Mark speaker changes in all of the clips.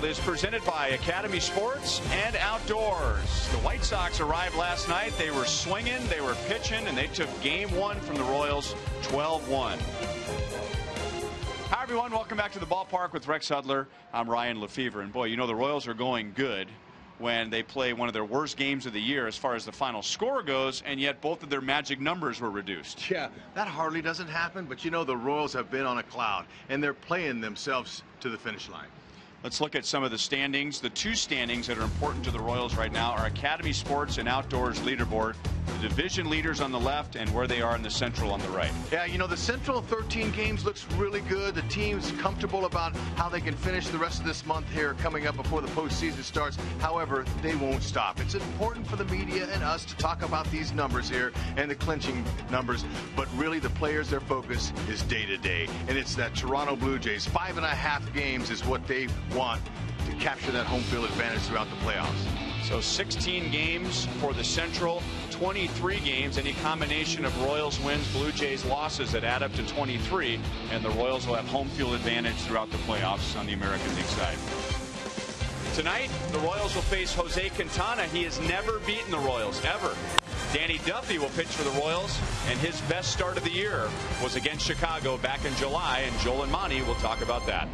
Speaker 1: World is presented by Academy Sports and Outdoors. The White Sox arrived last night. They were swinging, they were pitching, and they took Game 1 from the Royals 12-1. Hi, everyone. Welcome back to the ballpark with Rex Hudler. I'm Ryan Lefevre. And, boy, you know the Royals are going good when they play one of their worst games of the year as far as the final score goes, and yet both of their magic numbers were reduced.
Speaker 2: Yeah, that hardly doesn't happen, but you know the Royals have been on a cloud, and they're playing themselves to the finish line.
Speaker 1: Let's look at some of the standings. The two standings that are important to the Royals right now are Academy Sports and Outdoors leaderboard. The division leaders on the left and where they are in the Central on the right.
Speaker 2: Yeah, you know, the Central 13 games looks really good. The team's comfortable about how they can finish the rest of this month here coming up before the postseason starts. However, they won't stop. It's important for the media and us to talk about these numbers here and the clinching numbers, but really the players, their focus is day to day. And it's that Toronto Blue Jays 5.5 games is what they want to capture that home field advantage throughout the playoffs.
Speaker 1: So 16 games for the Central, 23 games, any combination of Royals wins, Blue Jays losses that add up to 23, and the Royals will have home field advantage throughout the playoffs on the American League side. Tonight, the Royals will face Jose Quintana. He has never beaten the Royals, ever. Danny Duffy will pitch for the Royals, and his best start of the year was against Chicago back in July, and Joel and Monty will talk about that.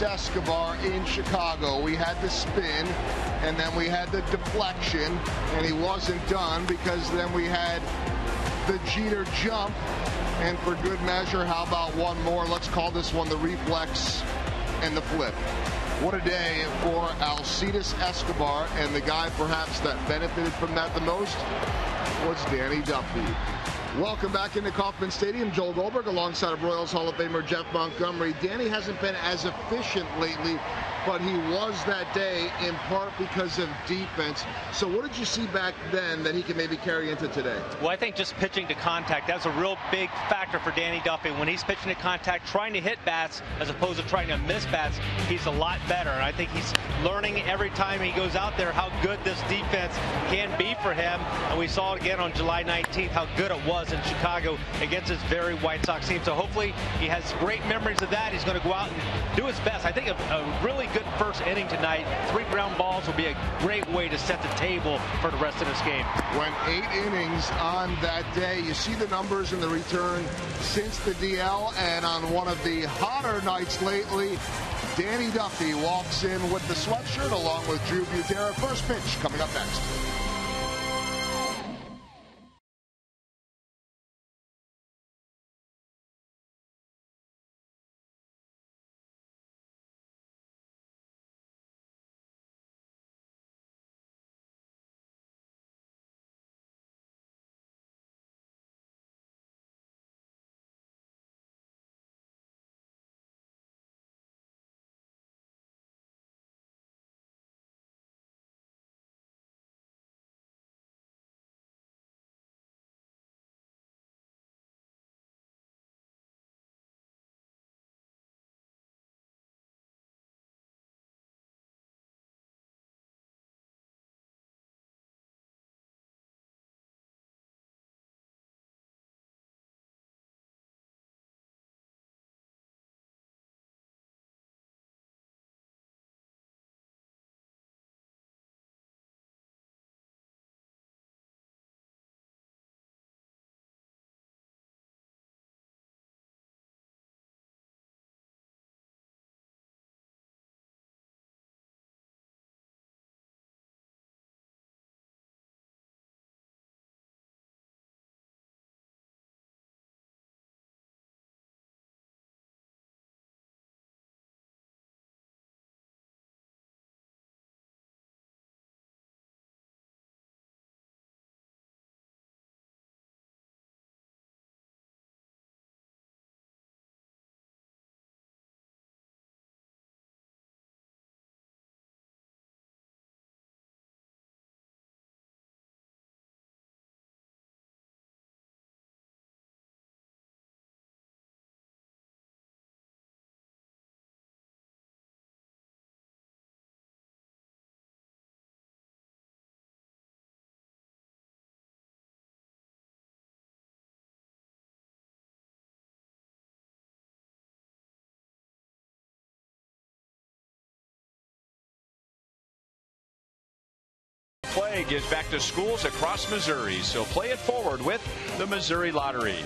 Speaker 3: Escobar in Chicago. We had the spin, and then we had the deflection, and he wasn't done because then we had the Jeter jump, and for good measure, how about one more? Let's call this one the reflex and the flip. What a day for Alcides Escobar, and the guy perhaps that benefited from that the most was Danny Duffy. Welcome back into Kauffman Stadium. Joel Goldberg alongside of Royals Hall of Famer Jeff Montgomery. Danny hasn't been as efficient lately but he was that day in part because of defense. So what did you see back then that he can maybe carry into today?
Speaker 4: Well, I think just pitching to contact, that's a real big factor for Danny Duffy. When he's pitching to contact, trying to hit bats as opposed to trying to miss bats, he's a lot better. And I think he's learning every time he goes out there how good this defense can be for him. And we saw it again on July 19th, how good it was in Chicago against this very White Sox team. So hopefully he has great memories of that. He's going to go out and do his best. I think a really good first inning tonight. 3 ground balls will be a great way to set the table for the rest of this game.
Speaker 3: Went 8 innings on that day. You see the numbers in the return since the DL, and on one of the hotter nights lately, Danny Duffy walks in with the sweatshirt along with Drew Butera. First pitch coming up next.
Speaker 1: Play gives back to schools across Missouri, so play it forward with the Missouri Lottery.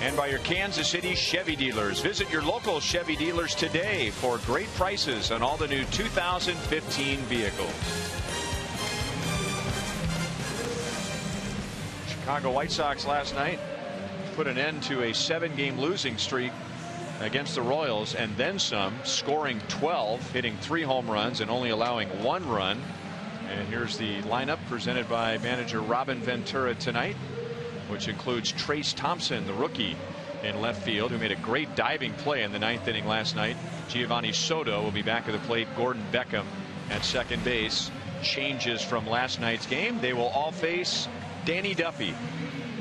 Speaker 1: And by your Kansas City Chevy dealers. Visit your local Chevy dealers today for great prices on all the new 2015 vehicles. Chicago White Sox last night put an end to a 7-game losing streak against the Royals and then some, scoring 12, hitting 3 home runs and only allowing 1 run. And here's the lineup presented by manager Robin Ventura tonight, which includes Trace Thompson, the rookie in left field, who made a great diving play in the 9th inning last night. Giovanni Soto will be back at the plate. Gordon Beckham at second base. Changes from last night's game. They will all face Danny Duffy.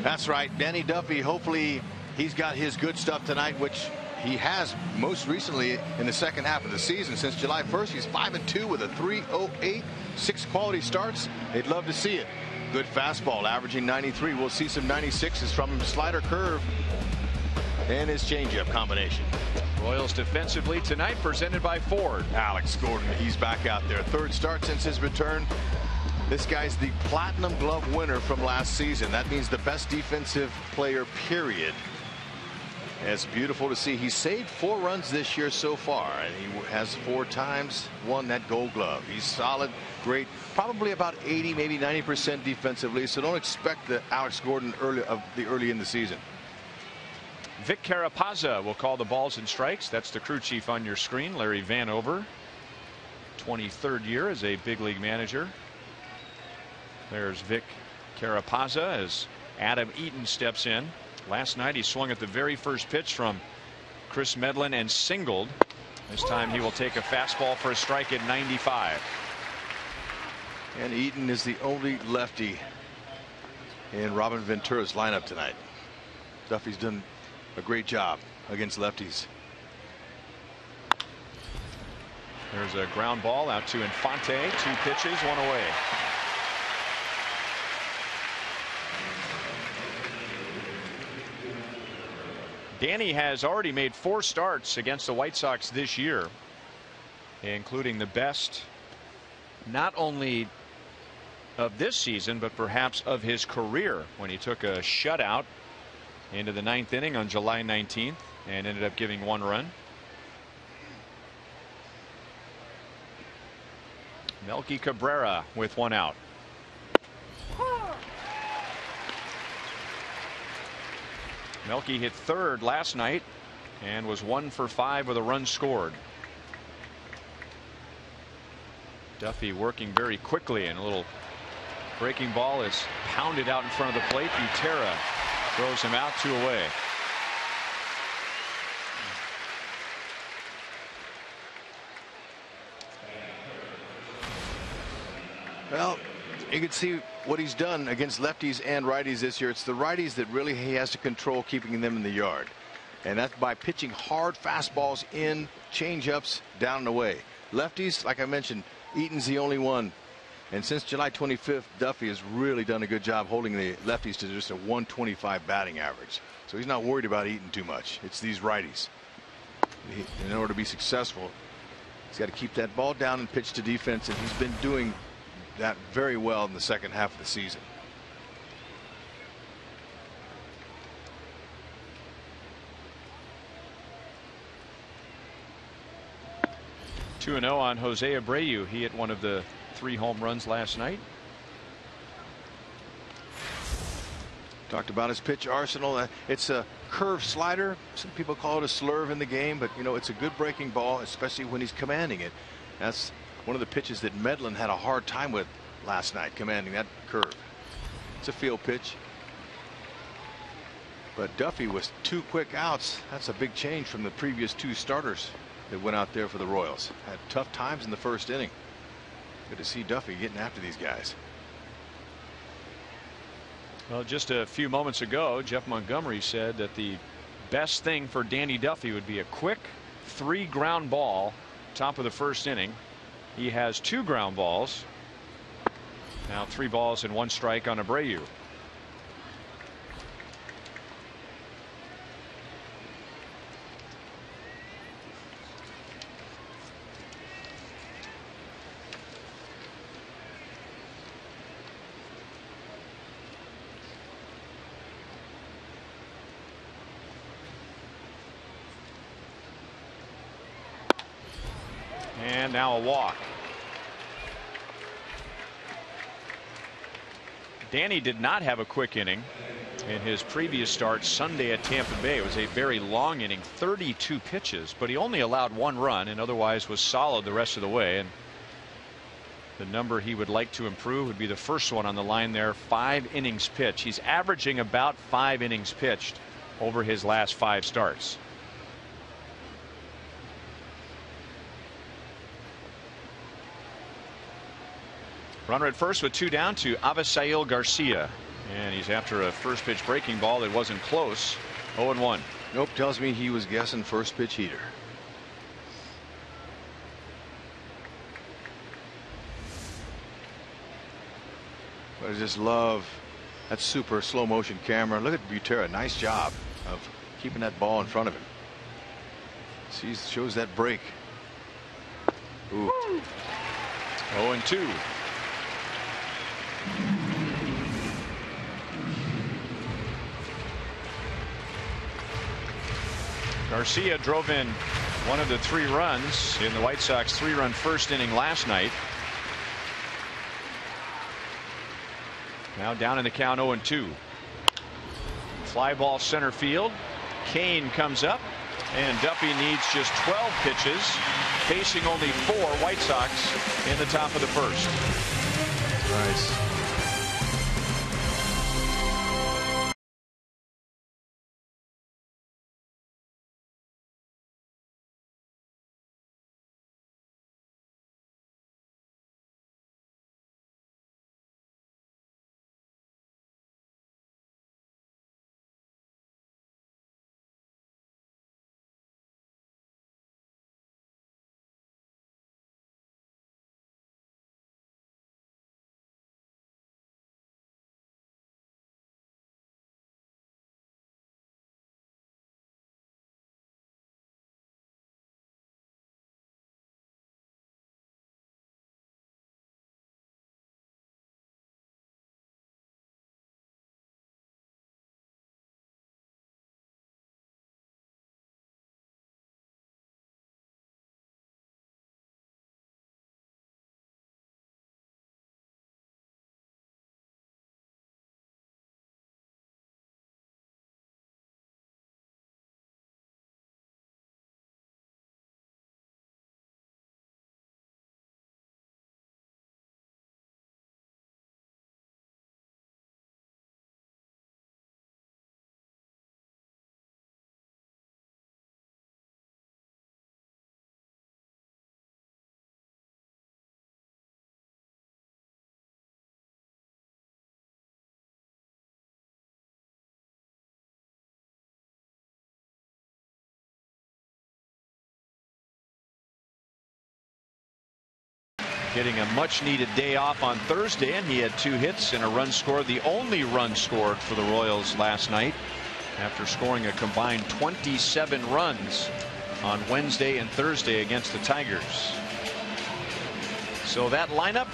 Speaker 2: That's right, Danny Duffy. Hopefully he's got his good stuff tonight, which he has most recently in the second half of the season. Since July 1st, he's 5-2 with a 3.08, 6 quality starts. They'd love to see it. Good fastball, averaging 93. We'll see some 96s from him. Slider, curve, and his changeup combination.
Speaker 1: Royals defensively tonight, presented by Ford.
Speaker 2: Alex Gordon, he's back out there. 3rd start since his return. This guy's the Platinum Glove winner from last season. That means the best defensive player, period. It's beautiful to see. He's saved 4 runs this year so far, and he has 4 times won that Gold Glove. He's solid, great, probably about 80, maybe 90% defensively. So don't expect the Alex Gordon early in the season.
Speaker 1: Vic Carapazza will call the balls and strikes. That's the crew chief on your screen, Larry Vanover. 23rd year as a big league manager. There's Vic Carapazza as Adam Eaton steps in. Last night he swung at the very first pitch from Chris Medlin and singled. This time he will take a fastball for a strike at 95.
Speaker 2: And Eaton is the only lefty in Robin Ventura's lineup tonight. Duffy's done a great job against lefties.
Speaker 1: There's a ground ball out to Infante. 2 pitches, 1 away. Danny has already made 4 starts against the White Sox this year, including the best not only of this season but perhaps of his career, when he took a shutout into the 9th inning on July 19th and ended up giving 1 run. Melky Cabrera with 1 out. Melky hit 3rd last night and was 1 for 5 with a run scored. Duffy working very quickly, and a little breaking ball is pounded out in front of the plate. Butera throws him out, 2 away.
Speaker 2: Well, you can see what he's done against lefties and righties this year. It's the righties that really he has to control, keeping them in the yard. And that's by pitching hard fastballs in, change-ups down and away. Lefties, like I mentioned, Eaton's the only one. And since July 25th, Duffy has really done a good job holding the lefties to just a 125 batting average. So he's not worried about Eaton too much. It's these righties. In order to be successful, he's got to keep that ball down and pitch to defense, and he's been doing that very well in the second half of the season.
Speaker 1: Two 2-0 on Jose Abreu. He hit one of the 3 home runs last night.
Speaker 2: Talked about his pitch arsenal. It's a curve slider. Some people call it a slurve in the game, but you know, it's a good breaking ball, especially when he's commanding it. That's one of the pitches that Medlin had a hard time with last night, commanding that curve. It's a field pitch. But Duffy with 2 quick outs. That's a big change from the previous 2 starters that went out there for the Royals. Had tough times in the first inning. Good to see Duffy getting after these guys.
Speaker 1: Well, just a few moments ago, Jeff Montgomery said that the best thing for Danny Duffy would be a quick 3 ground ball top of the first inning. He has 2 ground balls. Now 3 balls and 1 strike on Abreu. And now a walk. Danny did not have a quick inning in his previous start Sunday at Tampa Bay. It was a very long inning, 32 pitches, but he only allowed 1 run and otherwise was solid the rest of the way. And the number he would like to improve would be the first one on the line there, 5 innings pitched. He's averaging about 5 innings pitched over his last 5 starts. Runner at first with 2 down to Avisail Garcia, and he's after a first pitch breaking ball that wasn't close. 0-1.
Speaker 2: Nope, tells me he was guessing first pitch heater. But I just love that super slow motion camera. Look at Butera, nice job of keeping that ball in front of him. Shows that break. Ooh.
Speaker 1: 0-2. Garcia drove in one of the 3 runs in the White Sox 3-run first inning last night. Now down in the count, 0-2. Fly ball center field. Kane comes up, and Duffy needs just 12 pitches, facing only 4 White Sox in the top of the first.
Speaker 2: Nice.
Speaker 1: getting a much needed day off on Thursday, and he had 2 hits and a run scored, the only run scored for the Royals last night after scoring a combined 27 runs on Wednesday and Thursday against the Tigers. So that lineup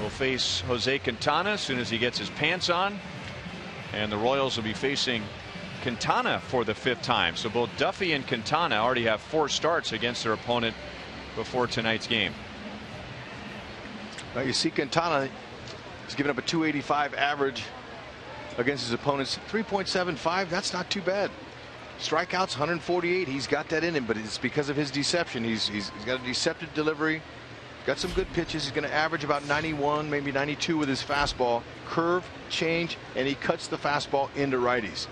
Speaker 1: will face Jose Quintana as soon as he gets his pants on, and the Royals will be facing Quintana for the 5th time. So both Duffy and Quintana already have 4 starts against their opponent before tonight's game.
Speaker 2: Well, you see Quintana has given up a 285 average against his opponents. 3.75, that's not too bad. Strikeouts 148, he's got that in him, but it's because of his deception. He's got a deceptive delivery, got some good pitches. He's going to average about 91, maybe 92 with his fastball. Curve, change, and he cuts the fastball into righties.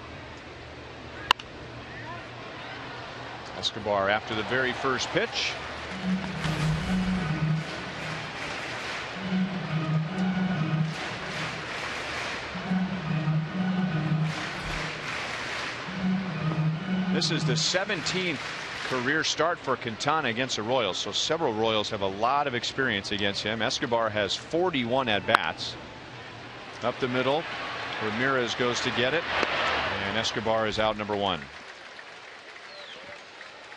Speaker 1: Escobar after the very first pitch. This is the 17th career start for Quintana against the Royals, so several Royals have a lot of experience against him. Escobar has 41 at bats. Up the middle, Ramirez goes to get it, and Escobar is out number 1.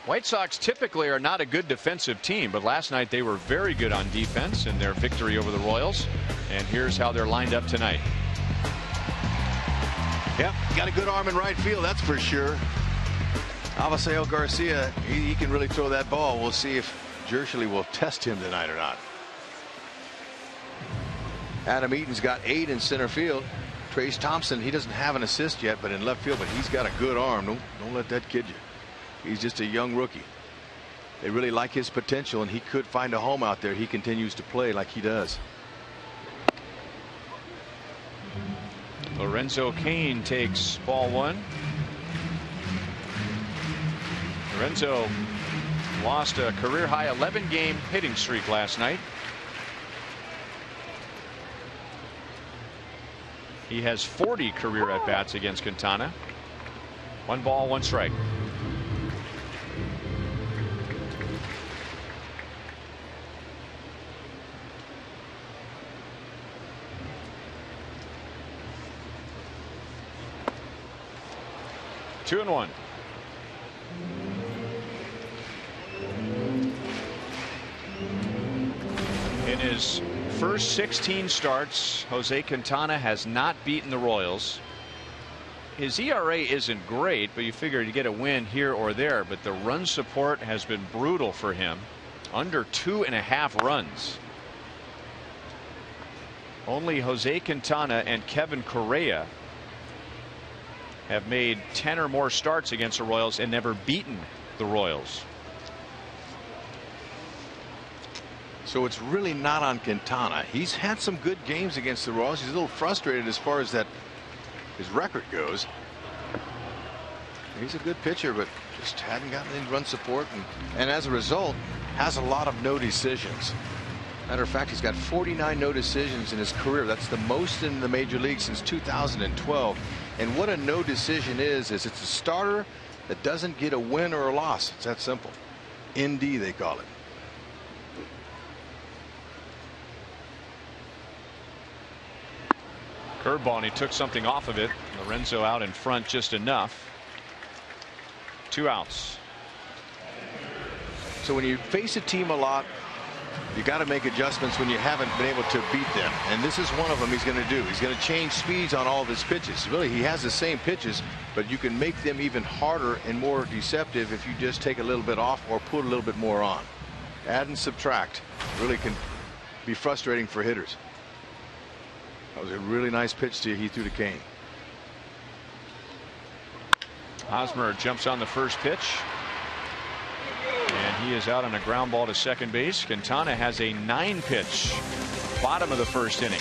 Speaker 1: White Sox typically are not a good defensive team, but last night they were very good on defense in their victory over the Royals. And here's how they're lined up tonight.
Speaker 2: Yep, got a good arm in right field, that's for sure. Avisail Garcia, he can really throw that ball. We'll see if Jershely will test him tonight or not. Adam Eaton's got 8 in center field. Trace Thompson, he doesn't have an assist yet, but in left field, but he's got a good arm. Don't let that kid you. He's just a young rookie. They really like his potential, and he could find a home out there. He continues to play like he does.
Speaker 1: Lorenzo Cain takes ball 1. Lorenzo lost a career high 11-game hitting streak last night. He has 40 career at bats against Quintana. 1 ball, 1 strike. Two and 1. In his first 16 starts, Jose Quintana has not beaten the Royals. His ERA isn't great, but you figure you get a win here or there, but the run support has been brutal for him. Under 2.5 runs. Only Jose Quintana and Kevin Correa have made 10 or more starts against the Royals and never beaten the Royals.
Speaker 2: So it's really not on Quintana. He's had some good games against the Royals. He's a little frustrated as far as that his record goes. He's a good pitcher, but just hadn't gotten any run support, and as a result has a lot of no decisions. Matter of fact, he's got 49 no decisions in his career. That's the most in the major league since 2012. And what a no decision is it's a starter that doesn't get a win or a loss. It's that simple. ND they call it.
Speaker 1: Curveball, and he took something off of it. Lorenzo out in front just enough. 2 outs.
Speaker 2: So when you face a team a lot, you got to make adjustments when you haven't been able to beat them, and this is one of them he's going to do. He's going to change speeds on all of his pitches. Really, he has the same pitches, but you can make them even harder and more deceptive if you just take a little bit off or put a little bit more on. Add and subtract really can be frustrating for hitters. That was a really nice pitch to he threw to Cain.
Speaker 1: Hosmer jumps on the first pitch, and he is out on a ground ball to second base. Quintana has a 9-pitch bottom of the first inning.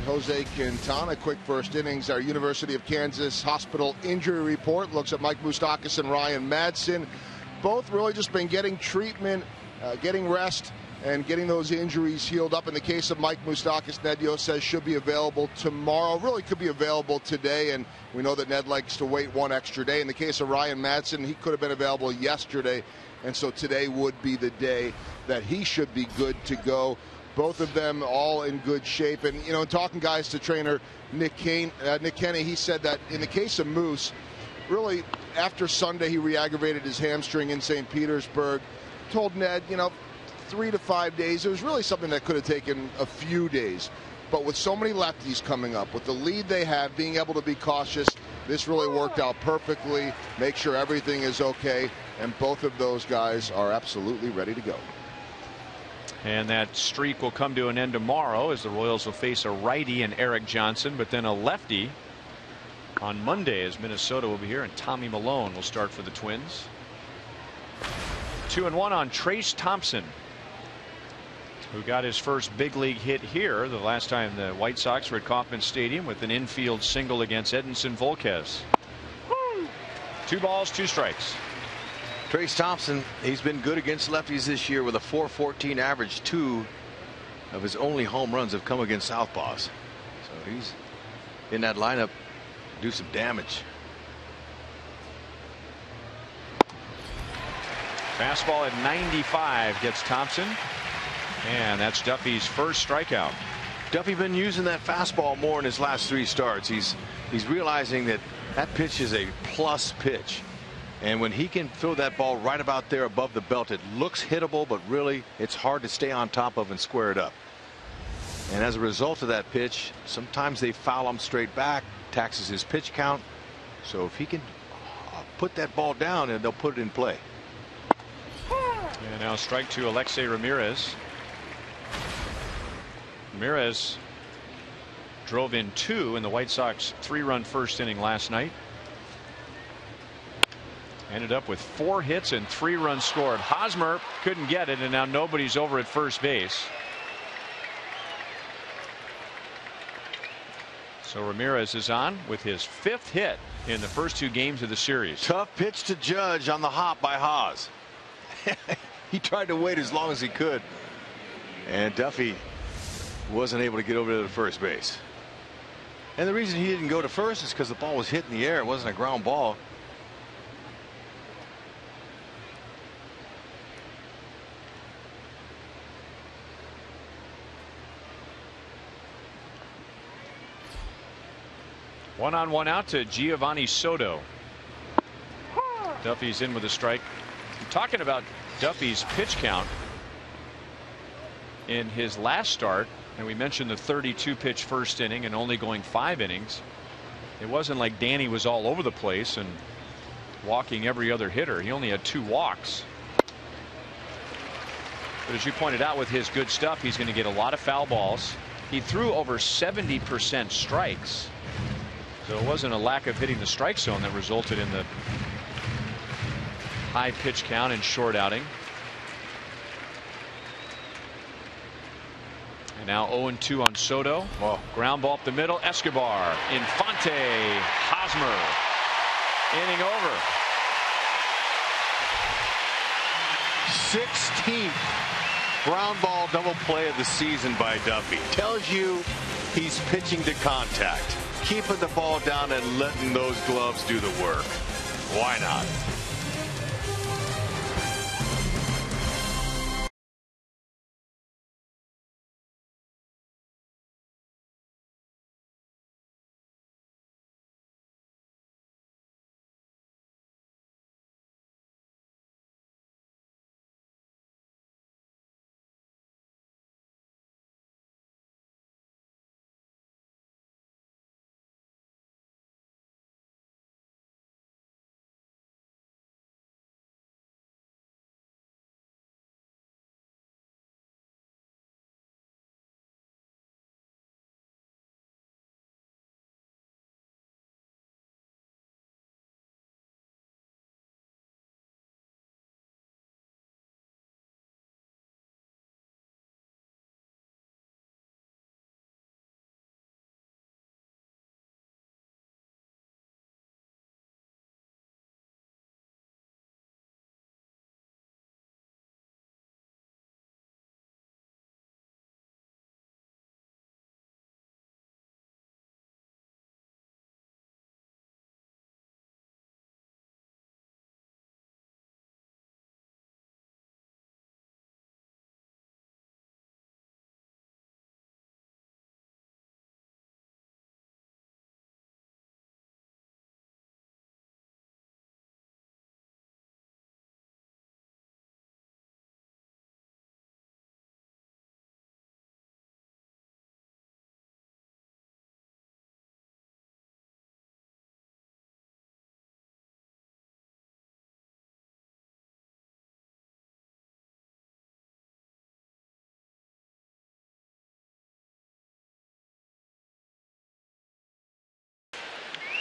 Speaker 3: Jose Quintana. Quick first innings. Our University of Kansas Hospital injury report looks at Mike Moustakas and Ryan Madsen. Both really just been getting treatment, getting rest, and getting those injuries healed up. In the case of Mike Moustakas, Ned Yost says should be available tomorrow. Really could be available today, and we know that Ned likes to wait one extra day. In the case of Ryan Madsen, he could have been available yesterday, and so today would be the day that he should be good to go. Both of them all in good shape. And, you know, talking guys to trainer Nick Kenny, he said that in the case of Moose, really after Sunday he re-aggravated his hamstring in St. Petersburg. Told Ned, you know, 3 to 5 days. It was really something that could have taken a few days. But with so many lefties coming up, with the lead they have, being able to be cautious, this really worked out perfectly. Make sure everything is okay. And both of those guys are absolutely ready to go.
Speaker 1: And that streak will come to an end tomorrow as the Royals will face a righty in Eric Johnson, but then a lefty on Monday as Minnesota will be here, and Tommy Milone will start for the Twins. 2-1 on Trace Thompson, who got his first big league hit here the last time the White Sox were at Kauffman Stadium with an infield single against Edinson Volquez. 2 balls, 2 strikes.
Speaker 2: Trace Thompson, he's been good against lefties this year with a .414 average. 2 of his only home runs have come against southpaws. So he's in that lineup to do some damage.
Speaker 1: Fastball at 95 gets Thompson, and that's Duffy's first strikeout.
Speaker 2: Duffy been using that fastball more in his last 3 starts. He's realizing that that pitch is a plus pitch. And when he can throw that ball right about there above the belt, it looks hittable, but really it's hard to stay on top of and square it up. And as a result of that pitch, sometimes they foul him straight back, taxes his pitch count. So if he can put that ball down, and they'll put it in play.
Speaker 1: And now strike to Alexei Ramirez. Ramirez drove in 2 in the White Sox 3-run first inning last night. Ended up with 4 hits and 3 runs scored. Hosmer couldn't get it, and now nobody's over at first base. So Ramirez is on with his 5th hit in the first 2 games of the series.
Speaker 2: Tough pitch to Judge on the hop by Haas. He tried to wait as long as he could, and Duffy wasn't able to get over to the first base. And the reason he didn't go to first is because the ball was hit in the air. It wasn't a ground ball.
Speaker 1: One on, one out to Giovanni Soto. Duffy's in with a strike. Talking about Duffy's pitch count in his last start, and we mentioned the 32 pitch first inning and only going 5 innings. It wasn't like Danny was all over the place and walking every other hitter. He only had 2 walks. But as you pointed out, with his good stuff, he's going to get a lot of foul balls. He threw over 70% strikes. So it wasn't a lack of hitting the strike zone that resulted in the high pitch count and short outing. And now 0-2 on Soto.
Speaker 2: Whoa.
Speaker 1: Ground ball up the middle. Escobar. Infante. Hosmer. Inning over.
Speaker 2: 16th ground ball double play of the season by Duffy. Tells you he's pitching to contact, keeping the ball down and letting those gloves do the work. Why not?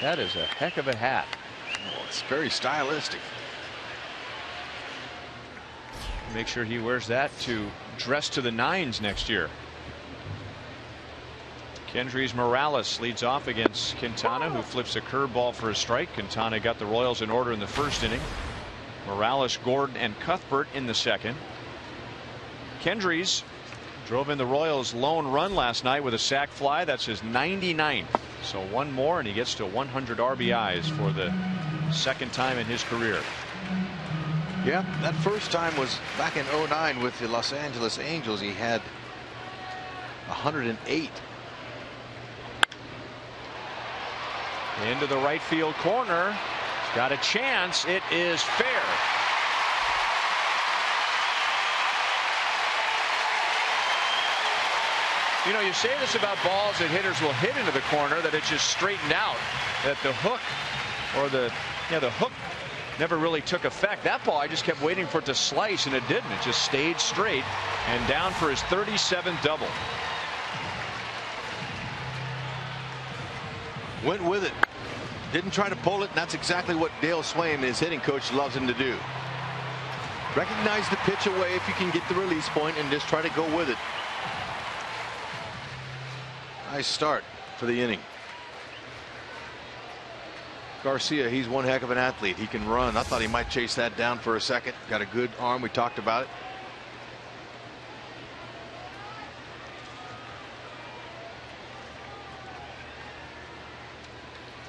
Speaker 1: That is a heck of a hat.
Speaker 2: Oh, it's very stylistic.
Speaker 1: Make sure he wears that to dress to the nines next year. Kendrys Morales leads off against Quintana, who flips a curveball for a strike. Quintana got the Royals in order in the first inning. Morales, Gordon, and Cuthbert in the second. Kendrys drove in the Royals' lone run last night with a sac fly. That's his 99th. So one more and he gets to 100 RBIs for the second time in his career.
Speaker 2: Yeah, that first time was back in '09 with the Los Angeles Angels. He had 108.
Speaker 1: Into the right field corner. He's got a chance. It is fair. You know, you say this about balls that hitters will hit into the corner, that it's just straightened out, that the hook or the hook never really took effect. That ball, I just kept waiting for it to slice, and it didn't. It just stayed straight and down for his 37th double.
Speaker 2: Went with it. Didn't try to pull it, and that's exactly what Dale Swaim, his hitting coach, loves him to do. Recognize the pitch away if you can get the release point and just try to go with it. Nice start for the inning. Garcia, he's one heck of an athlete. He can run. I thought he might chase that down for a second. Got a good arm. We talked about it.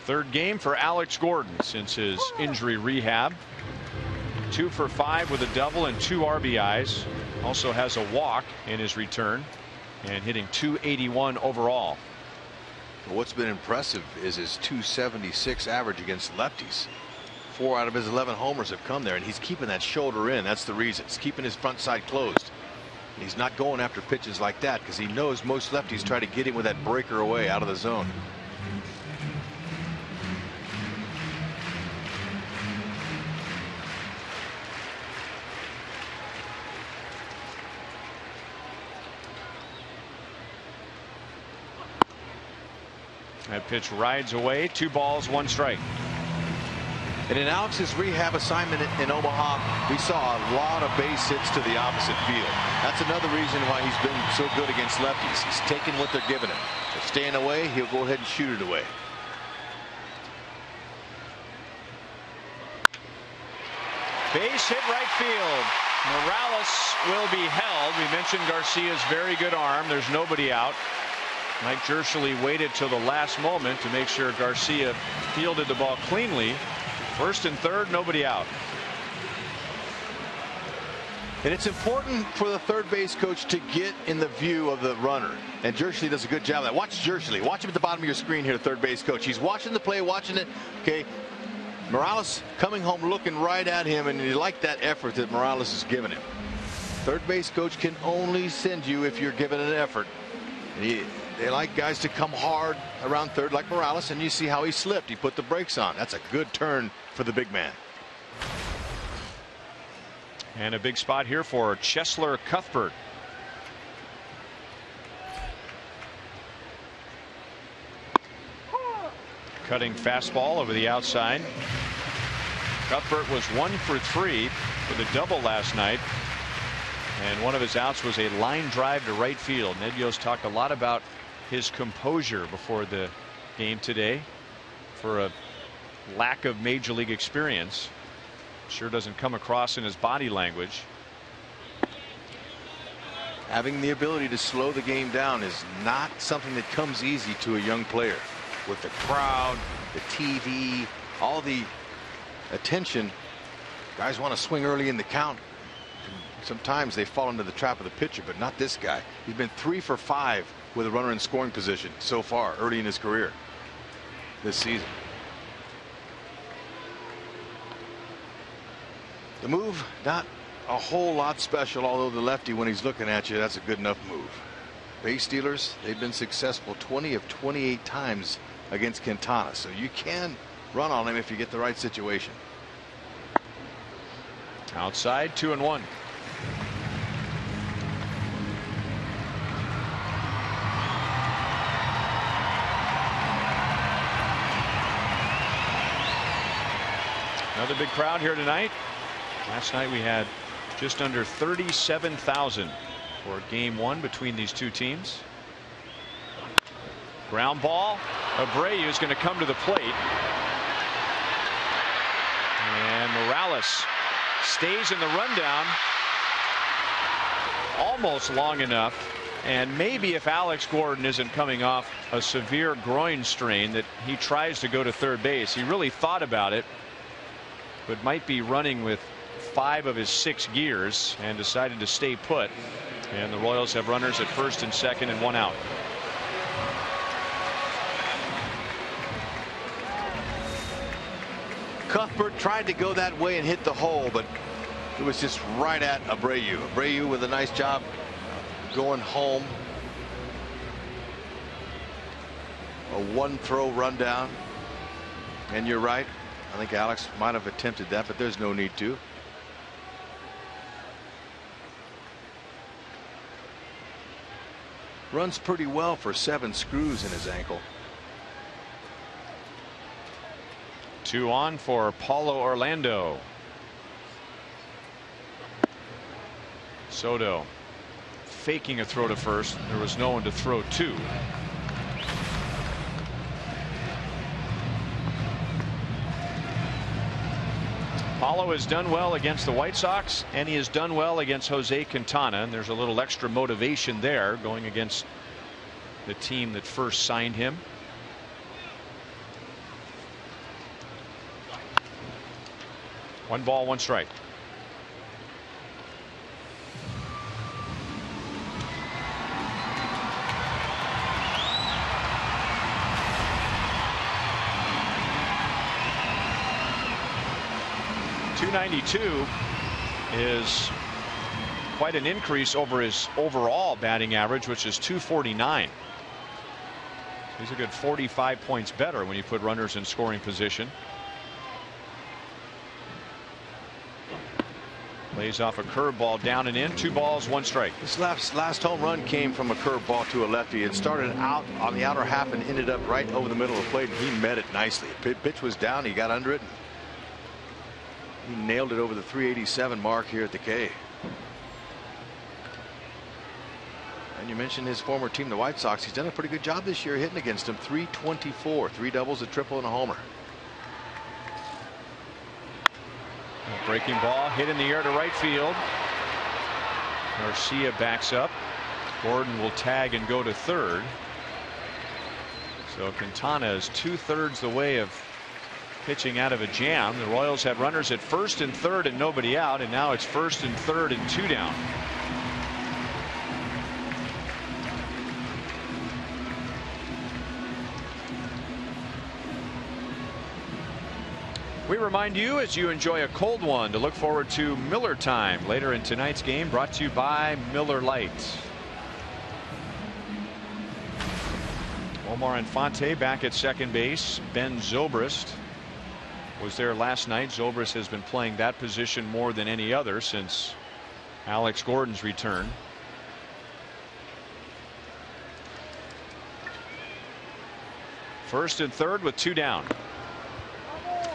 Speaker 1: Third game for Alex Gordon since his injury rehab. 2 for 5 with a double and 2 RBIs. Also has a walk in his return and hitting .281 overall.
Speaker 2: What's been impressive is his .276 average against lefties. 4 out of his 11 homers have come there, and he's keeping that shoulder in. That's the reason. He's keeping his front side closed. He's not going after pitches like that because he knows most lefties try to get him with that breaker away out of the zone.
Speaker 1: That pitch rides away. 2 balls, 1 strike.
Speaker 2: And in Alex's rehab assignment in Omaha, we saw a lot of base hits to the opposite field. That's another reason why he's been so good against lefties. He's taking what they're giving him. They're staying away, he'll go ahead and shoot it away.
Speaker 1: Base hit right field. Morales will be held. We mentioned Garcia's very good arm. There's nobody out. Mike Jerschele waited till the last moment to make sure Garcia fielded the ball cleanly. First and third, nobody out.
Speaker 2: And it's important for the third base coach to get in the view of the runner. And Jerschele does a good job of that. Watch Jerschele. Watch him at the bottom of your screen here, third base coach. He's watching the play, watching it. Okay. Morales coming home looking right at him, and you like that effort that Morales is giving him. Third base coach can only send you if you're given an effort. They like guys to come hard around third like Morales, and you see how he slipped. He put the brakes on. That's a good turn for the big man.
Speaker 1: And a big spot here for Cheslor Cuthbert. Cutting fastball over the outside. Cuthbert was 1 for 3 with a double last night. And one of his outs was a line drive to right field. Ned Yost talked a lot about his composure before the game today. For a lack of major league experience, sure doesn't come across in his body language.
Speaker 2: Having the ability to slow the game down is not something that comes easy to a young player. With the crowd, the TV, all the attention, guys want to swing early in the count. Sometimes they fall into the trap of the pitcher, but not this guy. He's been 3 for 5 with a runner in scoring position so far early in his career this season. The move, not a whole lot special, although the lefty, when he's looking at you, that's a good enough move. Base stealers, they've been successful 20 of 28 times against Quintana, so you can run on him if you get the right situation.
Speaker 1: Outside, 2-1. Another big crowd here tonight. Last night we had just under 37,000 for game one between these two teams. Ground ball. Abreu is going to come to the plate. And Morales stays in the rundown almost long enough. And maybe if Alex Gordon isn't coming off a severe groin strain that he tries to go to third base. He really thought about it, but might be running with 5 of his 6 gears and decided to stay put. And the Royals have runners at first and second and 1 out.
Speaker 2: Cuthbert tried to go that way and hit the hole, but it was just right at Abreu. Abreu with a nice job going home. A 1-throw rundown. And you're right. I think Alex might have attempted that, but there's no need to. Runs pretty well for 7 screws in his ankle.
Speaker 1: 2 on for Paulo Orlando. Soto faking a throw to first. There was no one to throw to. Paulo has done well against the White Sox, and he has done well against Jose Quintana, and there's a little extra motivation there going against the team that first signed him. One ball, one strike. .292 is quite an increase over his overall batting average, which is .249. He's a good 45 points better when you put runners in scoring position. Lays off a curveball down and in. 2 balls, 1 strike.
Speaker 2: This last home run came from a curveball to a lefty. It started out on the outer half and ended up right over the middle of the plate. And he met it nicely. Pitch was down. He got under it. He nailed it over the 387 mark here at the K. And you mentioned his former team, the White Sox. He's done a pretty good job this year hitting against them. .324, 3 doubles, a triple, and a homer.
Speaker 1: A breaking ball hit in the air to right field. Garcia backs up. Gordon will tag and go to third. So Quintana is 2/3 the way of pitching out of a jam. The Royals had runners at first and third and nobody out, and now it's first and third and 2 down. We remind you, as you enjoy a cold one, to look forward to Miller Time later in tonight's game, brought to you by Miller Lite. Omar Infante back at second base. Ben Zobrist was there last night. Zobrist has been playing that position more than any other since Alex Gordon's return. First and third with 2 down.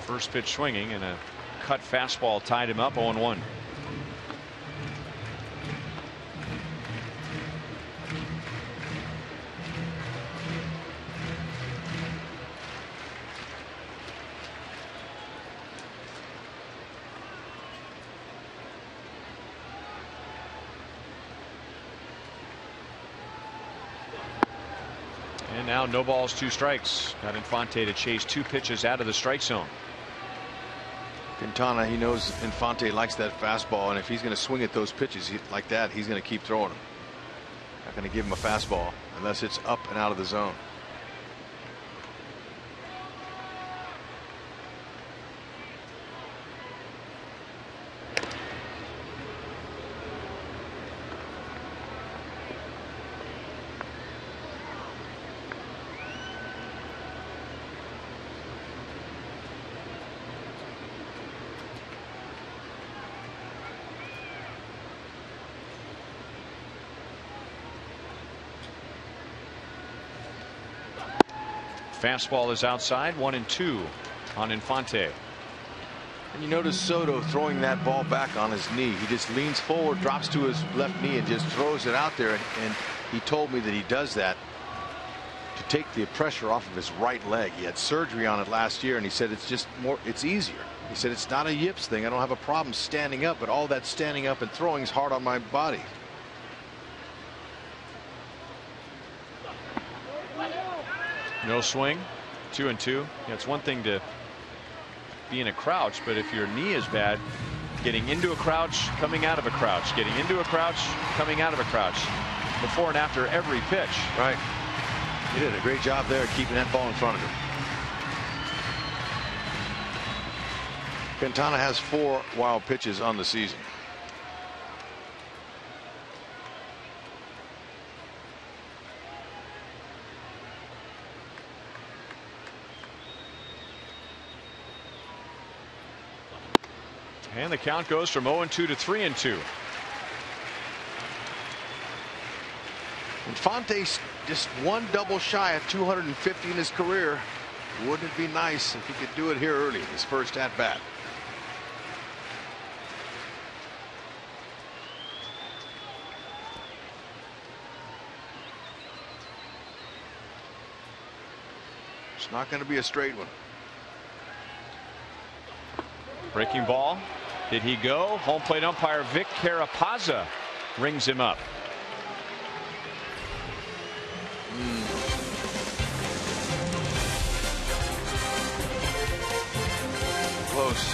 Speaker 1: First pitch swinging, and a cut fastball tied him up. 0-1. And now no balls, 2 strikes. Got Infante to chase 2 pitches out of the strike zone.
Speaker 2: Quintana, he knows Infante likes that fastball, and if he's going to swing at those pitches like that, he's going to keep throwing them. Not going to give him a fastball unless it's up and out of the zone. Fastball is outside. 1-2 on Infante. And you notice Soto throwing that ball back on his knee. He just leans forward, drops to his left knee, and just throws it out there. And he told me that he does that to take the pressure off of his right leg. He had surgery on it last year, and he said it's easier. He said it's not a yips thing. I don't have a problem standing up, but all that standing up and throwing is hard on my body.
Speaker 1: No swing, 2-2. Yeah, it's one thing to be in a crouch, but if your knee is bad, getting into a crouch, coming out of a crouch, getting into a crouch, coming out of a crouch, before and after every pitch.
Speaker 2: Right. He did a great job there keeping that ball in front of him. Quintana has 4 wild pitches on the season.
Speaker 1: And the count goes from 0-2 to 3-2.
Speaker 2: Infante's just one double shy of 250 in his career. Wouldn't it be nice if he could do it here early, his first at bat? It's not going to be a straight one.
Speaker 1: Breaking ball. Did he go? Home plate umpire Vic Carapazza rings him up.
Speaker 2: Close.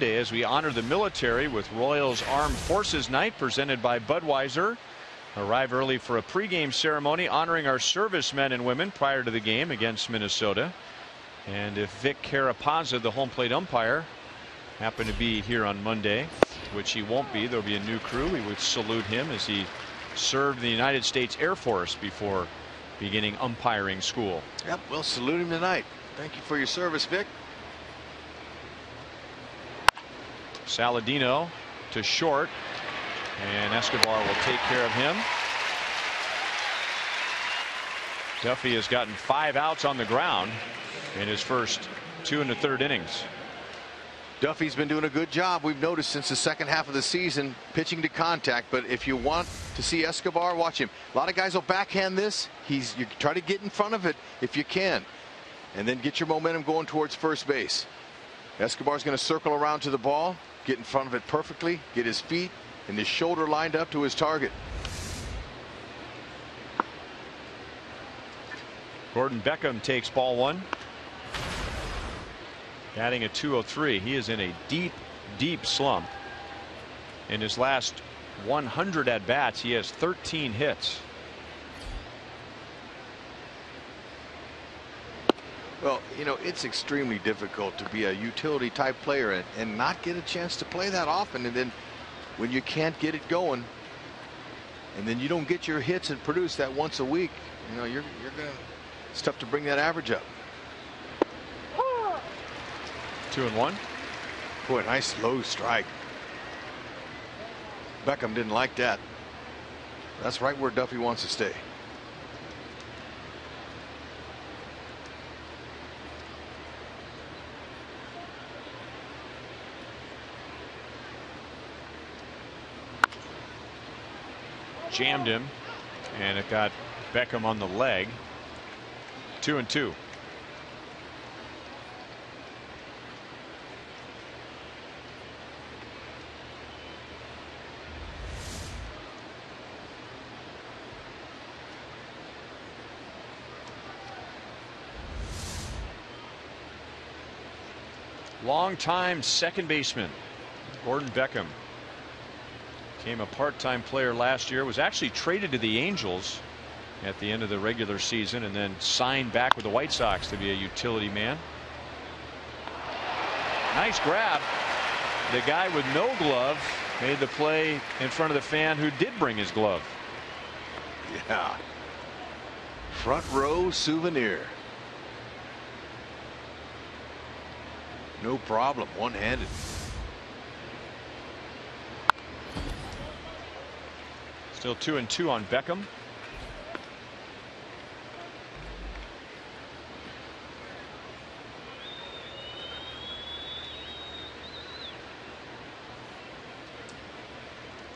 Speaker 1: As we honor the military with Royals Armed Forces Night presented by Budweiser. Arrive early for a pregame ceremony honoring our servicemen and women prior to the game against Minnesota. And if Vic Carapazza, the home plate umpire, happened to be here on Monday, which he won't be, there'll be a new crew. We would salute him as he served the United States Air Force before beginning umpiring school.
Speaker 2: Yep, we'll salute him tonight. Thank you for your service, Vic.
Speaker 1: Saladino to short, and Escobar will take care of him. Duffy has gotten 5 outs on the ground in his first 2 1/3 innings.
Speaker 2: Duffy's been doing a good job. We've noticed since the second half of the season, pitching to contact. But if you want to see Escobar, watch him. A lot of guys will backhand this. You try to get in front of it if you can, and then get your momentum going towards first base. Escobar's going to circle around to the ball, get in front of it perfectly, get his feet and his shoulder lined up to his target.
Speaker 1: Gordon Beckham takes ball 1. Batting at .203. He is in a deep slump. In his last 100 at bats. He has 13 hits.
Speaker 2: Well, you know, it's extremely difficult to be a utility type player and not get a chance to play that often. And then when you can't get it going, and then you don't get your hits and produce that once a week, you know, it's tough to bring that average up.
Speaker 1: 2-1.
Speaker 2: Boy, nice low strike. Beckham didn't like that. That's right where Duffy wants to stay.
Speaker 1: Jammed him, and it got Beckham on the leg. 2-2. Long-time second baseman Gordon Beckham became a part-time player last year, was actually traded to the Angels at the end of the regular season and then signed back with the White Sox to be a utility man. Nice grab. The guy with no glove made the play in front of the fan who did bring his glove.
Speaker 2: Yeah. Front row souvenir. No problem, one-handed.
Speaker 1: Still 2-2 on Beckham.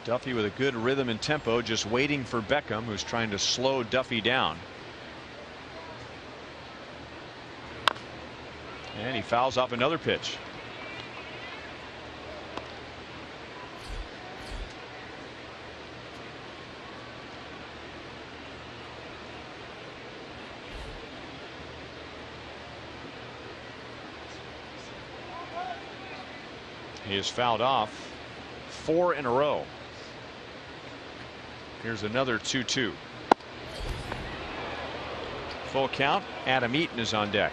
Speaker 1: Duffy with a good rhythm and tempo, just waiting for Beckham, who's trying to slow Duffy down. And he fouls off another pitch. He is fouled off 4 in a row. Here's another 2-2. Full count. Adam Eaton is on deck.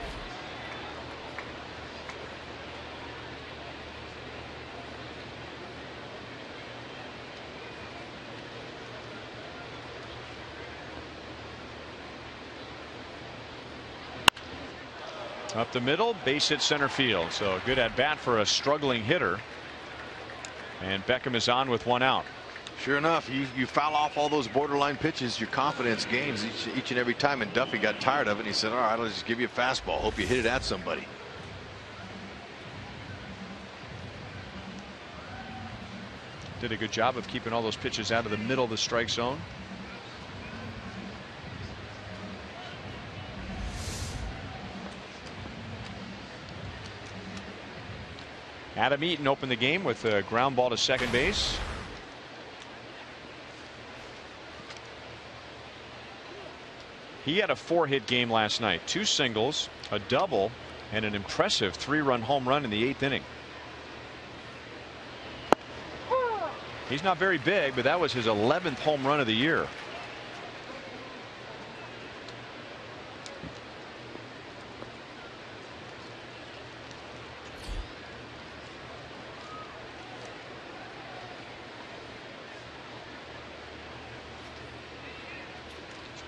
Speaker 1: Up the middle, base hit center field. So a good at bat for a struggling hitter. And Beckham is on with 1 out.
Speaker 2: Sure enough, you foul off all those borderline pitches, your confidence gains each and every time. And Duffy got tired of it. And he said, all right, I'll just give you a fastball. Hope you hit it at somebody.
Speaker 1: Did a good job of keeping all those pitches out of the middle of the strike zone. Adam Eaton opened the game with a ground ball to second base. He had a 4-hit game last night. 2 singles, a double, and an impressive 3-run home run in the 8th inning. He's not very big, but that was his 11th home run of the year.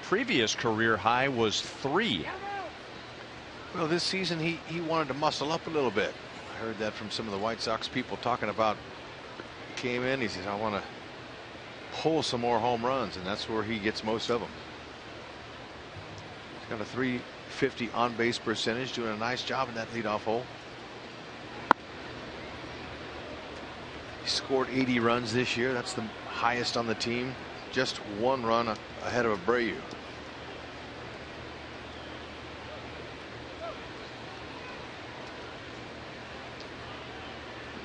Speaker 1: Previous career high was 3.
Speaker 2: Well, this season he wanted to muscle up a little bit. I heard that from some of the White Sox people talking about. Came in, he says, I want to pull some more home runs, and that's where he gets most of them. He's got a .350 on base percentage, doing a nice job in that leadoff hole. He scored 80 runs this year. That's the highest on the team. Just 1 run ahead of Abreu.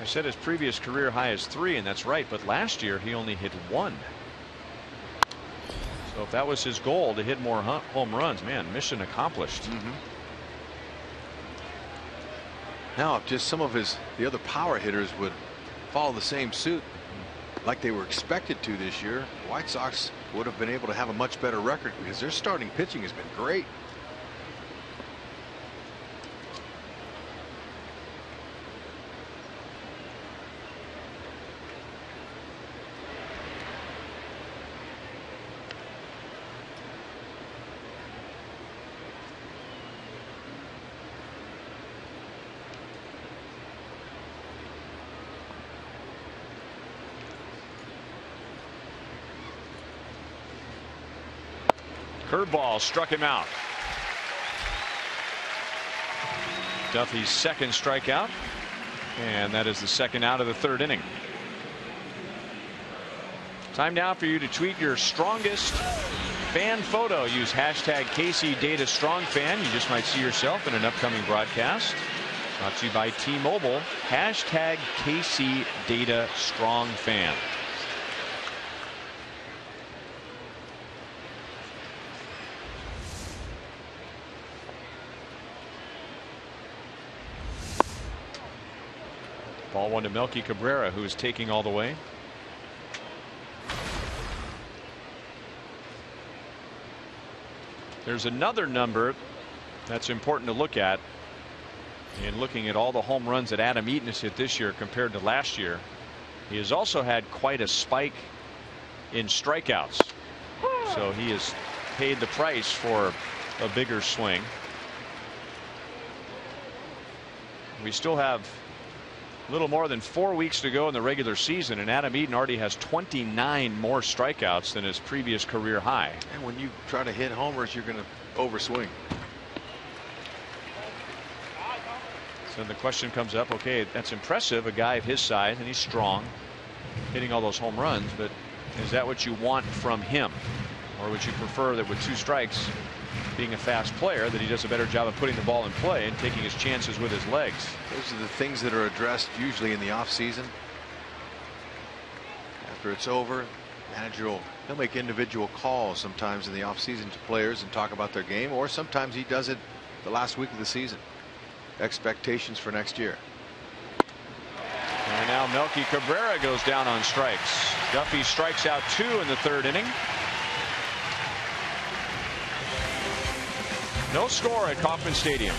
Speaker 1: I said his previous career high is 3, and that's right, but last year he only hit 1. So if that was his goal, to hit more home runs, man, mission accomplished.
Speaker 2: Now if just some of the other power hitters would follow the same suit, like they were expected to this year, the White Sox would have been able to have a much better record because their starting pitching has been great.
Speaker 1: Curveball struck him out. Duffy's second strikeout, and that is the second out of the third inning. Time now for you to tweet your strongest fan photo. Use hashtag KC Data Strong Fan. You just might see yourself in an upcoming broadcast. Brought to you by T-Mobile. Hashtag KC Data Strong Fan. Ball one to Melky Cabrera, who is taking all the way. There's another number that's important to look at in looking at all the home runs that Adam Eaton has hit this year compared to last year. He has also had quite a spike in strikeouts, so he has paid the price for a bigger swing. We still have a little more than 4 weeks to go in the regular season, and Adam Eaton already has 29 more strikeouts than his previous career high.
Speaker 2: And when you try to hit homers, you're going to overswing.
Speaker 1: So the question comes up, okay, that's impressive, a guy of his size, and he's strong, hitting all those home runs, but is that what you want from him? Or would you prefer that with 2 strikes, being a fast player, that he does a better job of putting the ball in play and taking his chances with his legs?
Speaker 2: Those are the things that are addressed usually in the offseason. After it's over, manager he'll make individual calls sometimes in the offseason to players and talk about their game, or sometimes he does it the last week of the season. Expectations for next year.
Speaker 1: And now Melky Cabrera goes down on strikes. Duffy strikes out 2 in the third inning. No score at Kauffman Stadium.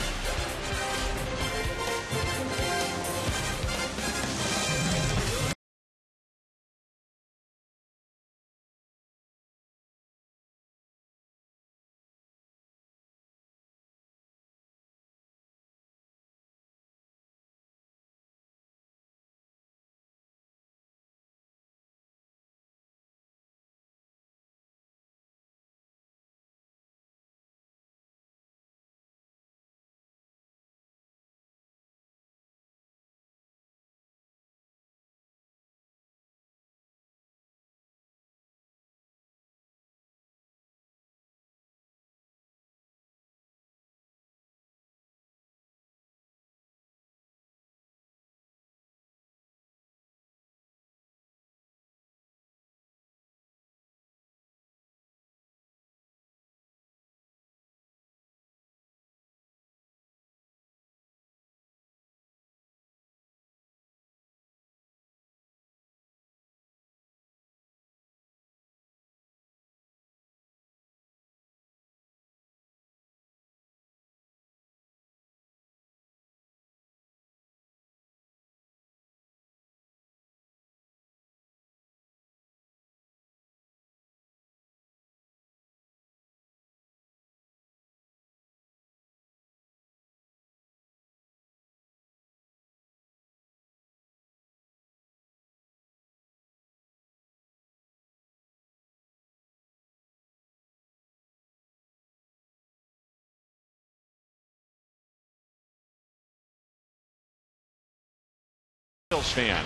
Speaker 1: Fan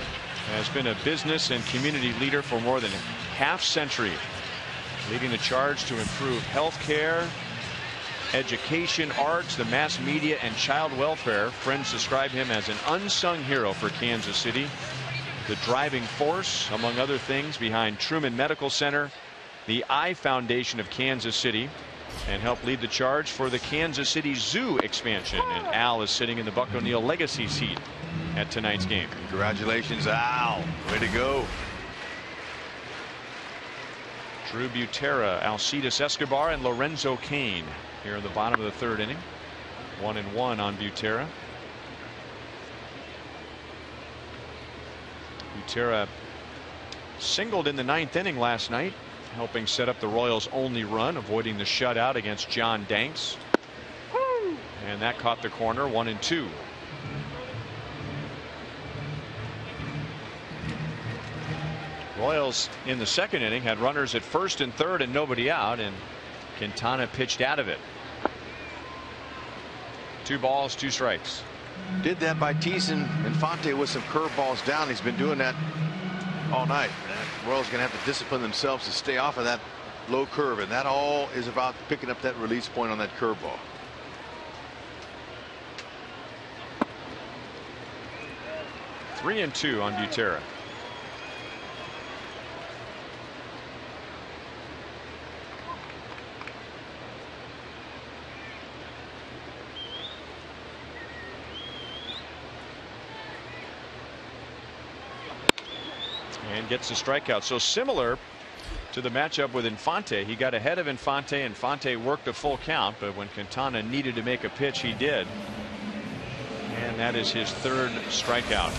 Speaker 1: has been a business and community leader for more than half-century, leading the charge to improve health care, education, arts, the mass media, and child welfare. Friends describe him as an unsung hero for Kansas City, the driving force, among other things, behind Truman Medical Center, the Eye Foundation of Kansas City, and helped lead the charge for the Kansas City Zoo expansion. And Al is sitting in the Buck O'Neil legacy seat at tonight's game.
Speaker 2: Congratulations, Al. Way to go.
Speaker 1: Drew Butera, Alcides Escobar, and Lorenzo Cain here in the bottom of the third inning. 1-1 on Butera. Butera singled in the ninth inning last night, helping set up the Royals' only run, avoiding the shutout against John Danks. And that caught the corner. 1-2. Royals in the second inning had runners at first and third and nobody out, and Quintana pitched out of it. 2 balls, 2 strikes.
Speaker 2: Did that by teasing Infante with some curveballs down. He's been doing that all night. The Royals going to have to discipline themselves to stay off of that low curve, and that all is about picking up that release point on that curveball.
Speaker 1: Three and 2 on Butera. And gets the strikeout. So similar to the matchup with Infante. He got ahead of Infante. Infante worked a full count, but when Quintana needed to make a pitch, he did. And that is his 3rd strikeout.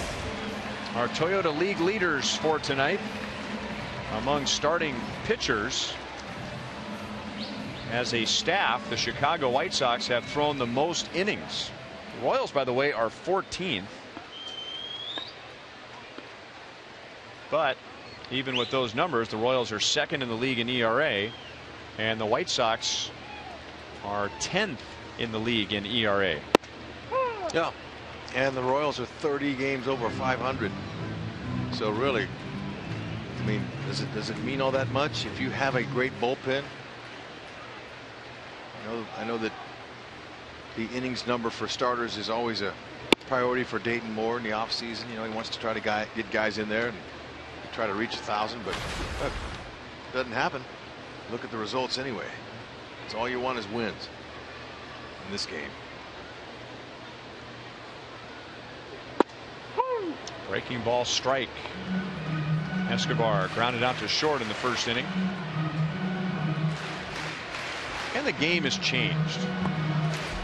Speaker 1: Our Toyota League leaders for tonight among starting pitchers. As a staff, the Chicago White Sox have thrown the most innings. The Royals, by the way, are 14th. But even with those numbers, the Royals are second in the league in ERA, and the White Sox are 10th in the league in ERA.
Speaker 2: Yeah, and the Royals are 30 games over 500. So really, I mean, does it mean all that much if you have a great bullpen? I know that the innings number for starters is always a priority for Dayton Moore in the offseason. You know, he wants to try to get guys in there and try to reach 1,000, but that doesn't happen. Look at the results anyway. It's all you want is wins in this game.
Speaker 1: Breaking ball, strike. Escobar grounded out to short in the first inning. And the game has changed.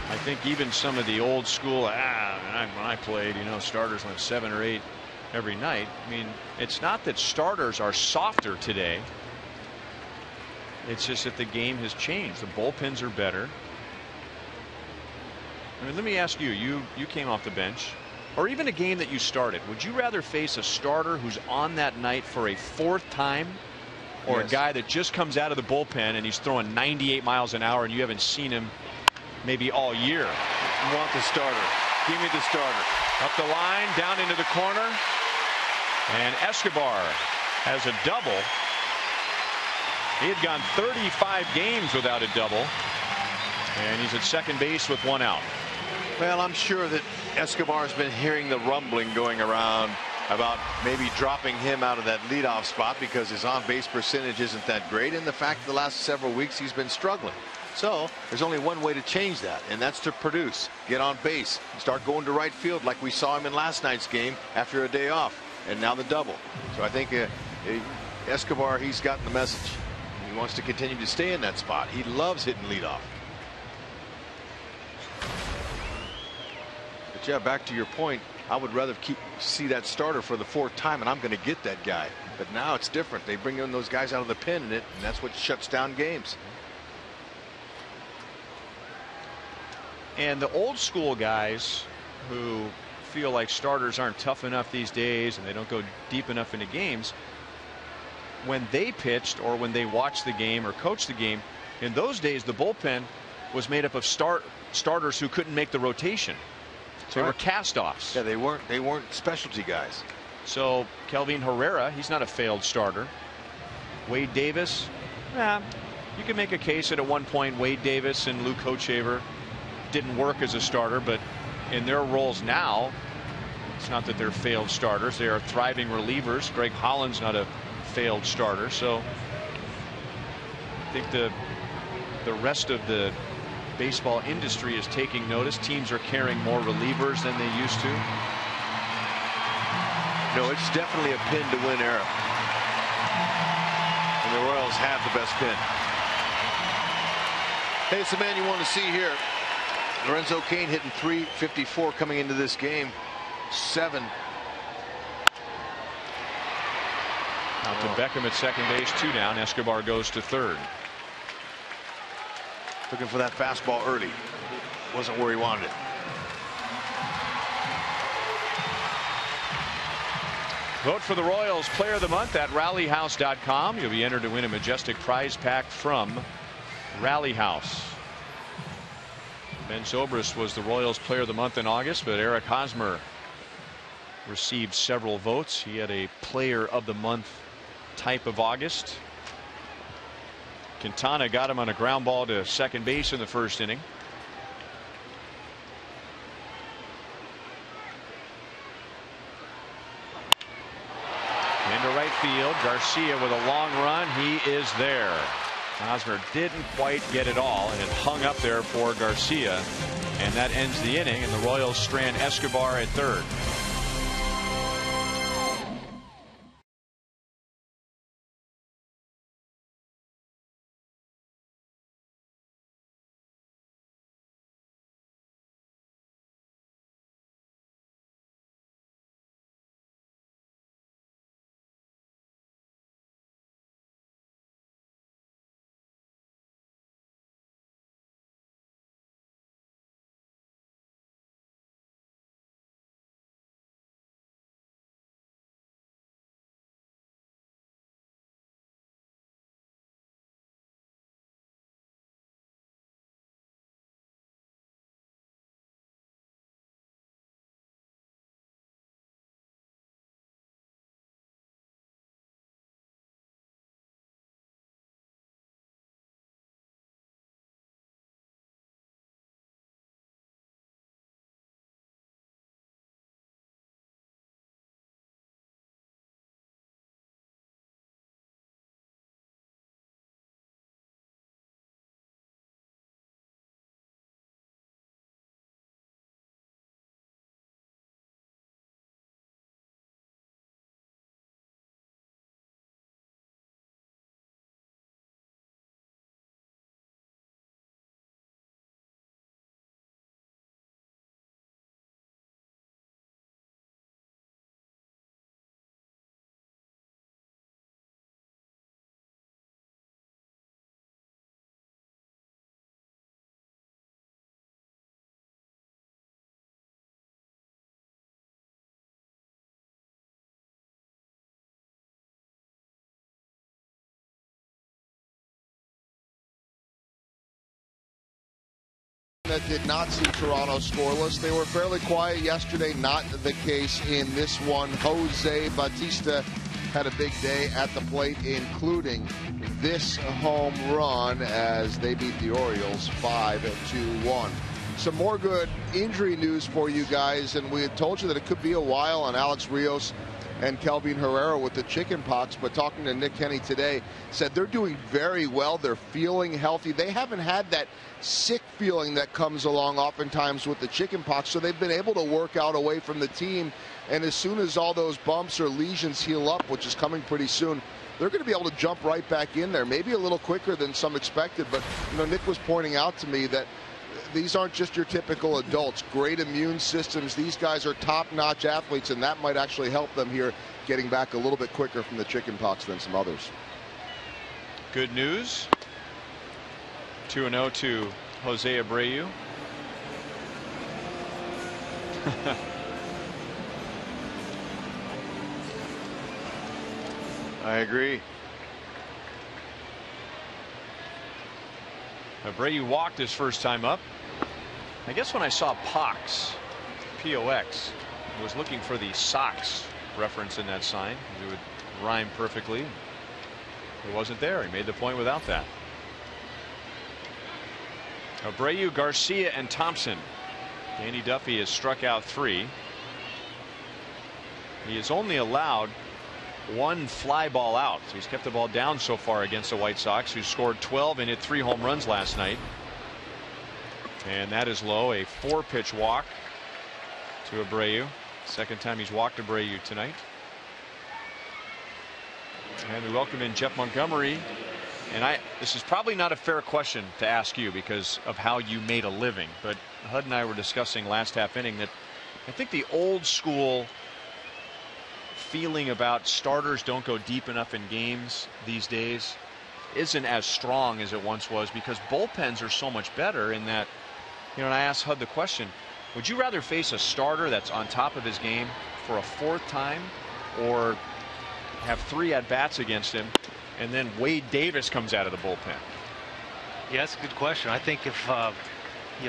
Speaker 1: I think even some of the old school, when I played, you know, starters went 7 or 8 every night. I mean, it's not that starters are softer today. It's just that the game has changed. The bullpens are better. I mean, let me ask you, you came off the bench, or even a game that you started, would you rather face a starter who's on that night for a 4th time, or
Speaker 2: Yes.
Speaker 1: a guy that just comes out of the bullpen and he's throwing 98 miles an hour and you haven't seen him maybe all year?
Speaker 2: You want the starter. Give me the starter.
Speaker 1: Up the line, down into the corner, and Escobar has a double. He had gone 35 games without a double, and he's at second base with 1 out.
Speaker 2: Well, I'm sure that Escobar's been hearing the rumbling going around about maybe dropping him out of that leadoff spot because his on-base percentage isn't that great, and the fact that the last several weeks he's been struggling. So there's only one way to change that, and that's to produce, get on base, start going to right field like we saw him in last night's game after a day off, and now the double. So I think Escobar, he's gotten the message. He wants to continue to stay in that spot. He loves hitting leadoff. But yeah, back to your point, I would rather see that starter for the 4th time, and I'm going to get that guy. But now it's different. They bring in those guys out of the pen, and that's what shuts down games.
Speaker 1: And the old school guys who feel like starters aren't tough enough these days and they don't go deep enough into games, when they pitched or when they watched the game or coached the game, in those days the bullpen was made up of starters who couldn't make the rotation. They were cast-offs.
Speaker 2: Yeah, they weren't specialty guys.
Speaker 1: So Kelvin Herrera, he's not a failed starter. Wade Davis, you can make a case that at one point Wade Davis and Luke Hochevar didn't work as a starter, but in their roles now, it's not that they're failed starters. They are thriving relievers. Greg Holland's not a failed starter. So I think the rest of the baseball industry is taking notice. Teams are carrying more relievers than they used to.
Speaker 2: No, it's definitely a pin to win era. And the Royals Royals have the best spin. Hey, it's the man you want to see here. Lorenzo Cain hitting .354 coming into this game. 7.
Speaker 1: Out to Beckham at second base, 2 down. Escobar goes to third.
Speaker 2: Looking for that fastball early. Wasn't where he wanted it.
Speaker 1: Vote for the Royals Player of the Month at rallyhouse.com. You'll be entered to win a majestic prize pack from Rally House. Ben Zobrist was the Royals Player of the Month in August, but Eric Hosmer received several votes. He had a Player of the Month type of August. Quintana got him on a ground ball to second base in the first inning. Into right field, Garcia with a long run. He is there. Hosmer didn't quite get it all, and it hung up there for Garcia, and that ends the inning, and the Royals strand Escobar at third.
Speaker 3: That did not see Toronto scoreless. They were fairly quiet yesterday. Not the case in this one. Jose Bautista had a big day at the plate, including this home run as they beat the Orioles 5-1. Some more good injury news for you guys, and we had told you that it could be a while on Alex Rios and Kelvin Herrera with the chicken pox, but talking to Nick Kenny today, said they're doing very well. They're feeling healthy. They haven't had that sick feeling that comes along oftentimes with the chicken pox, so they've been able to work out away from the team, and as soon as all those bumps or lesions heal up, which is coming pretty soon, they're going to be able to jump right back in there, maybe a little quicker than some expected. But you know, Nick was pointing out to me that these aren't just your typical adults. Great immune systems. These guys are top-notch athletes, and that might actually help them here getting back a little bit quicker from the chicken pox than some others.
Speaker 1: Good news. 2-0 to Jose Abreu.
Speaker 2: I agree.
Speaker 1: Abreu walked his first time up. I guess when I saw Pox, P-O-X, I was looking for the Sox reference in that sign. It would rhyme perfectly. It wasn't there. He made the point without that. Abreu, Garcia, and Thompson. Danny Duffy has struck out 3. He has only allowed 1 fly ball out. So he's kept the ball down so far against the White Sox, who scored 12 and hit 3 home runs last night. And that is low. A 4-pitch walk to Abreu. Second time he's walked Abreu tonight. And we welcome in Jeff Montgomery And this is probably not a fair question to ask you because of how you made a living, but Hud and I were discussing last half inning that I think the old school feeling about starters don't go deep enough in games these days isn't as strong as it once was because bullpens are so much better in that, you know, and I asked Hud the question, would you rather face a starter that's on top of his game for a 4th time or have 3 at-bats against him and then Wade Davis comes out of the bullpen?
Speaker 4: Yeah, that's a good question. I think if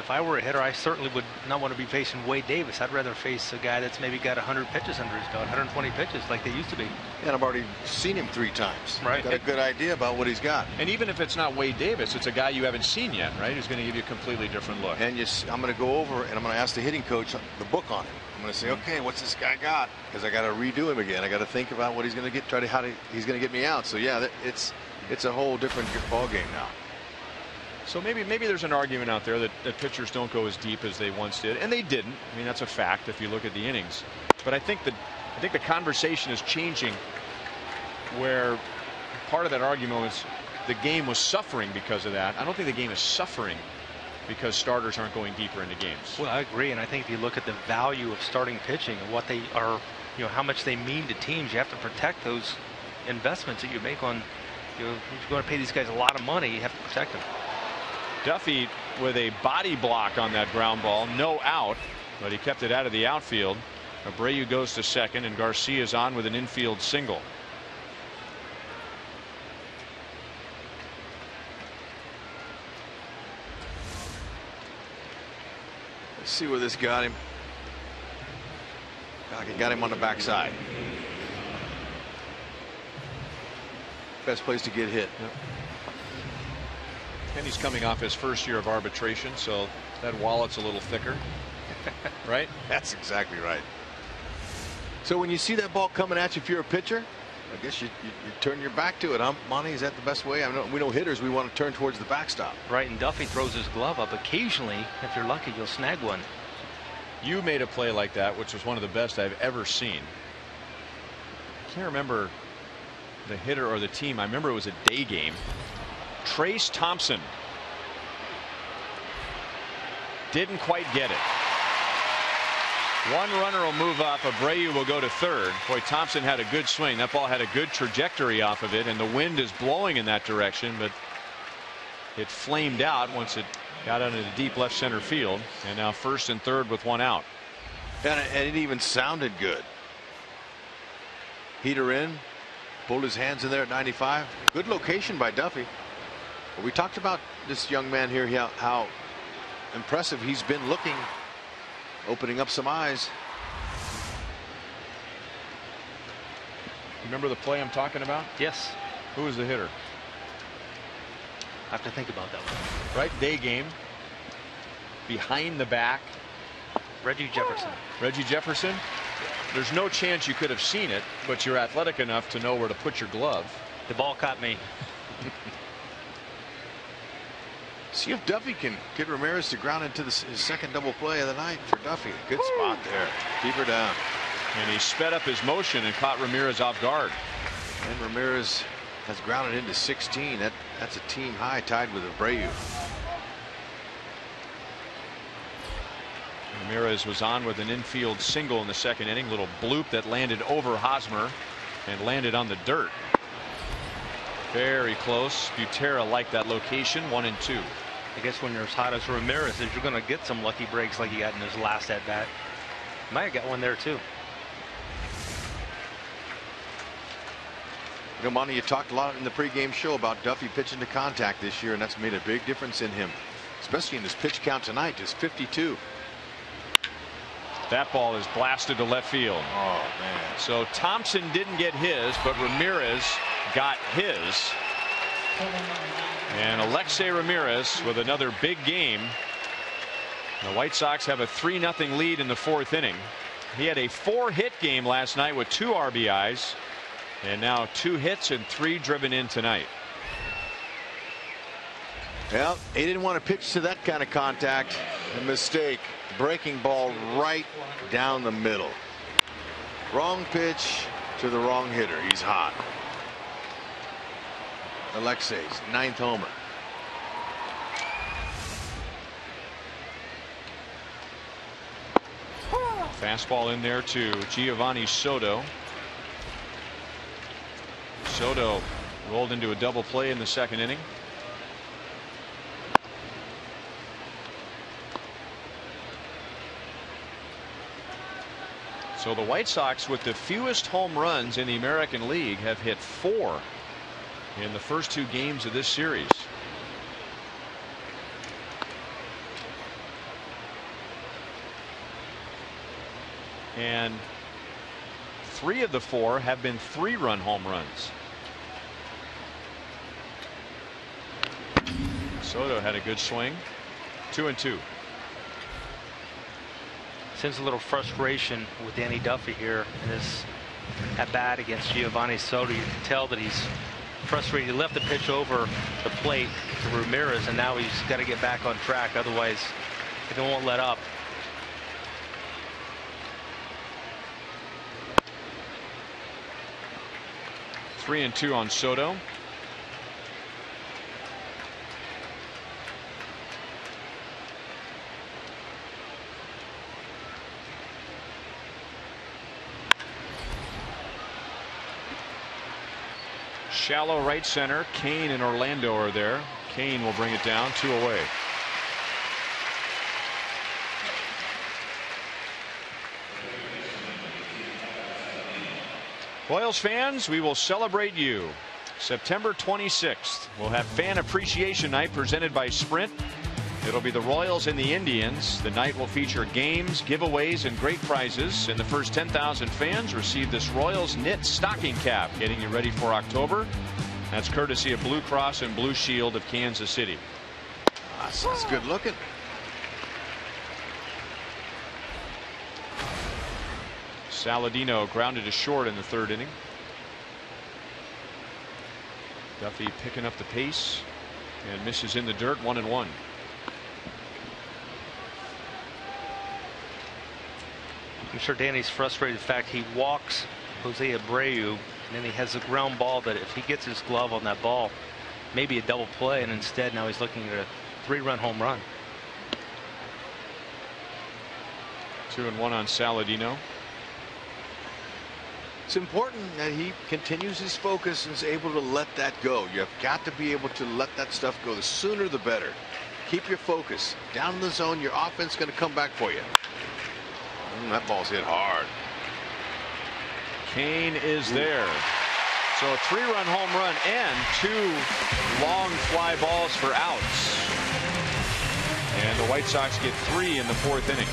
Speaker 4: I were a hitter, I certainly would not want to be facing Wade Davis. I'd rather face a guy that's maybe got 100 pitches under his belt, 120 pitches like they used to be.
Speaker 5: And I've already seen him 3 times.
Speaker 4: Right.
Speaker 5: Got a good idea about what he's got.
Speaker 1: And even if it's not Wade Davis, it's a guy you haven't seen yet, right? Who's going to give you a completely different look.
Speaker 5: And I'm going to go over and I'm going to ask the hitting coach the book on him. I'm going to say, okay, what's this guy got? Because I got to redo him again. I got to think about what he's going to get, he's going to get me out. So yeah, it's a whole different ball game now.
Speaker 1: So maybe there's an argument out there that pitchers don't go as deep as they once did, and they didn't. I mean, that's a fact if you look at the innings. But I think the conversation is changing, where part of that argument was the game was suffering because of that. I don't think the game is suffering because starters aren't going deeper into games.
Speaker 4: Well, I agree, and I think if you look at the value of starting pitching and what they are, you know, how much they mean to teams, you have to protect those investments that you make on. You're going to pay these guys a lot of money. You have to protect them.
Speaker 1: Duffy with a body block on that ground ball, no out, but he kept it out of the outfield. Abreu goes to second, and Garcia's on with an infield single.
Speaker 5: Let's see where this got him. He got him on the backside. Best place to get hit.
Speaker 1: Yep. And he's coming off his first year of arbitration, so that wallet's a little thicker. Right?
Speaker 5: That's exactly right. So when you see that ball coming at you, if you're a pitcher, I guess you turn your back to it. Monty, is that the best way? I know we know hitters, we want to turn towards the backstop.
Speaker 4: Right, and Duffy throws his glove up. Occasionally, if you're lucky, you'll snag one.
Speaker 1: You made a play like that, which was one of the best I've ever seen. I can't remember the hitter or the team. I remember it was a day game. Trace Thompson didn't quite get it. One runner will move up. Abreu will go to third. Boy, Thompson had a good swing. That ball had a good trajectory off of it, and the wind is blowing in that direction, but it flamed out once it got out into deep left center field. And now first and third with one out.
Speaker 5: And it even sounded good. Heater in, pulled his hands in there at 95. Good location by Duffy. We talked about this young man here, how impressive he's been looking, opening up some eyes.
Speaker 1: Remember the play I'm talking about?
Speaker 4: Yes.
Speaker 1: Who was the hitter?
Speaker 4: I have to think about that one.
Speaker 1: Right, day game. Behind the back.
Speaker 4: Reggie Jefferson.
Speaker 1: Reggie Jefferson. There's no chance you could have seen it, but you're athletic enough to know where to put your glove.
Speaker 4: The ball caught me.
Speaker 5: See if Duffy can get Ramirez to ground into his second double play of the night for Duffy. Good spot there. Keep her down.
Speaker 1: And he sped up his motion and caught Ramirez off guard.
Speaker 5: And Ramirez has grounded into 16. That's a team high, tied with Abreu.
Speaker 1: Ramirez was on with an infield single in the second inning. Little bloop that landed over Hosmer and landed on the dirt. Very close. Butera liked that location. 1-2.
Speaker 4: I guess when you're as hot as Ramirez is, you're going to get some lucky breaks like he got in his last at bat. Might have got one there too.
Speaker 5: You know, Monty, you talked a lot in the pregame show about Duffy pitching to contact this year, and that's made a big difference in him, especially in his pitch count tonight, just 52.
Speaker 1: That ball is blasted to left field.
Speaker 5: Oh, man.
Speaker 1: So Thompson didn't get his, but Ramirez got his. And Alexei Ramirez with another big game. The White Sox have a 3-0 lead in the fourth inning. He had a 4-hit game last night with 2 RBIs. And now 2 hits and 3 driven in tonight.
Speaker 5: Well, he didn't want to pitch to that kind of contact. A mistake. Breaking ball right down the middle. Wrong pitch to the wrong hitter. He's hot. Alexei's 9th homer.
Speaker 1: Fastball in there to Giovanni Soto. Soto rolled into a double play in the second inning. So the White Sox, with the fewest home runs in the American League, have hit 4 in the first 2 games of this series. And 3 of the 4 have been 3-run home runs. Soto had a good swing. 2-2.
Speaker 4: Sense a little frustration with Danny Duffy here in this at bat against Giovanni Soto. You can tell that he's frustrated. He left the pitch over the plate to Ramirez, and now he's got to get back on track. Otherwise, he won't let up.
Speaker 1: Three and 2 on Soto. Shallow right center. Kane and Orlando are there. Kane will bring it down, 2 away. Royals fans, we will celebrate you. September 26th, we'll have Fan Appreciation Night presented by Sprint. It'll be the Royals and the Indians. The night will feature games, giveaways, and great prizes. And the first 10,000 fans receive this Royals knit stocking cap, getting you ready for October. That's courtesy of Blue Cross and Blue Shield of Kansas City.
Speaker 5: That's good looking.
Speaker 1: Saladino grounded to short in the 3rd inning. Duffy picking up the pace and misses in the dirt. 1-1.
Speaker 4: I'm sure Danny's frustrated. In fact, he walks Jose Abreu, and then he has a ground ball that if he gets his glove on that ball, maybe a double play, and instead now he's looking at a 3-run home run.
Speaker 1: 2-1 on Saladino.
Speaker 5: It's important that he continues his focus and is able to let that go. You have got to be able to let that stuff go. The sooner the better. Keep your focus. Down in the zone, your offense is going to come back for you. That ball's hit hard.
Speaker 1: Kane is there. So a 3-run home run and 2 long fly balls for outs. And the White Sox get 3 in the 4th inning.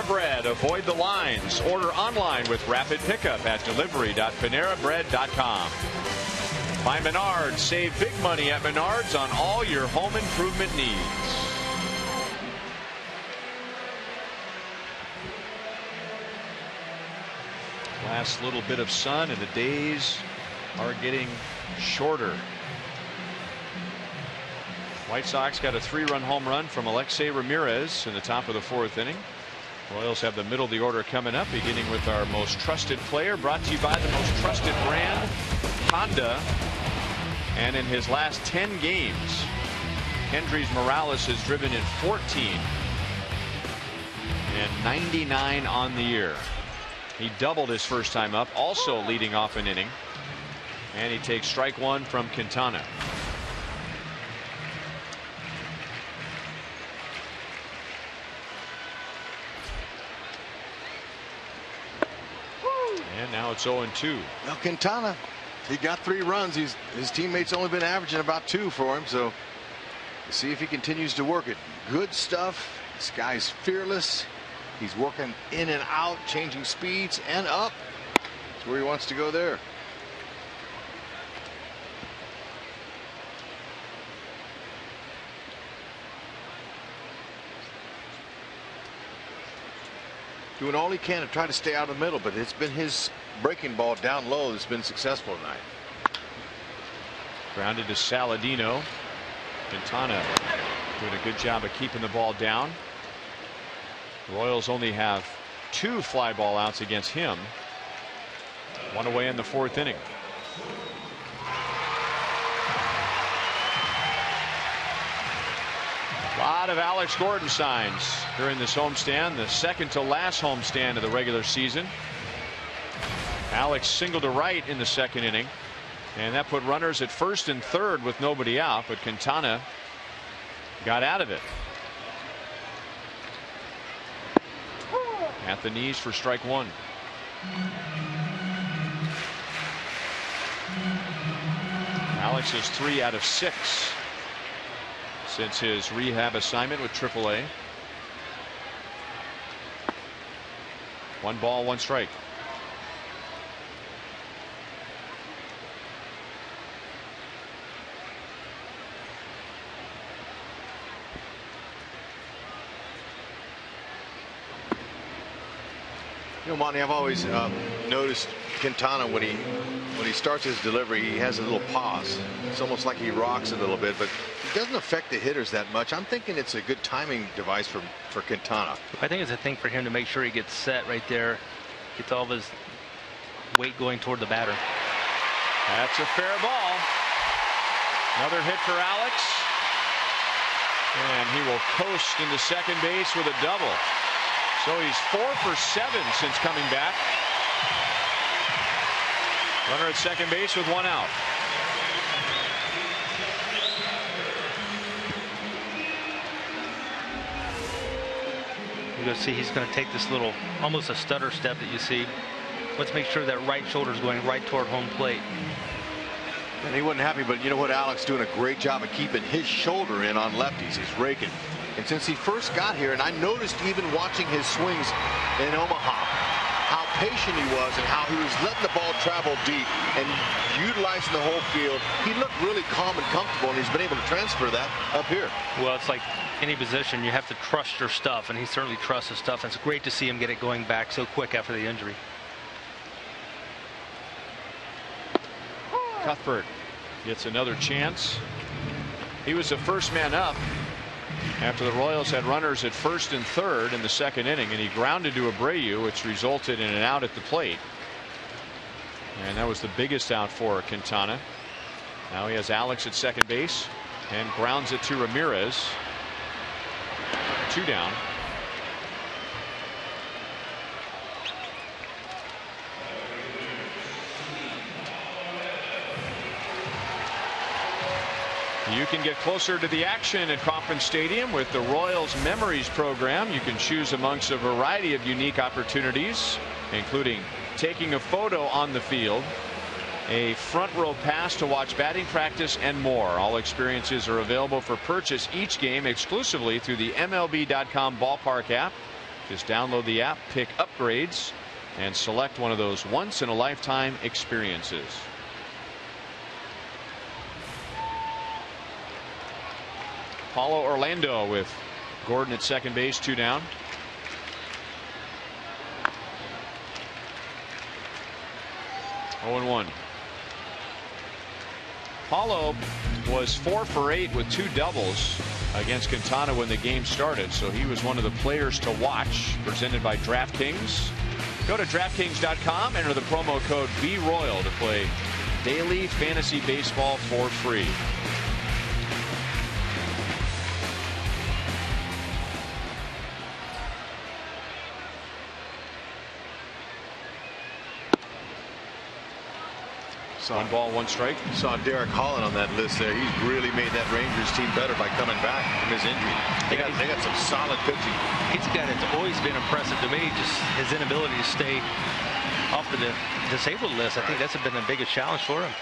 Speaker 1: Bread. Avoid the lines. Order online with rapid pickup at delivery.panerabread.com. By Menards. Save big money at Menards on all your home improvement needs. Last little bit of sun and the days are getting shorter. White Sox got a 3-run home run from Alexei Ramirez in the top of the 4th inning. Royals have the middle of the order coming up, beginning with our most trusted player, brought to you by the most trusted brand, Honda. And in his last 10 games, Kendrys Morales has driven in 14 and 99 on the year. He doubled his first time up, also leading off an inning. And he takes strike 1 from Quintana. And now it's 0-2.
Speaker 5: Well, Quintana, he got 3 runs. His teammates only been averaging about 2 for him. So see if he continues to work it. Good stuff. This guy's fearless. He's working in and out, changing speeds and up. That's where he wants to go there. Doing all he can to try to stay out of the middle, but it's been his breaking ball down low that's been successful tonight.
Speaker 1: Grounded to Saladino. Quintana doing a good job of keeping the ball down. The Royals only have 2 fly ball outs against him. 1 away in the 4th inning. A lot of Alex Gordon signs during this homestand, the second to last homestand of the regular season. Alex singled to right in the 2nd inning, and that put runners at 1st and 3rd with nobody out, but Quintana got out of it. At the knees for strike 1. Alex is 3 out of 6 since his rehab assignment with AAA. 1 ball, 1 strike.
Speaker 5: You know, Monty, I've always noticed Quintana when he starts his delivery, he has a little pause. It's almost like he rocks a little bit, but it doesn't affect the hitters that much. I'm thinking it's a good timing device for Quintana.
Speaker 4: I think it's a thing for him to make sure he gets set right there, gets all of his weight going toward the batter.
Speaker 1: That's a fair ball. Another hit for Alex, and he will coast into second base with a double. So he's 4 for 7 since coming back. Runner at second base with 1 out.
Speaker 4: You're going to see he's going to take this little, almost a stutter step that you see. Let's make sure that right shoulder is going right toward home plate.
Speaker 5: And he wasn't happy, but you know what? Alex doing a great job of keeping his shoulder in on lefties. He's raking. And since he first got here, and I noticed even watching his swings in Omaha, how patient he was and how he was letting the ball travel deep and utilizing the whole field. He looked really calm and comfortable, and he's been able to transfer that up here.
Speaker 4: Well, it's like any position, you have to trust your stuff, and he certainly trusts his stuff. And it's great to see him get it going back so quick after the injury.
Speaker 1: Cuthbert gets another chance. He was the first man up after the Royals had runners at 1st and 3rd in the 2nd inning, and he grounded to Abreu, which resulted in an out at the plate. And that was the biggest out for Quintana. Now he has Alex at second base and grounds it to Ramirez. 2 down. You can get closer to the action at Kauffman Stadium with the Royals Memories program. You can choose amongst a variety of unique opportunities, including taking a photo on the field, a front row pass to watch batting practice, and more. All experiences are available for purchase each game exclusively through the MLB.com ballpark app. Just download the app, pick upgrades, and select one of those once-in-a-lifetime experiences. Paulo Orlando with Gordon at second base, 2 down. Oh and 1. Paulo was 4 for 8 with 2 doubles against Quintana when the game started, so he was one of the players to watch. Presented by DraftKings. Go to DraftKings.com, enter the promo code BRoyal to play daily fantasy baseball for free. One ball, 1 strike.
Speaker 5: Saw Derek Holland on that list there. He's really made that Rangers team better by coming back from his injury. They got some solid pitching.
Speaker 4: He's a guy that's always been impressive to me, just his inability to stay off the disabled list. I think that's been the biggest challenge for him.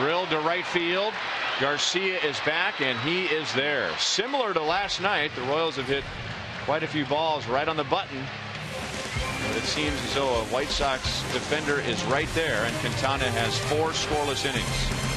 Speaker 1: Drilled to right field. Garcia is back, and he is there. Similar to last night, the Royals have hit quite a few balls right on the button, but it seems as though a White Sox defender is right there, and Quintana has 4 scoreless innings.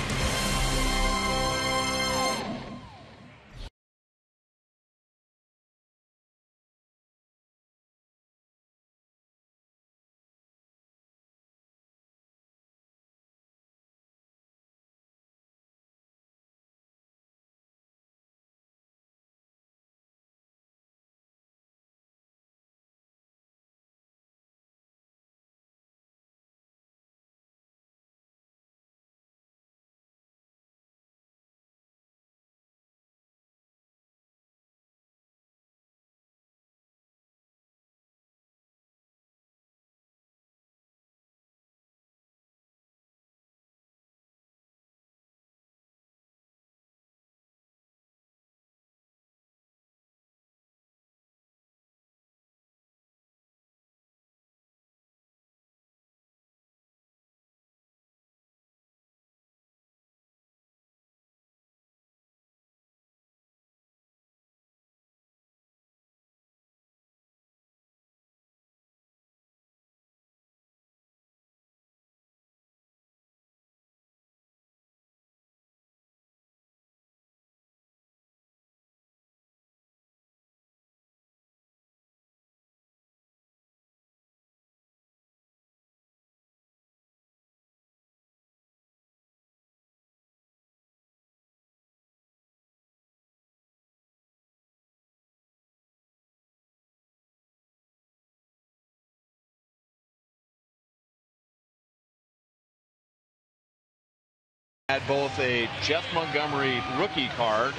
Speaker 1: Had both a Jeff Montgomery rookie card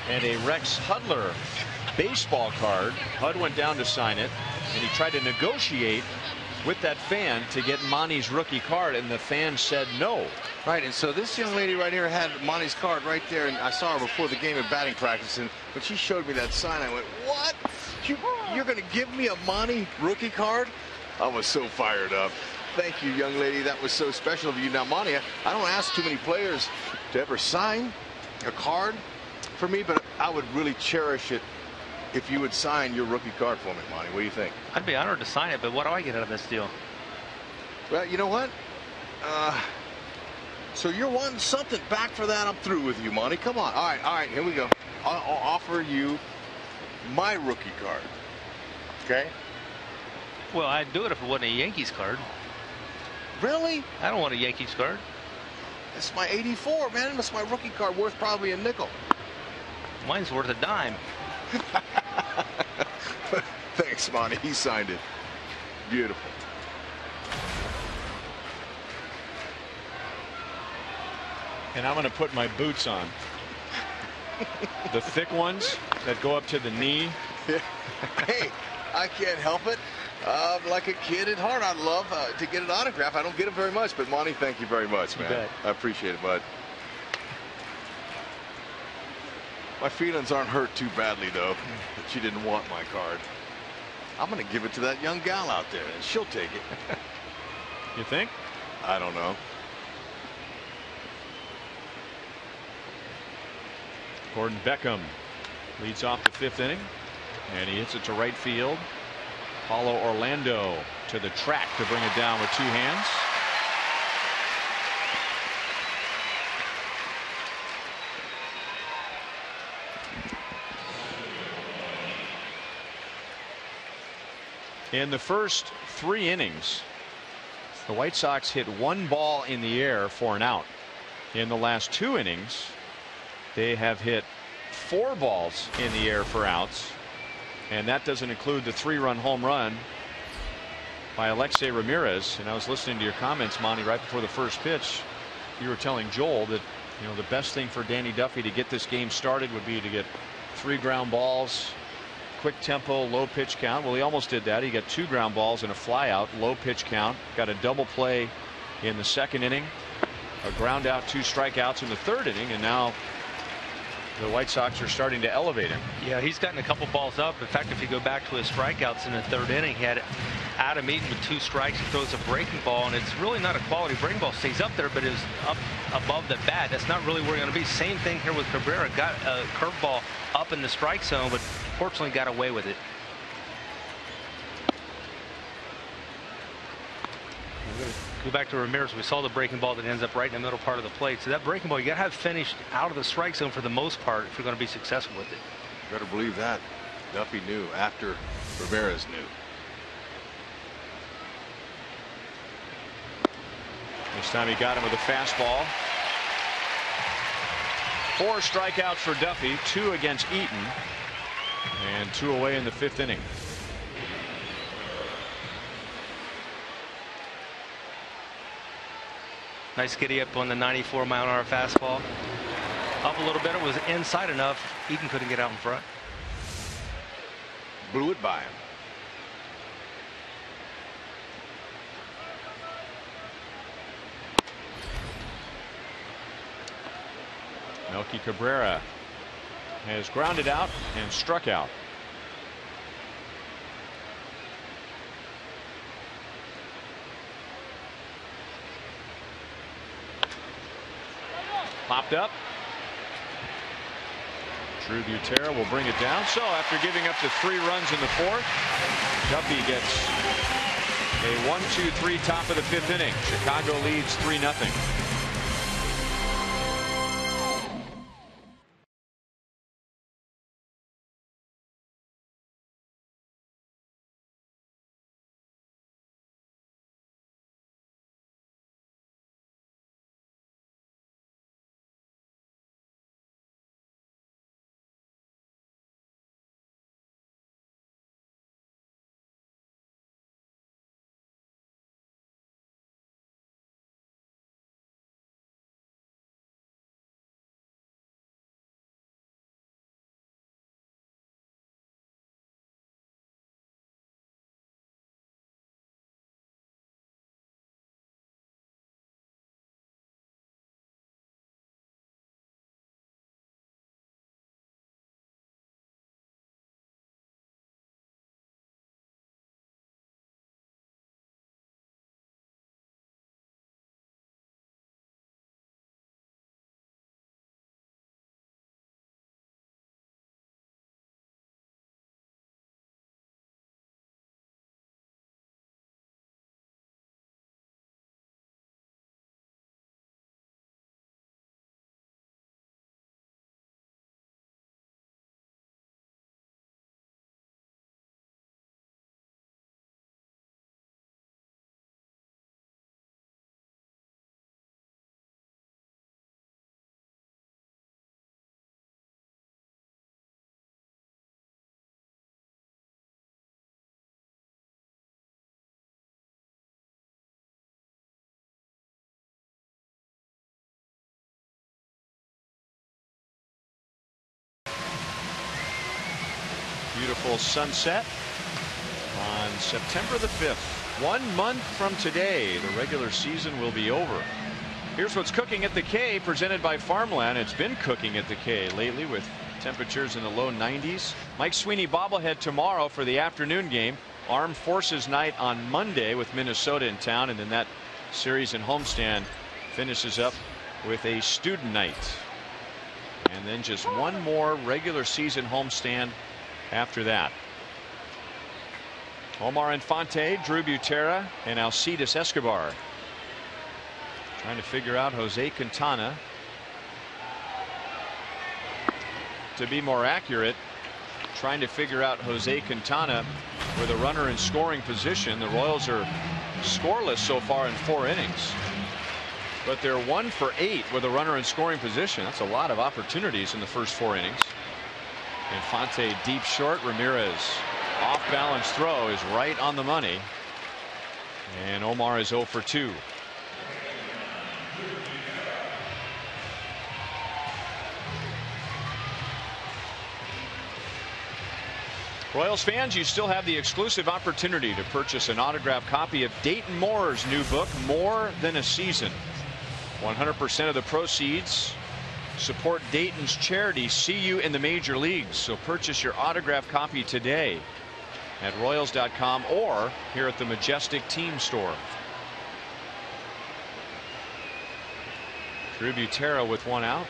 Speaker 1: and a Rex Hudler baseball card. Hud went down to sign it, and he tried to negotiate with that fan to get Monty's rookie card, and the fan said no.
Speaker 5: Right, and so this young lady right here had Monty's card right there, and I saw her before the game at batting practice, and when she showed me that sign, I went, what? You're going to give me a Monty rookie card? I was so fired up. Thank you, young lady. That was so special of you. Now, Monty, I don't ask too many players to ever sign a card for me, but I would really cherish it if you would sign your rookie card for me, Monty. What do you think?
Speaker 4: I'd be honored to sign it, but what do I get out of this deal?
Speaker 5: Well, you know what? So you're wanting something back for that. I'm through with you, Monty. Come on. All right, here we go. I'll offer you my rookie card. Okay?
Speaker 4: Well, I'd do it if it wasn't a Yankees card.
Speaker 5: Really?
Speaker 4: I don't want a Yankees card.
Speaker 5: It's my 84, man. It's my rookie card, worth probably a nickel.
Speaker 4: Mine's worth a dime.
Speaker 5: Thanks, Monty. He signed it. Beautiful.
Speaker 1: And I'm going to put my boots on. The thick ones that go up to the knee.
Speaker 5: Hey, I can't help it. Like a kid at heart, I'd love to get an autograph. I don't get them very much, but Monty, thank you very much, man.
Speaker 4: You bet.
Speaker 5: I appreciate it, bud. My feelings aren't hurt too badly, though, that she didn't want my card. I'm going to give it to that young gal out there, and she'll take it.
Speaker 1: You think?
Speaker 5: I don't know.
Speaker 1: Gordon Beckham leads off the 5th inning, and he hits it to right field. Paulo Orlando to the track to bring it down with 2 hands. In the first 3 innings, the White Sox hit 1 ball in the air for an out. In the last 2 innings, they have hit 4 balls in the air for outs, and that doesn't include the 3-run home run by Alexei Ramirez. And I was listening to your comments, Monty, right before the first pitch. You were telling Joel that, you know, the best thing for Danny Duffy to get this game started would be to get 3 ground balls, quick tempo, low pitch count. Well, he almost did that. He got 2 ground balls and a fly out, low pitch count, got a double play in the 2nd inning, a ground out, 2 strikeouts in the 3rd inning, and now the White Sox are starting to elevate him.
Speaker 4: Yeah, he's gotten a couple balls up. In fact, if you go back to his strikeouts in the 3rd inning, he had Adam Eaton with 2 strikes. He throws a breaking ball, and it's really not a quality breaking ball. Stays up there, but is up above the bat. That's not really where you're going to be. Same thing here with Cabrera. Got a curveball up in the strike zone, but fortunately got away with it. Go back to Ramirez. We saw the breaking ball that ends up right in the middle part of the plate. So that breaking ball, you got to have finished out of the strike zone for the most part if you're going to be successful with it.
Speaker 5: You better believe that. Duffy knew after Ramirez knew.
Speaker 1: This time he got him with a fastball. 4 strikeouts for Duffy, 2 against Eaton, and 2 away in the 5th inning.
Speaker 4: Nice giddy up on the 94-mile-an-hour fastball. Up a little bit. It was inside enough. Eaton couldn't get out in front.
Speaker 5: Blew it by him.
Speaker 1: Melky Cabrera has grounded out and struck out. Popped up. Drew Butera will bring it down. So after giving up the 3 runs in the 4th, Duffy gets a 1-2-3 top of the 5th inning. Chicago leads 3-0. Beautiful sunset on September the 5th. 1 month from today, the regular season will be over. Here's what's cooking at the K, presented by Farmland. It's been cooking at the K lately with temperatures in the low 90s. Mike Sweeney bobblehead tomorrow for the afternoon game. Armed Forces night on Monday with Minnesota in town, and then that series in homestand finishes up with a student night. And then just 1 more regular season homestand after that. Omar Infante, Drew Butera, and Alcides Escobar trying to figure out Jose Quintana. To be more accurate, trying to figure out Jose Quintana with a runner in scoring position. The Royals are scoreless so far in 4 innings, but they're 1 for 8 with a runner in scoring position. That's a lot of opportunities in the first 4 innings. Infante deep short. Ramirez off balance throw is right on the money, and Omar is 0 for 2. Royals fans, you still have the exclusive opportunity to purchase an autographed copy of Dayton Moore's new book, More Than a Season. 100% of the proceeds support Dayton's charity, See You in the Major Leagues. So purchase your autographed copy today at Royals.com or here at the Majestic Team Store. Drew Butera with 1 out,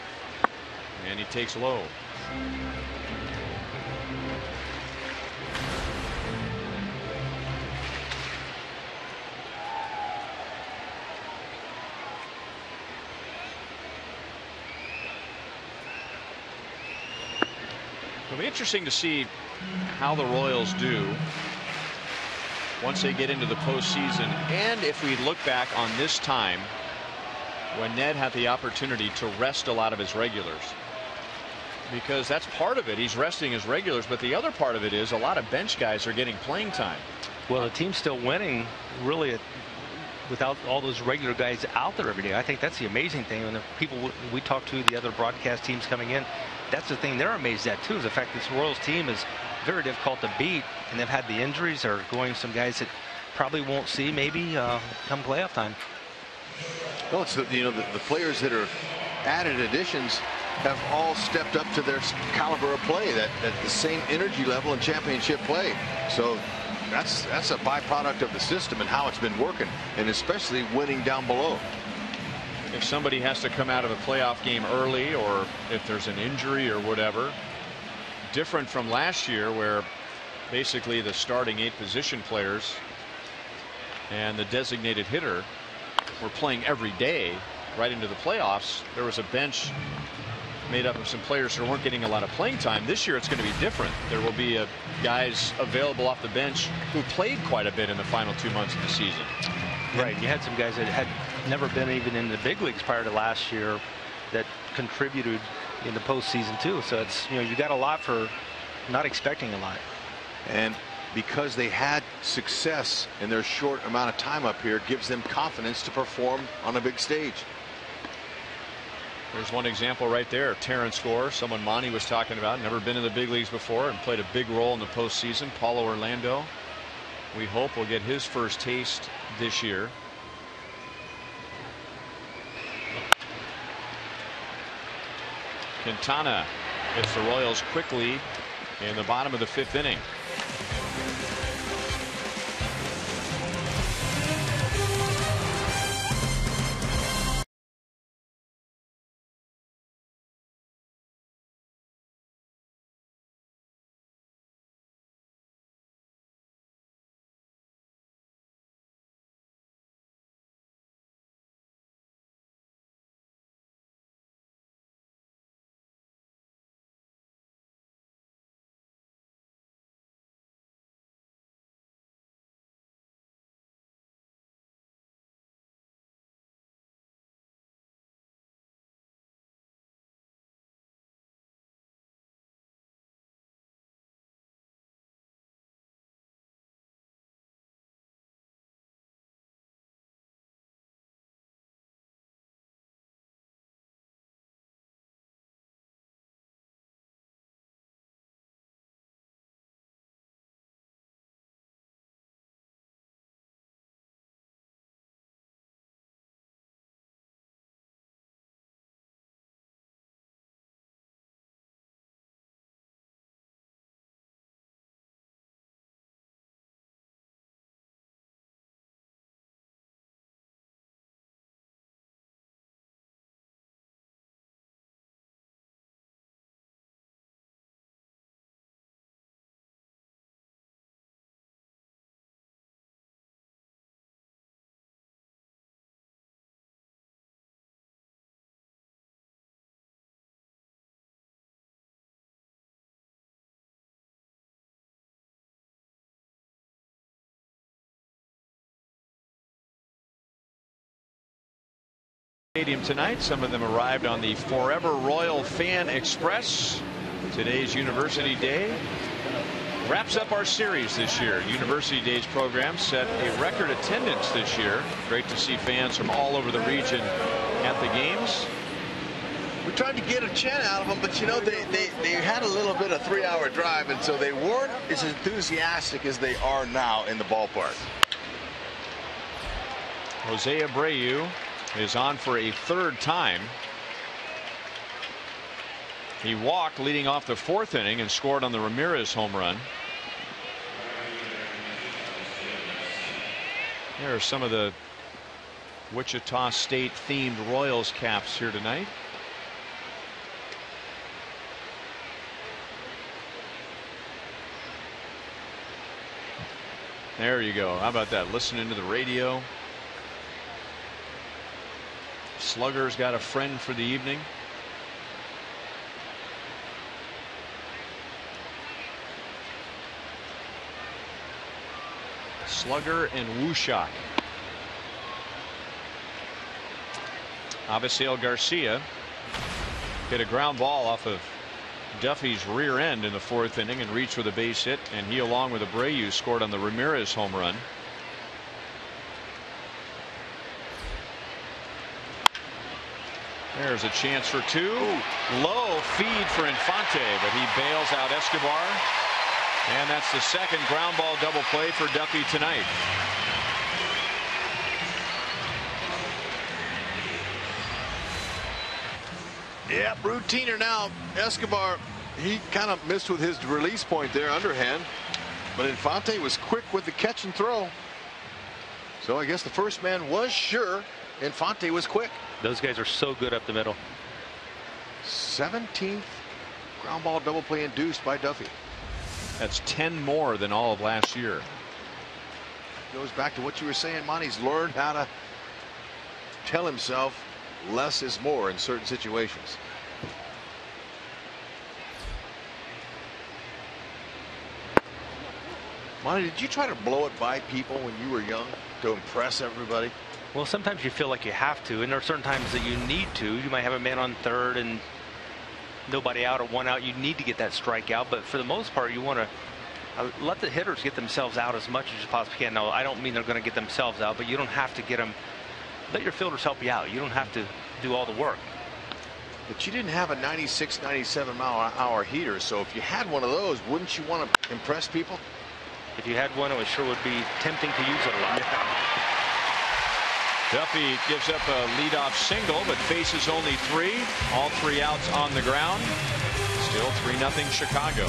Speaker 1: and he takes low. It'll be interesting to see how the Royals do once they get into the postseason, and if we look back on this time when Ned had the opportunity to rest a lot of his regulars, because that's part of it. He's resting his regulars, but the other part of it is a lot of bench guys are getting playing time.
Speaker 4: Well, the team's still winning really without all those regular guys out there every day. I think that's the amazing thing. And the people we talk to, the other broadcast teams coming in, that's the thing they're amazed at too, is the fact this Royals team is very difficult to beat, and they've had the injuries, or going some guys that probably won't see maybe come playoff time.
Speaker 2: Well, it's the players that are added additions have all stepped up to their caliber of play, that the same energy level in championship play. So that's a byproduct of the system and how it's been working, and especially winning down below.
Speaker 1: If somebody has to come out of a playoff game early, or if there's an injury or whatever, different from last year where basically the starting 8 position players and the designated hitter were playing every day right into the playoffs. There was a bench made up of some players who weren't getting a lot of playing time. This year it's going to be different. There will be guys available off the bench who played quite a bit in the final 2 months of the season.
Speaker 4: Right. You had some guys that had never been even in the big leagues prior to last year that contributed in the postseason too. So it's, you got a lot for not expecting a lot.
Speaker 2: And because they had success in their short amount of time up here, gives them confidence to perform on a big stage.
Speaker 1: There's one example right there. Terrence Gore, someone Monty was talking about, never been in the big leagues before and played a big role in the postseason. Paulo Orlando, we hope will get his first taste this year. Quintana hits the Royals quickly in the bottom of the 5th inning. Stadium tonight. Some of them arrived on the Forever Royal Fan Express. Today's University Day wraps up our series this year. University Day's program set a record attendance this year. Great to see fans from all over the region at the games.
Speaker 5: We tried to get a chant out of them, but you know, they had a little bit of 3-hour drive, and so they weren't as enthusiastic as they are now in the ballpark.
Speaker 1: Jose Abreu is on for a third time. He walked leading off the fourth inning and scored on the Ramirez home run. There are some of the Wichita State themed Royals caps here tonight. There you go. How about that? Listening to the radio. Slugger's got a friend for the evening. Slugger and Wushak. Avisail Garcia hit a ground ball off of Duffy's rear end in the fourth inning and reached with a base hit, and he along with Abreu scored on the Ramirez home run. There's a chance for two. Low feed for Infante, but he bails out Escobar. And that's the second ground ball double play for Duffy tonight.
Speaker 5: Yeah, routiner now. Escobar, he kind of missed with his release point there, underhand. But Infante was quick with the catch and throw. So I guess the first man was sure. Infante was quick.
Speaker 4: Those guys are so good up the middle.
Speaker 5: 17th ground ball double play induced by Duffy.
Speaker 1: That's 10 more than all of last year.
Speaker 5: Goes back to what you were saying, Monty's learned how to tell himself less is more in certain situations. Monty, did you try to blow it by people when you were young to impress everybody?
Speaker 4: Well, sometimes you feel like you have to, and there are certain times that you need to. You might have a man on third and nobody out or one out. You need to get that strikeout, but for the most part, you want to let the hitters get themselves out as much as you possibly can. Now, I don't mean they're going to get themselves out, but you don't have to get them. Let your fielders help you out. You don't have to do all the work.
Speaker 5: But you didn't have a 96, 97 mile an hour heater, so if you had one of those, wouldn't you want to impress people?
Speaker 4: If you had one, it sure would be tempting to use it a lot.
Speaker 5: Yeah.
Speaker 1: Duffy gives up a leadoff single, but faces only 3. All 3 outs on the ground. Still 3-0 Chicago.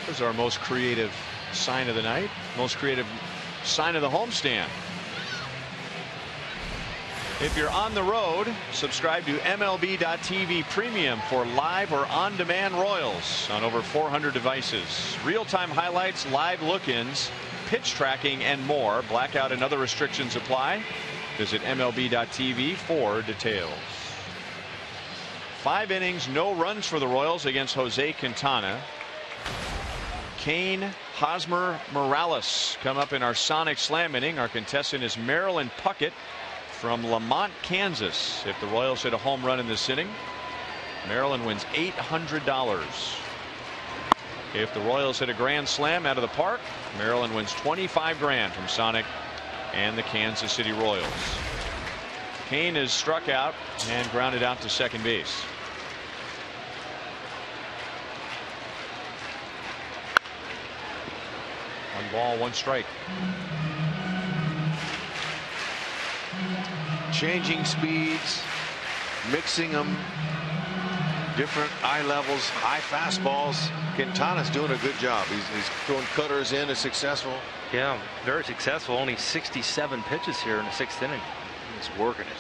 Speaker 1: There's our most creative sign of the night. Most creative sign of the homestand. If you're on the road, subscribe to MLB.TV Premium for live or on-demand Royals on over 400 devices. Real-time highlights, live look-ins, pitch tracking, and more. Blackout and other restrictions apply. Visit MLB.TV for details. 5 innings, no runs for the Royals against Jose Quintana. Kane, Hosmer, Morales come up in our Sonic Slam inning. Our contestant is Marilyn Puckett from Lamont, Kansas. If the Royals hit a home run in this inning, Maryland wins $800. If the Royals hit a grand slam out of the park, Maryland wins $25,000 from Sonic and the Kansas City Royals. Kane is struck out and grounded out to second base. One ball, one strike.
Speaker 5: Changing speeds, mixing them, different eye levels, high fastballs. Quintana's doing a good job. He's throwing cutters in, is successful.
Speaker 4: Yeah, very successful. Only 67 pitches here in the 6th inning.
Speaker 5: He's working it.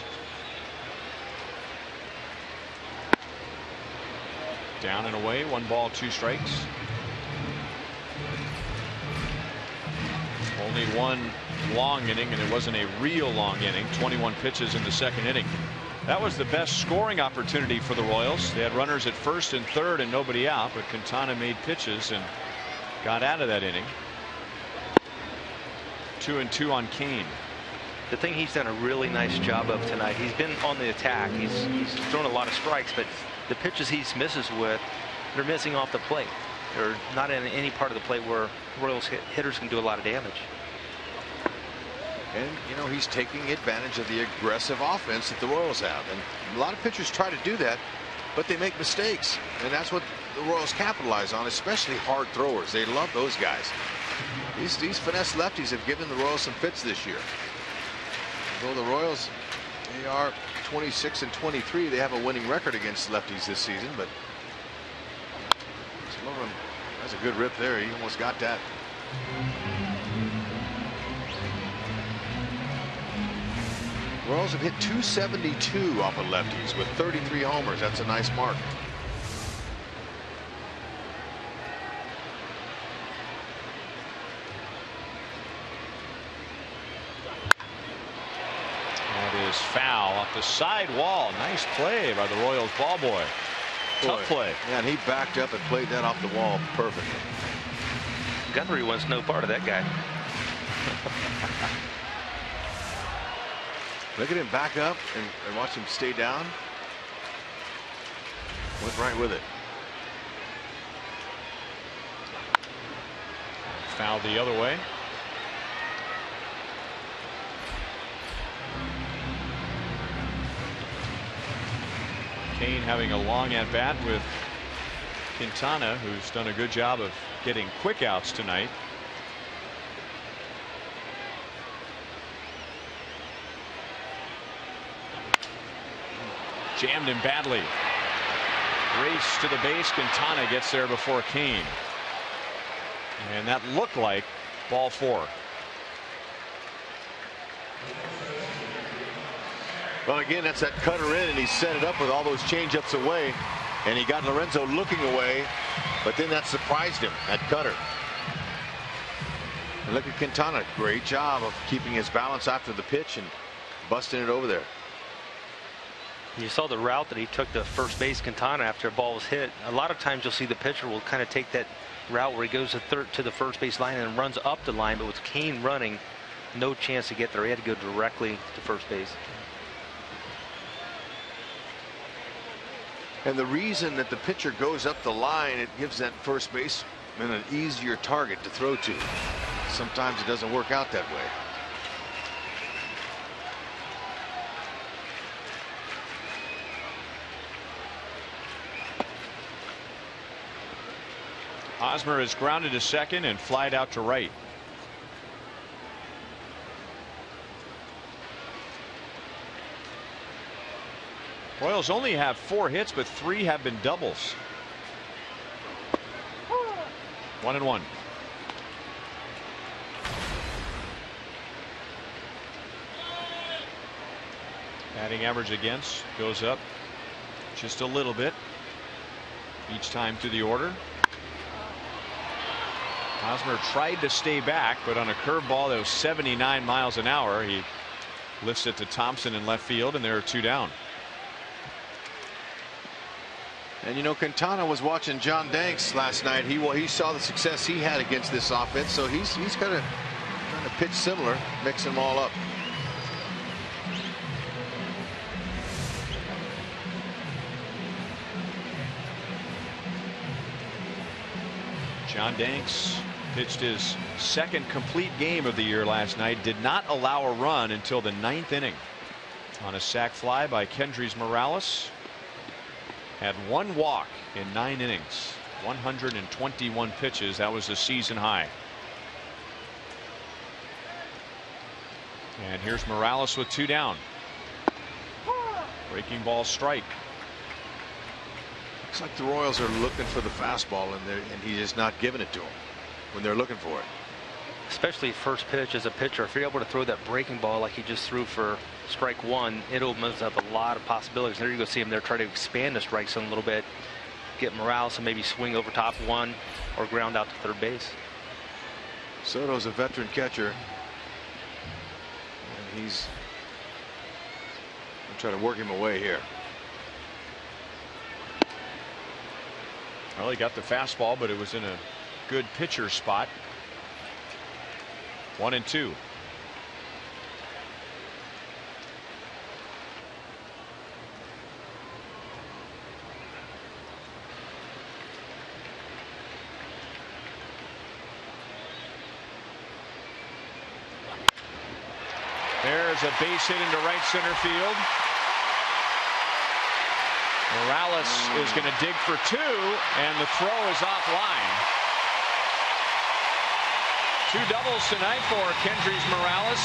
Speaker 1: Down and away, 1 ball, 2 strikes. Only one long inning, and it wasn't a real long inning. 21 pitches in the 2nd inning. That was the best scoring opportunity for the Royals. They had runners at first and third and nobody out, but Quintana made pitches and got out of that inning. 2-2 on Kane.
Speaker 4: The thing he's done a really nice job of tonight, he's been on the attack. He's thrown a lot of strikes, but the pitches he misses with, they're missing off the plate. They're not in any part of the plate where Royals hitters can do a lot of damage.
Speaker 5: And, you know, he's taking advantage of the aggressive offense that the Royals have. And a lot of pitchers try to do that, but they make mistakes. And that's what the Royals capitalize on, especially hard throwers. They love those guys. These finesse lefties have given the Royals some fits this year. Although the Royals, they are 26-23, they have a winning record against lefties this season, but some of them, that's a good rip there. He almost got that. Royals have hit 272 off of lefties with 33 homers. That's a nice mark.
Speaker 1: That is foul off the side wall. Nice play by the Royals ball boy. Tough play.
Speaker 5: Yeah, and he backed up and played that off the wall perfectly.
Speaker 4: Guthrie wants no part of that guy.
Speaker 5: Look at him back up and watch him stay down. Went right with it.
Speaker 1: Foul the other way. Kane having a long at bat with Quintana, who's done a good job of getting quick outs tonight. Jammed him badly. Race to the base. Quintana gets there before Kane. And that looked like ball 4.
Speaker 5: Well, again, that's that cutter in, and he set it up with all those changeups away, and he got Lorenzo looking away, but then that surprised him, that cutter. And look at Quintana, great job of keeping his balance after the pitch and busting it over there.
Speaker 4: You saw the route that he took to first base, Quintana, after a ball was hit. A lot of times you'll see the pitcher will kind of take that route where he goes to the first base line and runs up the line, but with Kane running, no chance to get there. He had to go directly to first base.
Speaker 5: And the reason that the pitcher goes up the line, it gives that first baseman an easier target to throw to. Sometimes it doesn't work out that way.
Speaker 1: Hosmer is grounded to second and flied out to right. Royals only have 4 hits, but 3 have been doubles. 1-1. Batting average against goes up just a little bit each time through the order. Hosmer tried to stay back, but on a curveball that was 79 miles an hour, he lifts it to Thompson in left field, and there are 2 down.
Speaker 5: And you know, Quintana was watching John Danks last night. He saw the success he had against this offense, so he's kind of trying to pitch similar, mixing them all up.
Speaker 1: John Danks pitched his second complete game of the year last night. Did not allow a run until the 9th inning on a sac fly by Kendrys Morales. Had 1 walk in 9 innings, 121 pitches. That was the season high. And here's Morales with 2 down. Breaking ball strike.
Speaker 5: Looks like the Royals are looking for the fastball, and he is not giving it to them when they're looking for it.
Speaker 4: Especially first pitch as a pitcher, if you're able to throw that breaking ball like he just threw for strike 1, it opens up a lot of possibilities. There you go, see him there try to expand the strike zone a little bit, get Morales and maybe swing over top 1 or ground out to third base.
Speaker 5: Soto's a veteran catcher, and he's going to try to work him away here.
Speaker 1: Well, he got the fastball, but it was in a good pitcher spot. 1-2. There's a base hit into right center field. Morales is going to dig for 2, and the throw is offline. 2 doubles tonight for Kendrys Morales.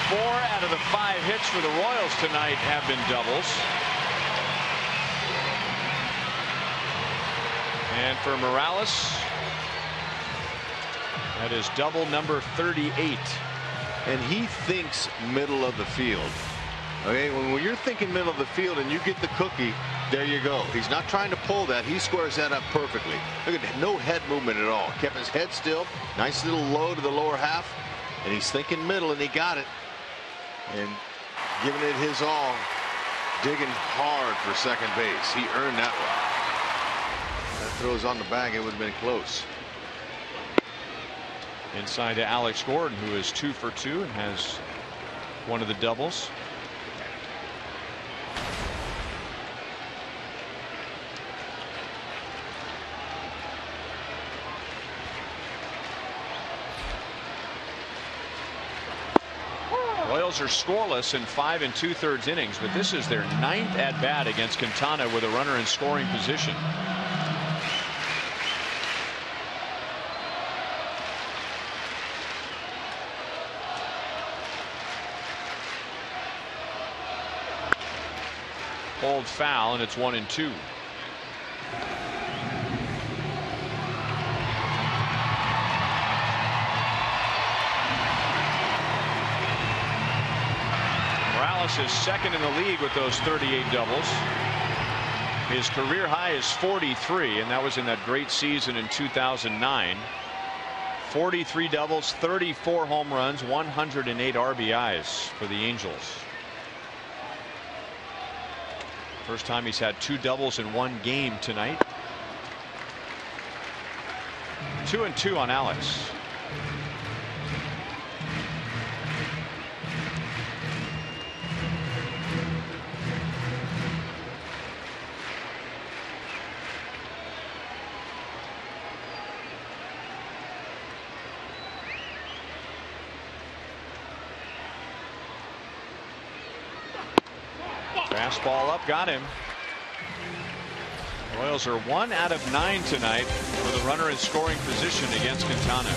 Speaker 1: 4 out of the 5 hits for the Royals tonight have been doubles. And for Morales, that is double number 38.
Speaker 5: And he thinks middle of the field. Okay, when you're thinking middle of the field and you get the cookie, there you go. He's not trying to pull that. He squares that up perfectly. Look at that, no head movement at all. Kept his head still. Nice little low to the lower half. And he's thinking middle, and he got it. And giving it his all. Digging hard for second base. He earned that one. That throw's on the bag. It would have been close.
Speaker 1: Inside to Alex Gordon, who is 2 for 2 and has one of the doubles. Royals are scoreless in 5 2/3 innings, but this is their 9th at bat against Quintana with a runner in scoring position. Pulled foul, and it's 1-2. Morales is second in the league with those 38 doubles. His career high is 43, and that was in that great season in 2009. 43 doubles, 34 home runs, 108 RBIs for the Angels. First time he's had 2 doubles in 1 game tonight. 2-2 on Alex. Fastball up, got him. Royals are 1 out of 9 tonight with a runner in scoring position against Quintana.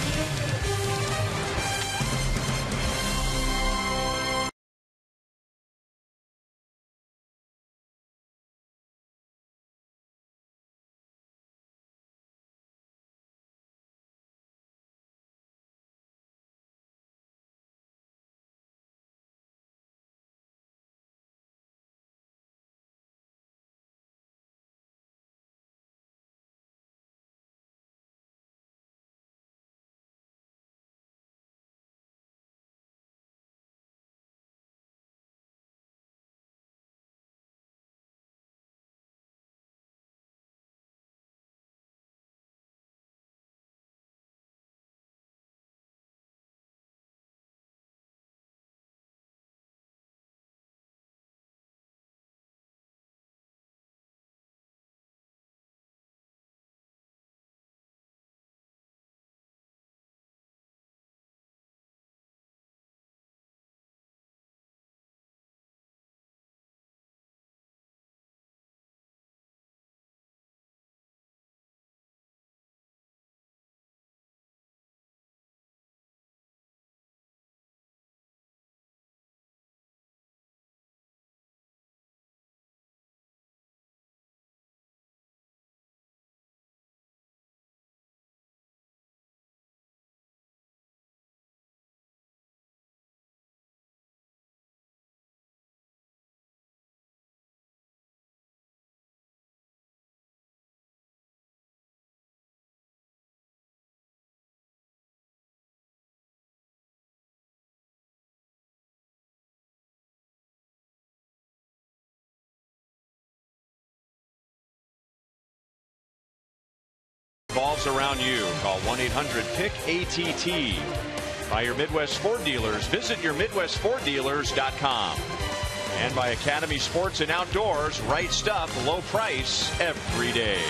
Speaker 1: revolves around you. Call 1-800-PICK-ATT. By your Midwest Ford dealers. Visit your MidwestFordDealers.com. And by Academy Sports and Outdoors. Right stuff, low price every day.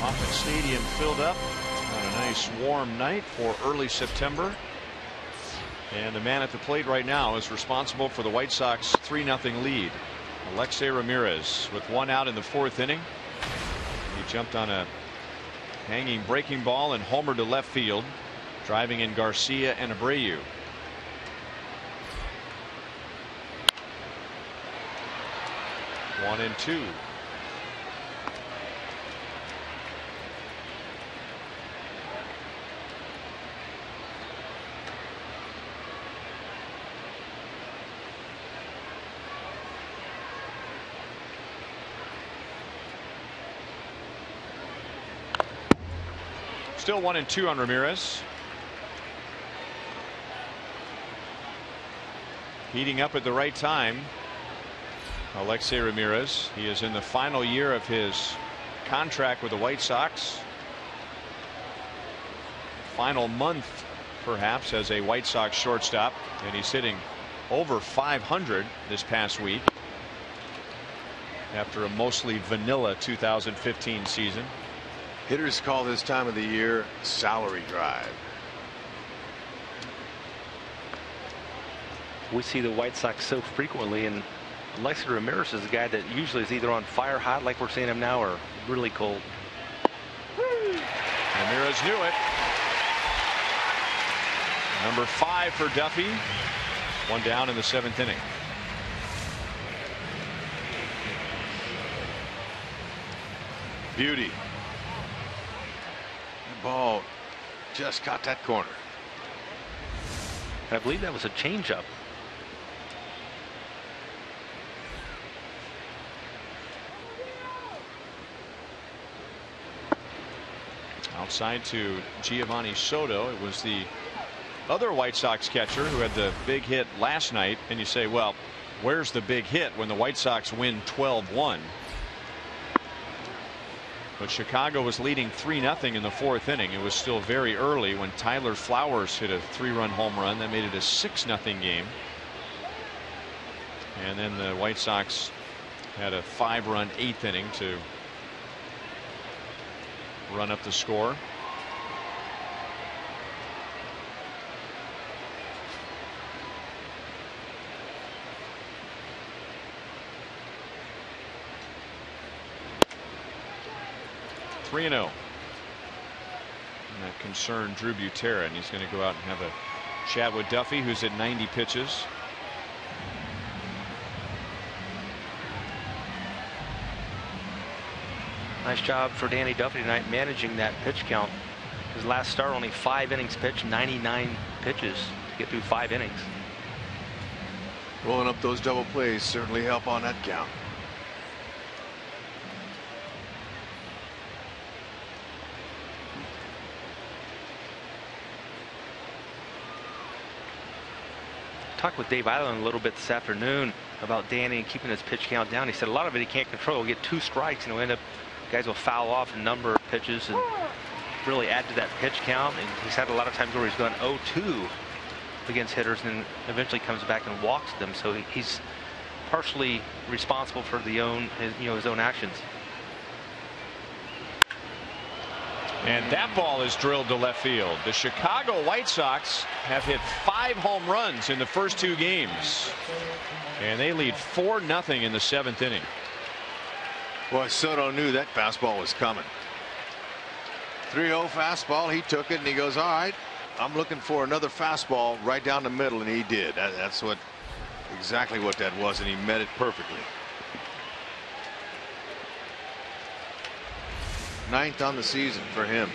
Speaker 1: Office Stadium filled up on a nice warm night for early September. And the man at the plate right now is responsible for the White Sox 3-0 lead. Alexei Ramirez with one out in the fourth inning. He jumped on a hanging breaking ball and homered to left field, driving in Garcia and Abreu. One and two. Still 1-2 on Ramirez. Heating up at the right time. Alexei Ramirez. He is in the final year of his contract with the White Sox. Final month, perhaps, as a White Sox shortstop. And he's hitting over 500 this past week after a mostly vanilla 2015 season.
Speaker 5: Hitters call this time of the year salary drive.
Speaker 6: We see the White Sox so frequently, and Alexei Ramirez is a guy that usually is either on fire hot like we're seeing him now or really cold.
Speaker 1: Ramirez knew it. Number 5 for Duffy. One down in the 7th inning.
Speaker 5: Beauty. Ball just caught that corner.
Speaker 6: I believe that was a changeup.
Speaker 1: Outside to Giovanni Soto. It was the other White Sox catcher who had the big hit last night. And you say, well, where's the big hit when the White Sox win 12-1? But Chicago was leading 3-0 in the 4th inning. It was still very early when Tyler Flowers hit a 3-run home run that made it a 6-0 game. And then the White Sox had a 5-run 8th inning to run up the score. And that concerned Drew Butera, and he's going to go out and have a chat with Duffy, who's at 90 pitches.
Speaker 6: Nice job for Danny Duffy tonight managing that pitch count. His last start, only 5 innings pitched, 99 pitches to get through 5 innings.
Speaker 5: Rolling up those double plays certainly help on that count.
Speaker 6: Talked with Dave Island a little bit this afternoon about Danny and keeping his pitch count down. He said a lot of it he can't control. He'll get 2 strikes and he'll end up, guys will foul off a number of pitches and really add to that pitch count. And he's had a lot of times where he's gone 0-2 against hitters and eventually comes back and walks them. So he's partially responsible for his own actions.
Speaker 1: And that ball is drilled to left field. The Chicago White Sox have hit 5 home runs in the first 2 games. And they lead 4-0 in the 7th inning.
Speaker 5: Boy, Soto knew that fastball was coming. 3-0 fastball. He took it and he goes, all right, I'm looking for another fastball right down the middle, and he did. That's exactly what that was, and he met it perfectly. 9th on the season for him.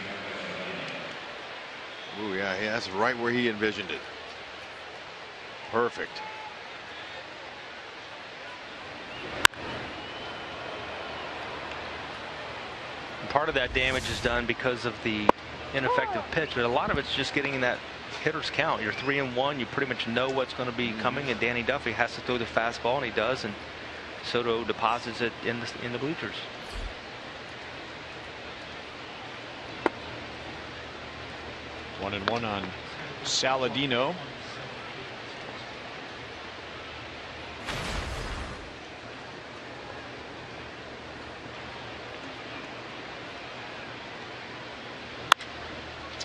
Speaker 5: Ooh, yeah, that's right where he envisioned it. Perfect.
Speaker 6: Part of that damage is done because of the ineffective pitch, but a lot of it's just getting in that hitter's count. You're 3-1. You pretty much know what's going to be coming, and Danny Duffy has to throw the fastball, and he does. And Soto deposits it in the bleachers.
Speaker 1: One and one on Saladino.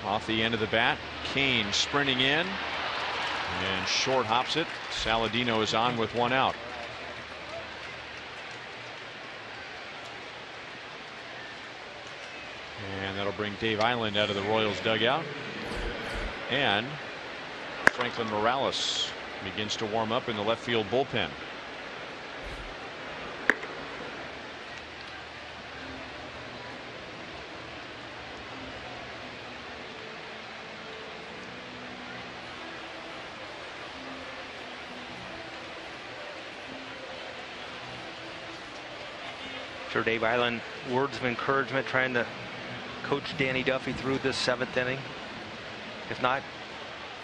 Speaker 1: Off the end of the bat, Kane sprinting in and short hops it. Saladino is on with one out. And that'll bring Dave Island out of the Royals dugout. And Franklin Morales begins to warm up in the left field bullpen.
Speaker 6: Sure, Dave Island, words of encouragement, trying to coach Danny Duffy through this 7th inning. If not,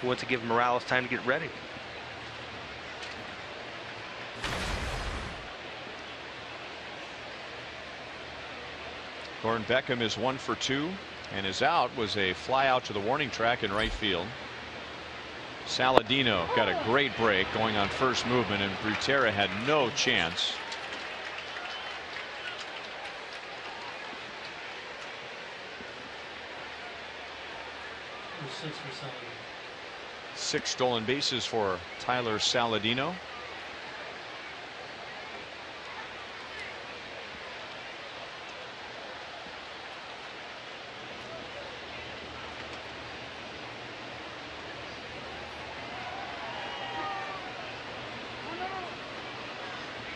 Speaker 6: he wants to give Morales time to get ready.
Speaker 1: Gordon Beckham is 1 for 2, and his out was a fly out to the warning track in right field. Saladino got a great break going on first movement, and Butera had no chance. Six stolen bases for Tyler Saladino.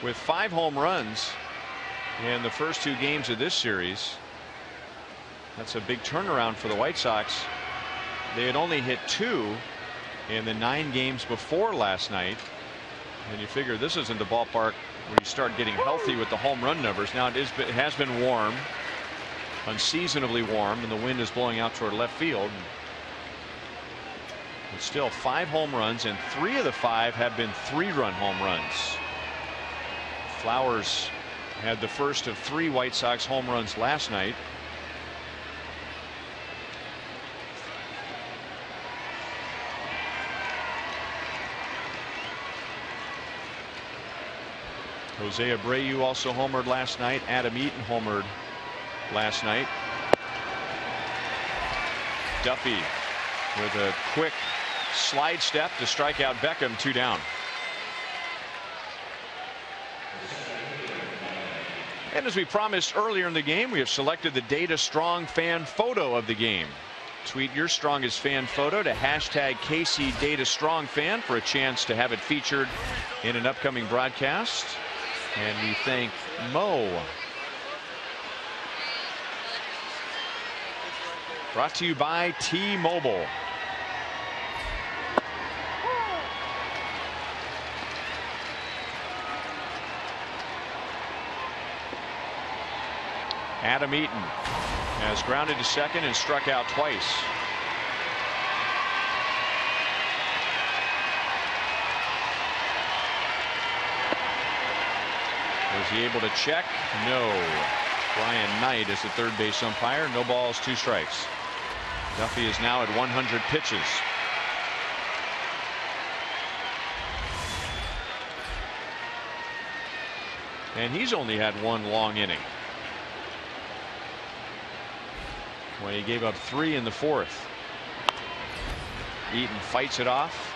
Speaker 1: With 5 home runs in the first 2 games of this series, that's a big turnaround for the White Sox. They had only hit 2 in the 9 games before last night, and you figure this isn't the ballpark where you start getting healthy with the home run numbers. Now it has been warm, unseasonably warm, and the wind is blowing out toward left field. But still 5 home runs, and 3 of the 5 have been 3-run home runs. Flowers had the first of 3 White Sox home runs last night. Jose Abreu also homered last night. Adam Eaton homered last night. Duffy with a quick slide step to strike out Beckham, 2 down. And as we promised earlier in the game, we have selected the Data Strong fan photo of the game. Tweet your strongest fan photo to hashtag KC Data Strong Fan for a chance to have it featured in an upcoming broadcast. And we thank Mo. Brought to you by T-Mobile. Adam Eaton has grounded to second and struck out twice. Was he able to check? No. Brian Knight is the third base umpire. No balls, 2 strikes. Duffy is now at 100 pitches. And he's only had 1 long inning, when he gave up 3 in the 4th. Eaton fights it off.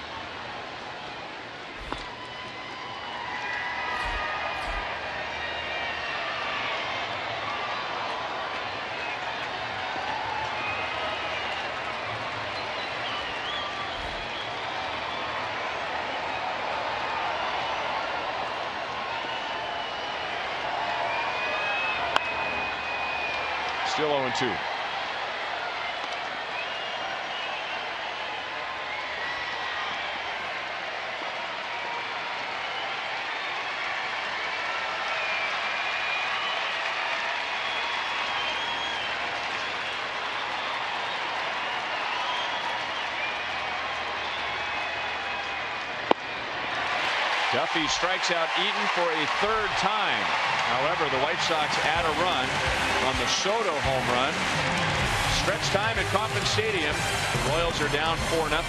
Speaker 1: Still 0-2. Duffy strikes out Eaton for a third time. However, the White Sox add a run on the Soto home run. Stretch time at Kauffman Stadium. The Royals are down 4-0.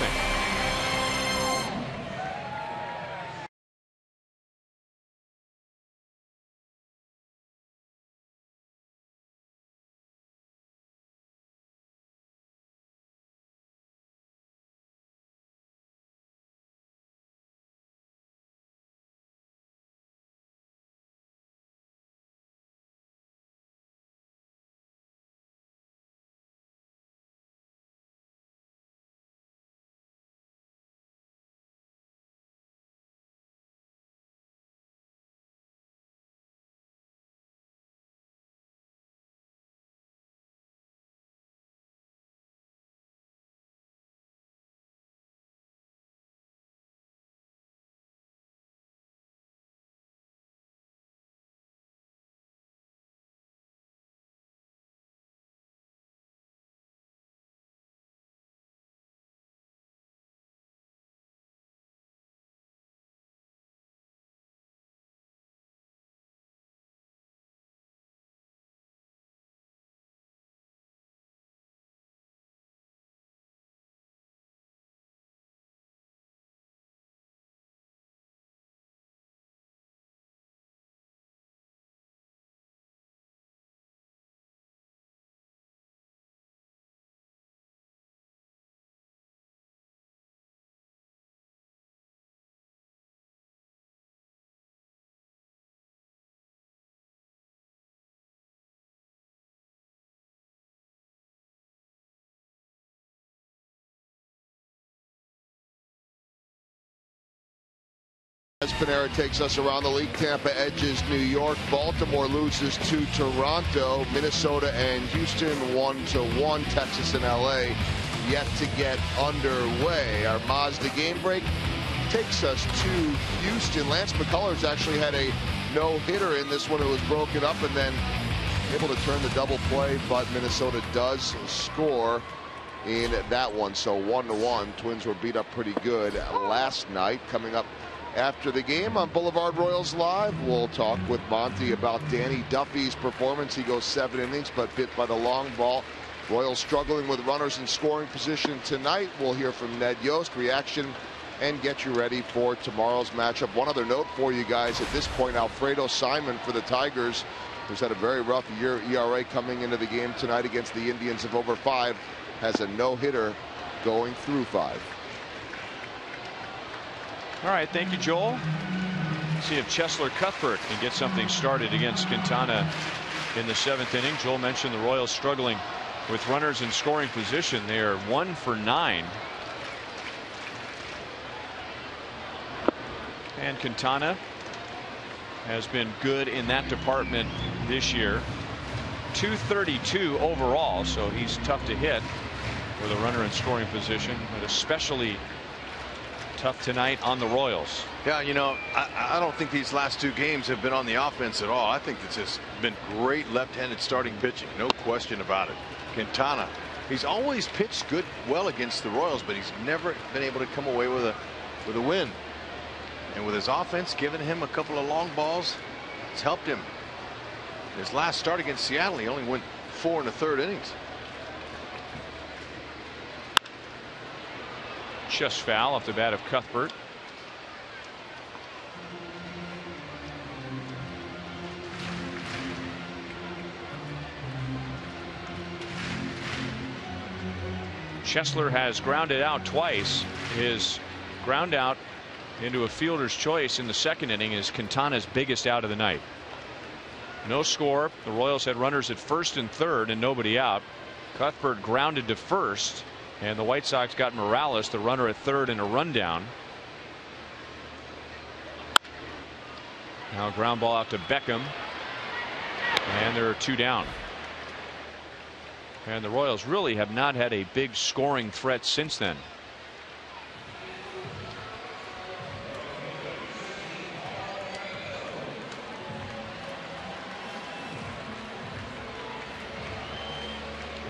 Speaker 3: Panera takes us around the league. Tampa edges New York. Baltimore loses to Toronto. Minnesota and Houston 1-1. Texas and LA yet to get underway. Our Mazda game break takes us to Houston. Lance McCullers actually had a no-hitter in this one. It was broken up and then able to turn the double play, but Minnesota does score in that one. So 1-1. Twins were beat up pretty good last night. Coming up after the game on Boulevard Royals Live, we'll talk with Monty about Danny Duffy's performance. He goes 7 innings, but bit by the long ball. Royals struggling with runners in scoring position tonight. We'll hear from Ned Yost, reaction, and get you ready for tomorrow's matchup. One other note for you guys at this point, Alfredo Simon for the Tigers, who's had a very rough year ERA coming into the game tonight against the Indians of over 5, has a no-hitter going through 5.
Speaker 1: All right, thank you, Joel. See if Chesler Cuthbert can get something started against Quintana in the 7th inning. Joel mentioned the Royals struggling with runners in scoring position. They are 1 for 9. And Quintana has been good in that department this year. 232 overall, so he's tough to hit with a runner in scoring position, but especially tough tonight on the Royals.
Speaker 5: Yeah, you know, I don't think these last 2 games have been on the offense at all. I think it's just been great left-handed starting pitching, no question about it. Quintana, he's always pitched well against the Royals, but he's never been able to come away with a win. And with his offense giving him a couple of long balls, it's helped him. His last start against Seattle, he only went 4 1/3 innings.
Speaker 1: Just foul off the bat of Cuthbert. Chesler has grounded out twice. His ground out into a fielder's choice in the 2nd inning is Quintana's biggest out of the night. No score. The Royals had runners at 1st and 3rd and nobody out. Cuthbert grounded to 1st. And the White Sox got Morales, the runner, at 3rd and a rundown. Now ground ball out to Beckham. And there are 2 down. And the Royals really have not had a big scoring threat since then.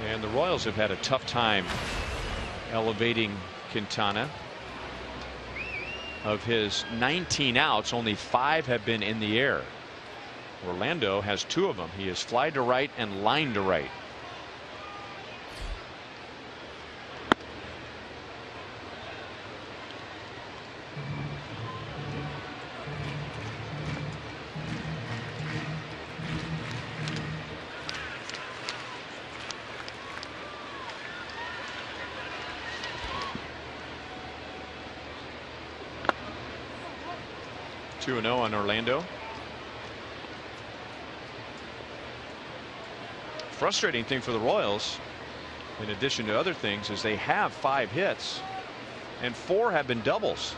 Speaker 1: And the Royals have had a tough time elevating Quintana. Of his 19 outs, only 5 have been in the air. Orlando has 2 of them. He is fly to right and line to right. Two 2-0 on Orlando. Frustrating thing for the Royals, in addition to other things, is they have 5 hits and 4 have been doubles.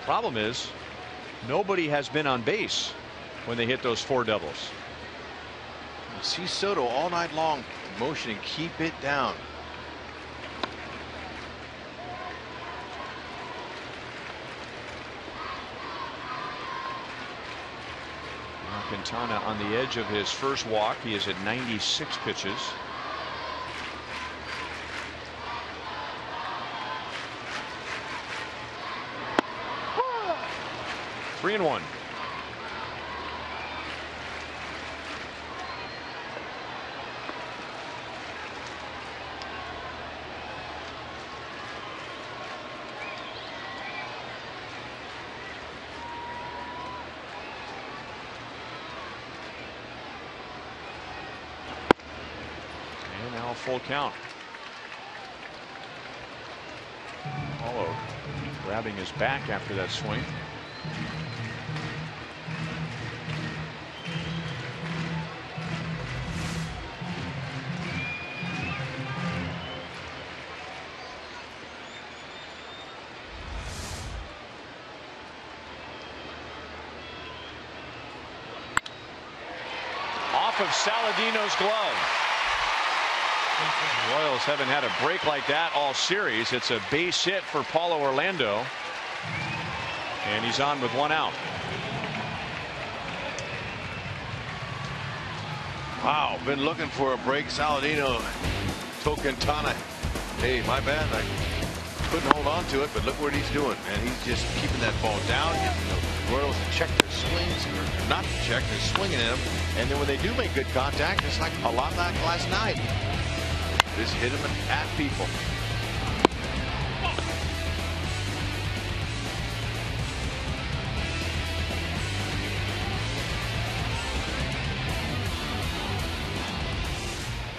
Speaker 1: Problem is, nobody has been on base when they hit those 4 doubles.
Speaker 5: You see Soto all night long motioning, keep it down.
Speaker 1: Quintana on the edge of his first walk. He is at 96 pitches. Three and 1. Full count. Paulo grabbing his back after that swing. Off of Saladino's glove. The Royals haven't had a break like that all series. It's a base hit for Paulo Orlando, and he's on with 1 out.
Speaker 5: Wow, been looking for a break. Saladino told Quintana, hey, my bad, I couldn't hold on to it, but look what he's doing, and he's just keeping that ball down. The Royals check their swings, or not check, they're swinging at him, and then when they do make good contact, it's like a lot like last night. Just hit him at people.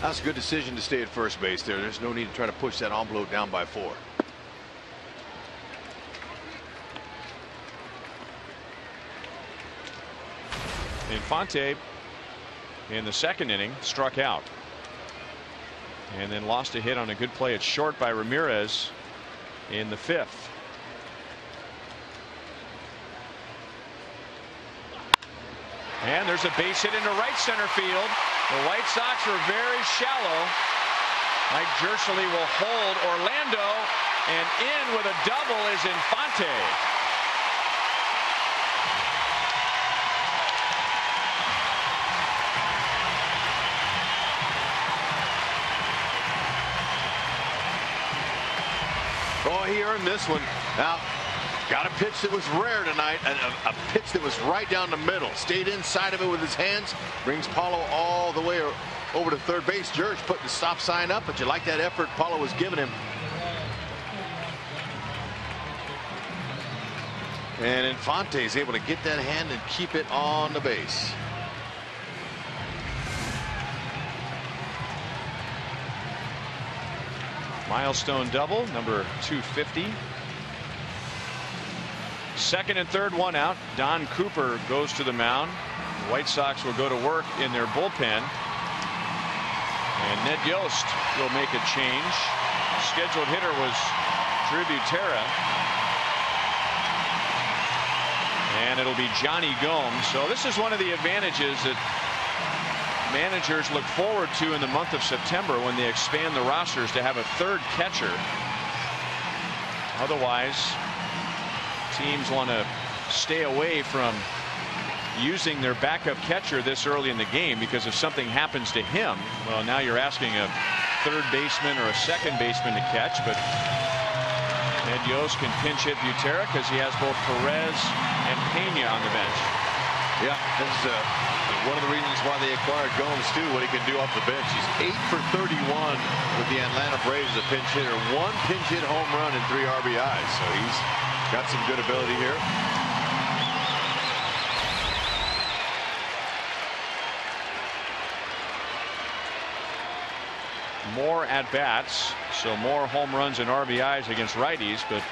Speaker 5: That's a good decision to stay at first base there. There's no need to try to push that envelope down by 4.
Speaker 1: Infante in the second inning struck out. And then lost a hit on a good play at short by Ramirez in the 5th. And there's a base hit into right center field. The White Sox are very shallow. Mike Jershely will hold Orlando, and in with a double is Infante.
Speaker 5: Oh, he earned this one. Now, got a pitch that was rare tonight, and a pitch that was right down the middle. Stayed inside of it with his hands. Brings Paulo all the way over to third base. George put the stop sign up, but you like that effort Paulo was giving him. And Infante is able to get that hand and keep it on the base.
Speaker 1: Milestone double, number 250. Second and third, 1 out. Don Cooper goes to the mound. The White Sox will go to work in their bullpen. And Ned Yost will make a change. Scheduled hitter was Drew Butera. And it'll be Johnny Gomes. So this is one of the advantages that managers look forward to in the month of September when they expand the rosters, to have a third catcher. Otherwise, teams want to stay away from using their backup catcher this early in the game, because if something happens to him, well, now you're asking a third baseman or a second baseman to catch. But And Yost can pinch hit Butera because he has both Perez and Pena on the bench.
Speaker 5: Yeah, this is one of the reasons why they acquired Gomes too. What he can do off the bench. He's 8 for 31 with the Atlanta Braves as a pinch hitter. 1 pinch hit home run and 3 RBIs. So he's got some good ability here.
Speaker 1: More at bats, so more home runs and RBIs against righties, but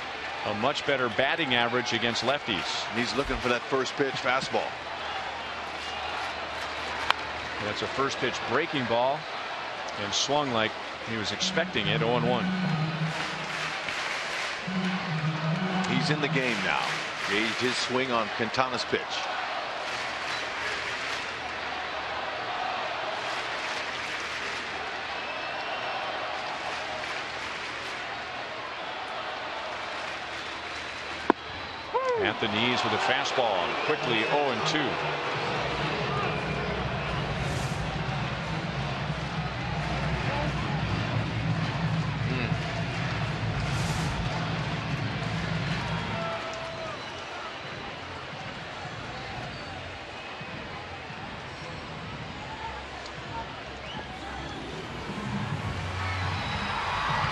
Speaker 1: a much better batting average against lefties.
Speaker 5: And he's looking for that first pitch fastball.
Speaker 1: That's a first pitch breaking ball and swung like he was expecting it. 0-1.
Speaker 5: He's in the game now. Gauged his swing on Quintana's pitch.
Speaker 1: At the knees with a fastball, quickly 0-2.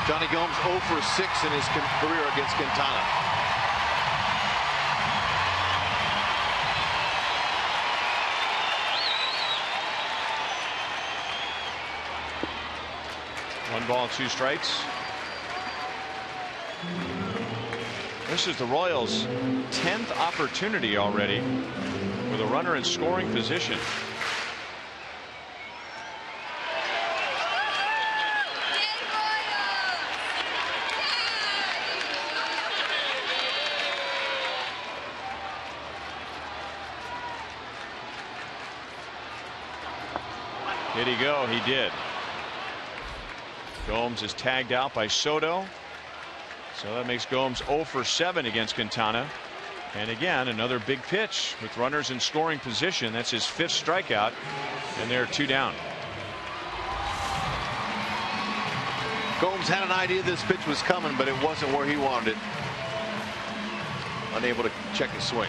Speaker 5: Johnny Gomes 0 for 6 in his career against Quintana.
Speaker 1: One ball, 2 strikes. This is the Royals' 10th opportunity already with a runner in scoring position. Did he go? He did. Gomes is tagged out by Soto. So that makes Gomes 0 for 7 against Quintana. And again, another big pitch with runners in scoring position. That's his 5th strikeout. And they're 2 down.
Speaker 5: Gomes had an idea this pitch was coming, but it wasn't where he wanted it. Unable to check his swing.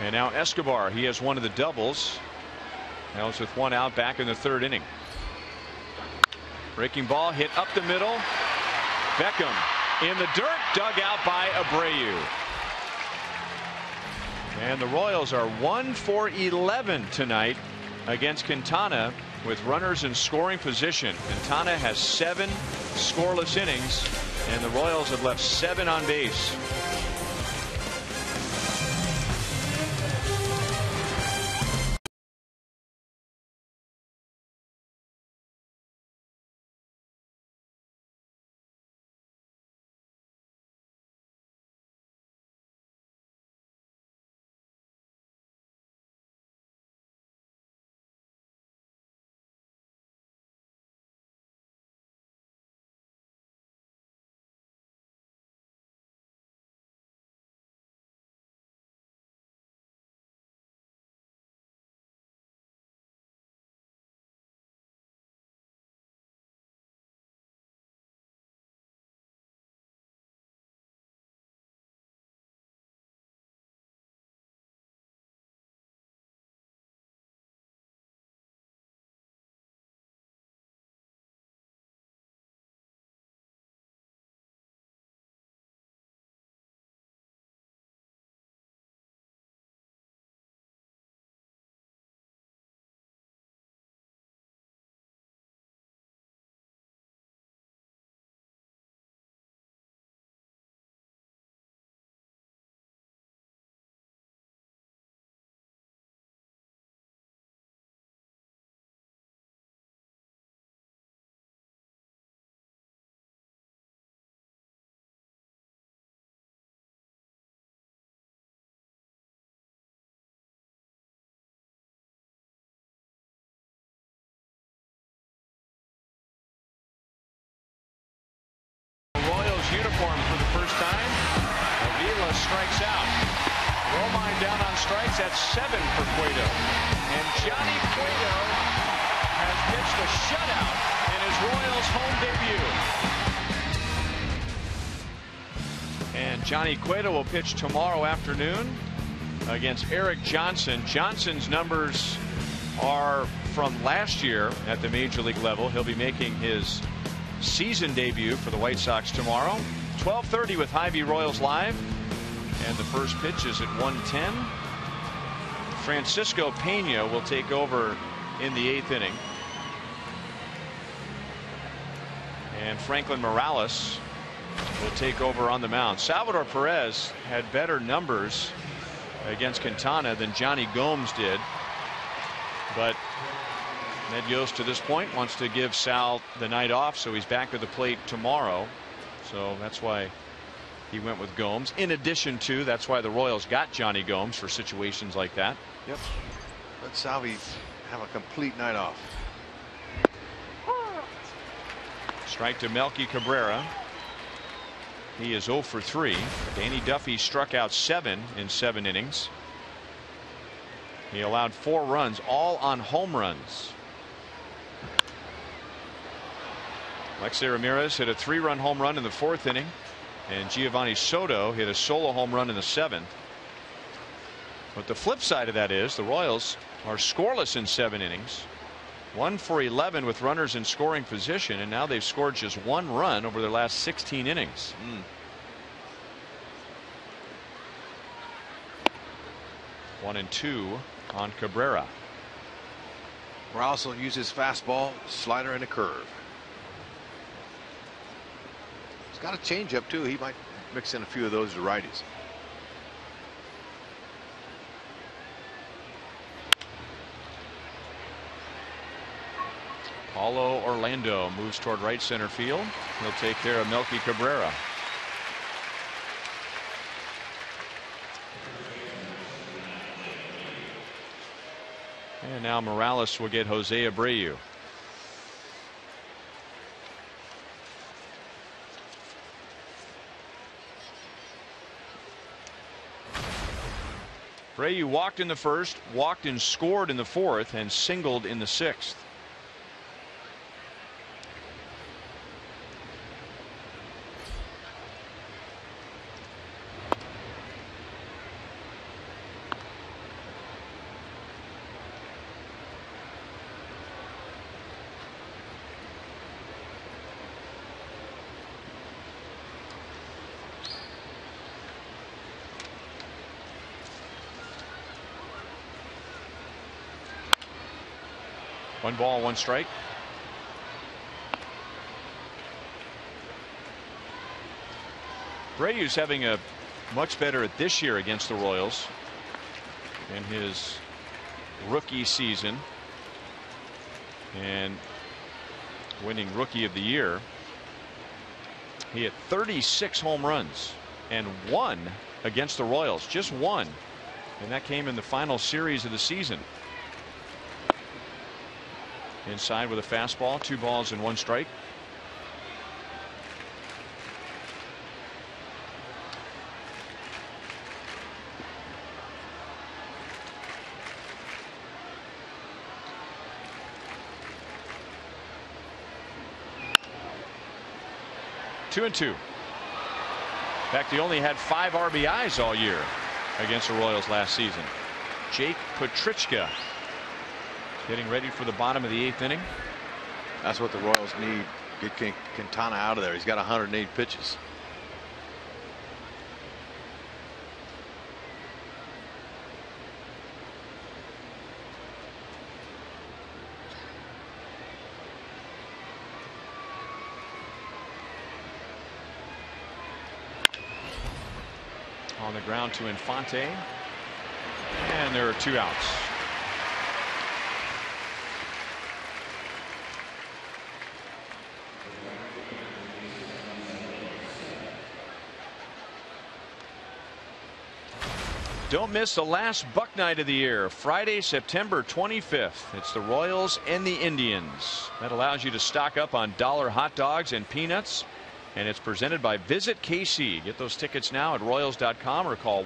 Speaker 1: And now Escobar, he has one of the doubles. That was with 1 out back in the 3rd inning. Breaking ball hit up the middle. Beckham in the dirt, dug out by Abreu. And the Royals are 1 for 11 tonight against Quintana with runners in scoring position. Quintana has 7 scoreless innings, and the Royals have left 7 on base. strikes. That's 7 for Cueto. And Johnny Cueto has pitched a shutout in his Royals home debut. And Johnny Cueto will pitch tomorrow afternoon against Eric Johnson. Johnson's numbers are from last year at the major league level. He'll be making his season debut for the White Sox tomorrow. 12:30 with Hy-Vee Royals Live. And the first pitch is at 1:10. Francisco Pena will take over in the 8th inning. And Franklin Morales will take over on the mound. Salvador Perez had better numbers against Quintana than Johnny Gomes did. But Ned Yost to this point wants to give Sal the night off, so he's back at the plate tomorrow. So that's why he went with Gomes. In addition to, that's why the Royals got Johnny Gomes for situations like that.
Speaker 5: Yep. Let Salvi have a complete night off.
Speaker 1: Strike to Melky Cabrera. He is 0 for 3. Danny Duffy struck out 7 in 7 innings. He allowed 4 runs, all on home runs. Alexei Ramirez hit a 3-run home run in the 4th inning. And Giovanni Soto hit a solo home run in the 7th. But the flip side of that is the Royals are scoreless in 7 innings. 1 for 11 with runners in scoring position, and now they've scored just 1 run over their last 16 innings. 1-2 on Cabrera.
Speaker 5: Morales will use his fastball, slider, and a curve. He's got a changeup too. He might mix in a few of those to righties.
Speaker 1: Paulo Orlando moves toward right center field. He'll take care of Melky Cabrera. And now Morales will get Jose Abreu. Abreu walked in the 1st, walked and scored in the 4th, and singled in the 6th. One ball, 1 strike. Abreu's having a much better at this year against the Royals in his rookie season, and winning Rookie of the Year. He had 36 home runs and 1 against the Royals, just 1, and that came in the final series of the season. Inside with a fastball, 2 balls and 1 strike. Two and 2. In fact, he only had 5 RBIs all year against the Royals last season. Jake Petrichka getting ready for the bottom of the 8th inning.
Speaker 5: That's what the Royals need. Get Quintana out of there. He's got 108 pitches.
Speaker 1: On the ground to Infante, and there are 2 outs. Don't miss the last Buck Night of the year, Friday, September 25th. It's the Royals and the Indians. That allows you to stock up on dollar hot dogs and peanuts. And it's presented by Visit KC. Get those tickets now at Royals.com or call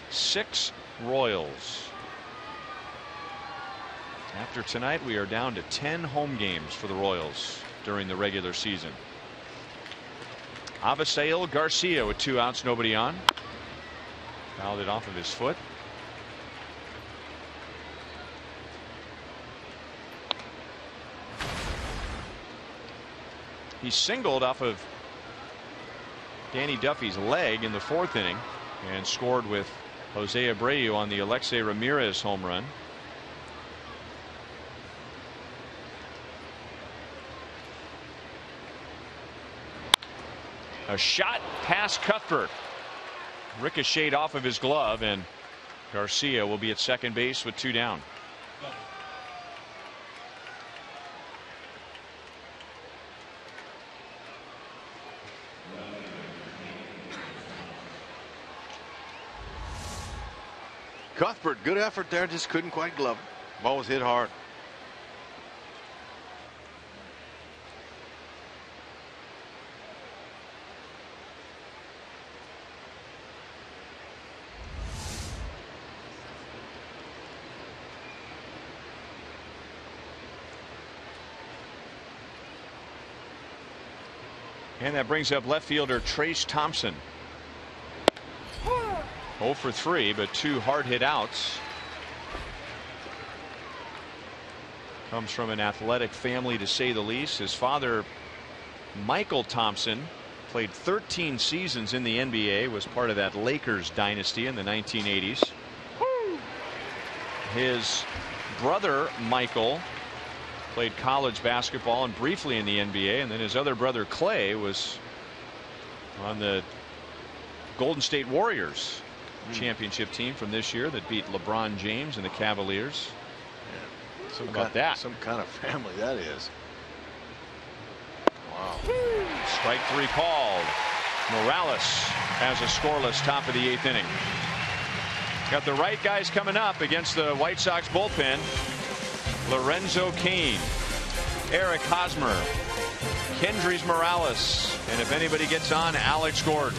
Speaker 1: 6 Royals. After tonight, we are down to 10 home games for the Royals during the regular season. Avisail Garcia with 2 outs, nobody on. Fouled it off of his foot. He singled off of Danny Duffy's leg in the 4th inning and scored with Jose Abreu on the Alexei Ramirez home run. A shot past Cuthbert. Ricocheted off of his glove, and Garcia will be at second base with 2 down.
Speaker 5: Cuthbert, good effort there, just couldn't quite glove it. Ball was hit hard.
Speaker 1: And that brings up left fielder Trace Thompson. 0 for 3, but 2 hard hit outs. Comes from an athletic family, to say the least. His father, Michael Thompson, played 13 seasons in the NBA, was part of that Lakers dynasty in the 1980s. His brother, Michael, played college basketball and briefly in the NBA, and then his other brother, Clay, was on the Golden State Warriors championship team from this year that beat LeBron James and the Cavaliers.
Speaker 5: Yeah.
Speaker 1: Some about that.
Speaker 5: Some kind of family that is. Wow.
Speaker 1: Strike 3 called. Morales has a scoreless top of the 8th inning. Got the right guys coming up against the White Sox bullpen. Lorenzo Cain, Eric Hosmer, Kendrys Morales, and if anybody gets on, Alex Gordon.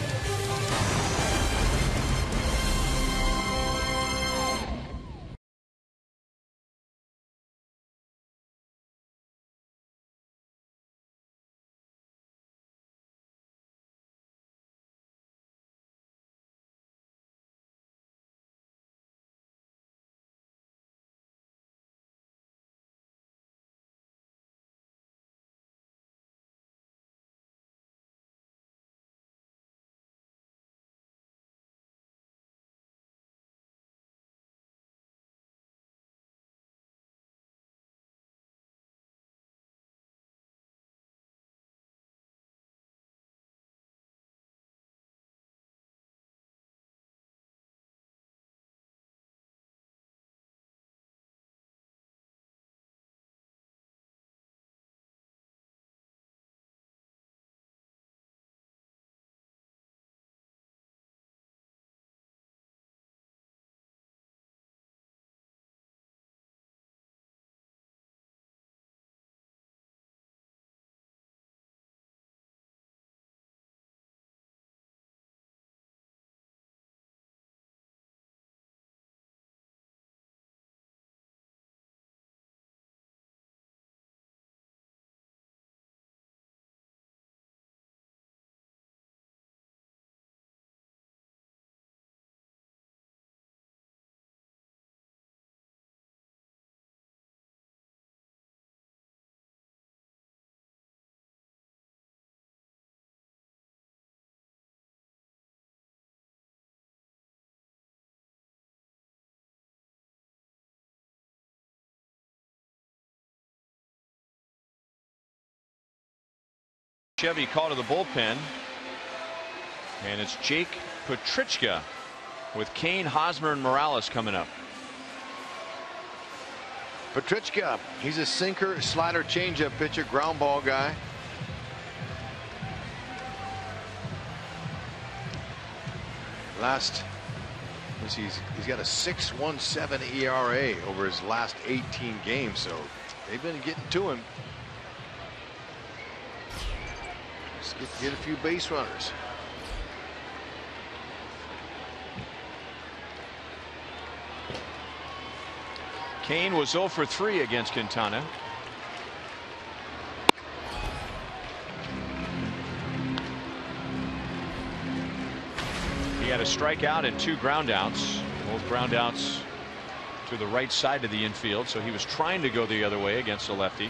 Speaker 1: Chevy call to the bullpen, and it's Jake Petrichka with Cain, Hosmer, and Morales coming up.
Speaker 5: Petrichka, he's a sinker, slider, changeup pitcher, ground ball guy. He's got a 6.17 ERA over his last 18 games, so they've been getting to him. Just get a few base runners.
Speaker 1: Kane was 0 for 3 against Quintana. He had a strikeout and 2 groundouts. Both groundouts to the right side of the infield, so he was trying to go the other way against a lefty.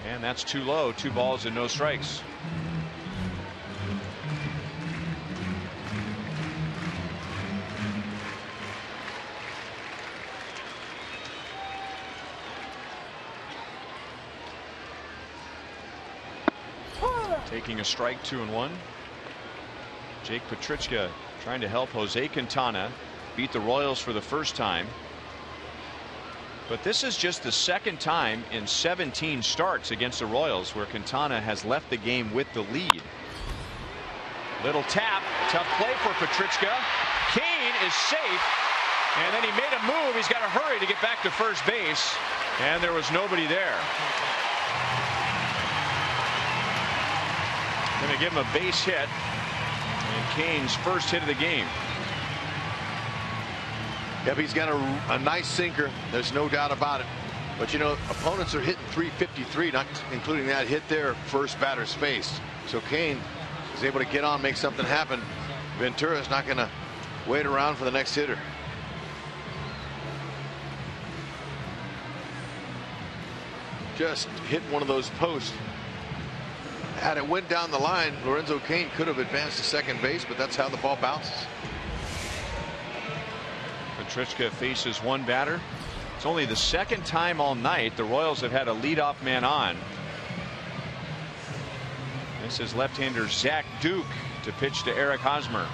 Speaker 1: And that's too low. 2 balls and no strikes. Taking a strike, 2-1. Jake Petrichka trying to help Jose Quintana beat the Royals for the first time. But this is just the second time in 17 starts against the Royals where Quintana has left the game with the lead. Little tap, tough play for Petrichka. Kane is safe, and then he made a move. He's got to hurry to get back to first base, and there was nobody there. Going to give him a base hit, and Kane's first hit of the game.
Speaker 5: Yep, he's got a nice sinker. There's no doubt about it. But you know, opponents are hitting .353, not including that hit there, first batter's face. So Kane is able to get on, make something happen. Ventura's not going to wait around for the next hitter. Just hit one of those posts. Had it went down the line, Lorenzo Cain could have advanced to second base, but that's how the ball bounces.
Speaker 1: Petrichka faces one batter. It's only the second time all night the Royals have had a leadoff man on. This is left-hander Zach Duke to pitch to Eric Hosmer.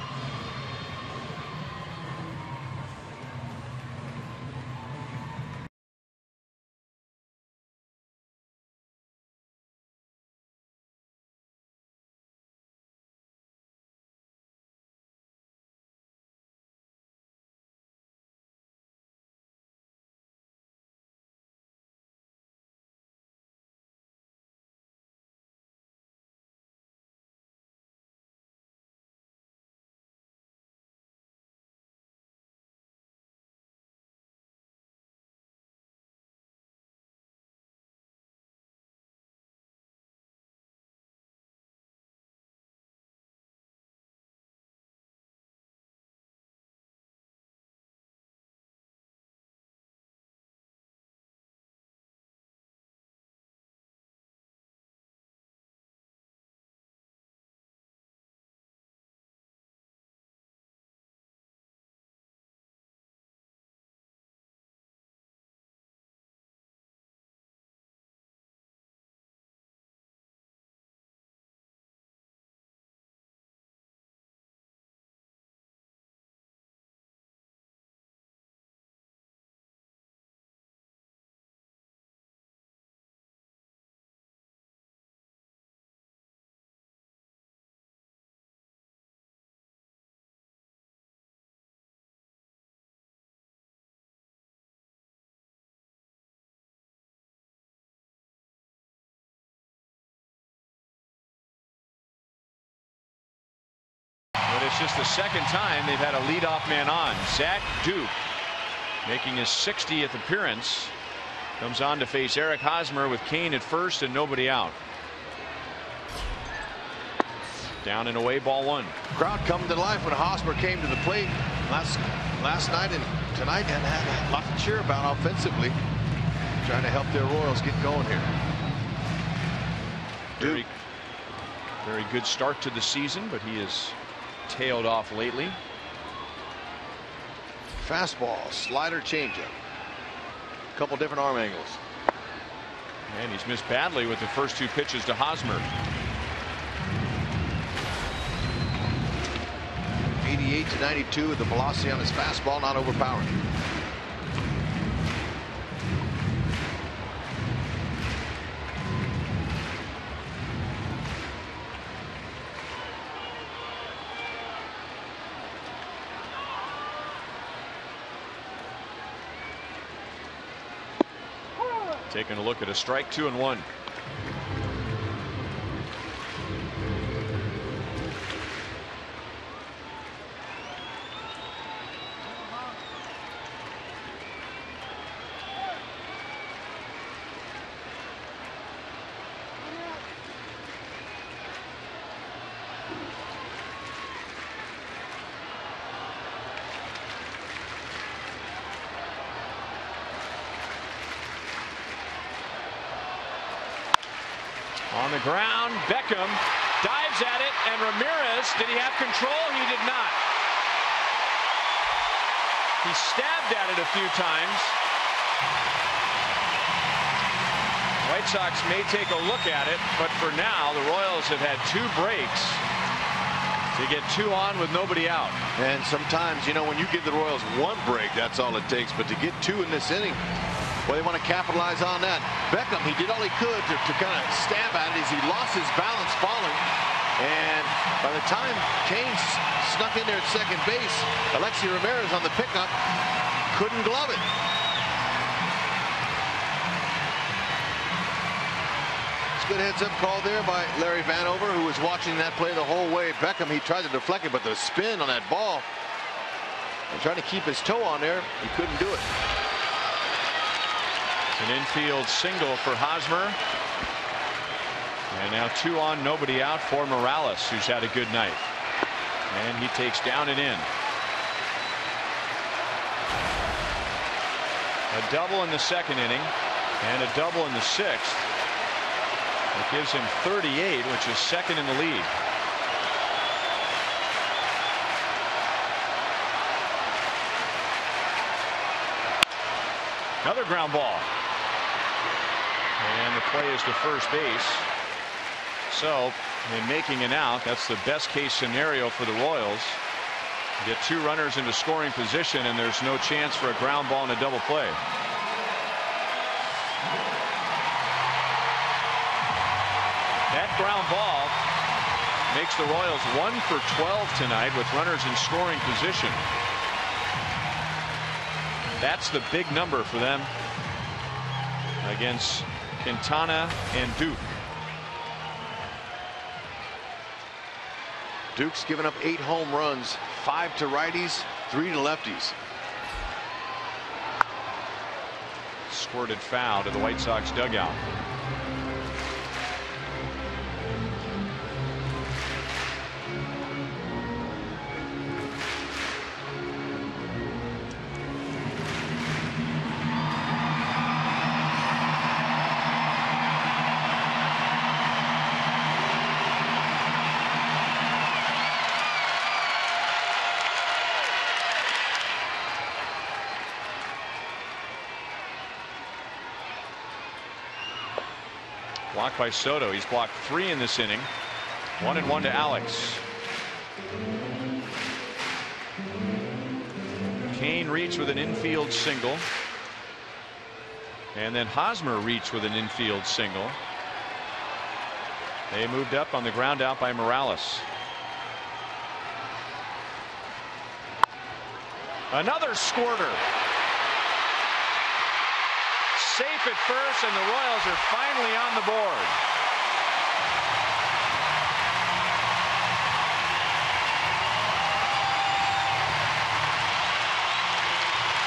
Speaker 1: But it's just the second time they've had a leadoff man on. Zach Duke, making his 60th appearance, comes on to face Eric Hosmer with Kane at first and nobody out. Down and away, ball one.
Speaker 5: Crowd coming to life when Hosmer came to the plate last night and tonight, and had a lot to cheer about offensively, trying to help their Royals get going here.
Speaker 1: Very good start to the season, but he has tailed off lately.
Speaker 5: Fastball, slider, changeup. A couple different arm angles.
Speaker 1: And he's missed badly with the first 2 pitches to Hosmer.
Speaker 5: 88 to 92 with the velocity on his fastball, not overpowering.
Speaker 1: Taking a look at a strike, 2-1. On the ground, Beckham dives at it, and Ramirez, did he have control? He did not. He stabbed at it a few times. White Sox may take a look at it, but for now, the Royals have had 2 breaks to get 2 on with nobody out.
Speaker 5: And sometimes, you know, when you give the Royals 1 break, that's all it takes. But to get 2 in this inning, well, they want to capitalize on that. Beckham, he did all he could to kind of stab at it as he lost his balance falling. And by the time Kane snuck in there at second base, Alexi Ramirez on the pickup couldn't glove it. Good heads-up call there by Larry Vanover, who was watching that play the whole way. Beckham, he tried to deflect it, but the spin on that ball and trying to keep his toe on there, he couldn't do it.
Speaker 1: An infield single for Hosmer. And now 2 on, nobody out for Morales, who's had a good night. And he takes down and in. A double in the 2nd inning and a double in the 6th. It gives him 38, which is 2nd in the league. Another ground ball. And the play is to first base. So, in making an out, that's the best case scenario for the Royals. Get 2 runners into scoring position, and there's no chance for a ground ball and a double play. That ground ball makes the Royals 1 for 12 tonight with runners in scoring position. That's the big number for them against Quintana and Duke.
Speaker 5: Duke's given up 8 home runs, 5 to righties, 3 to lefties.
Speaker 1: Squirted foul to the White Sox dugout. Blocked by Soto. He's blocked 3 in this inning. 1-1 to Alex. Kane reached with an infield single. And then Hosmer reached with an infield single. They moved up on the ground out by Morales. Another squirter. Safe at first, and the Royals are finally on the board.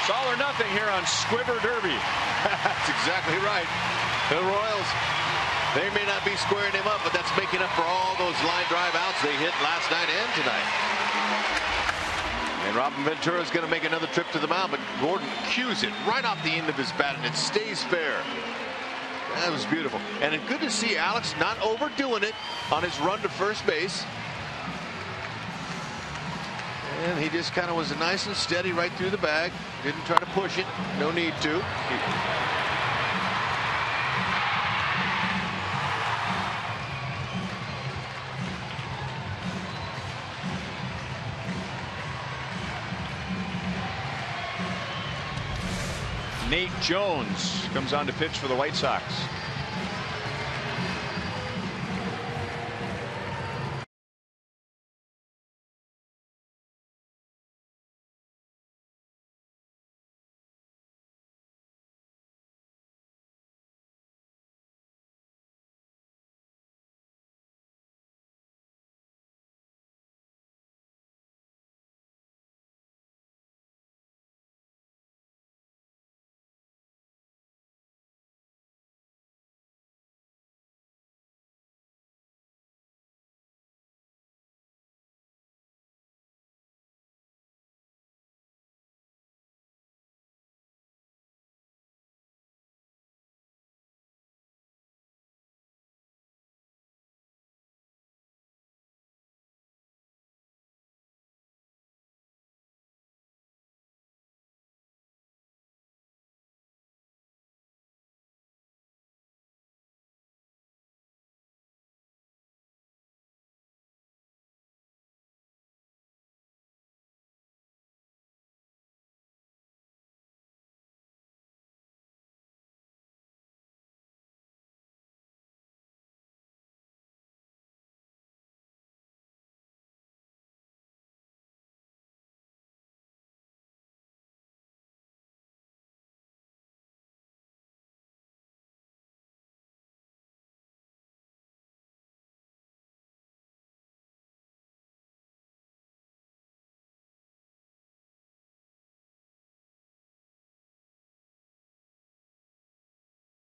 Speaker 1: It's all or nothing here on Squibber Derby.
Speaker 5: That's exactly right. The Royals, they may not be squaring him up, but that's making up for all those line drive outs they hit last night and tonight. And Robin Ventura is going to make another trip to the mound, but Gordon cues it right off the end of his bat, and it stays fair. That was beautiful. And it's good to see Alex not overdoing it on his run to first base. And he just kind of was nice and steady right through the bag. Didn't try to push it. No need to.
Speaker 1: Nate Jones comes on to pitch for the White Sox.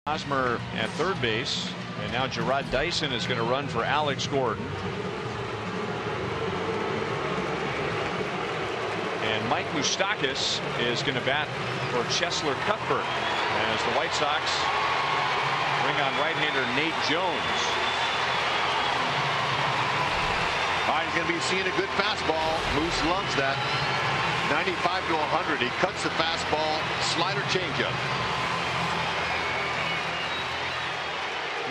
Speaker 1: Hosmer at third base, and now Gerard Dyson is going to run for Alex Gordon. And Mike Moustakas is going to bat for Cheslor Cuthbert as the White Sox bring on right-hander Nate Jones.
Speaker 2: All right, he's going to be seeing a good fastball. Moose loves that. 95 to 100. He cuts the fastball, slider changeup.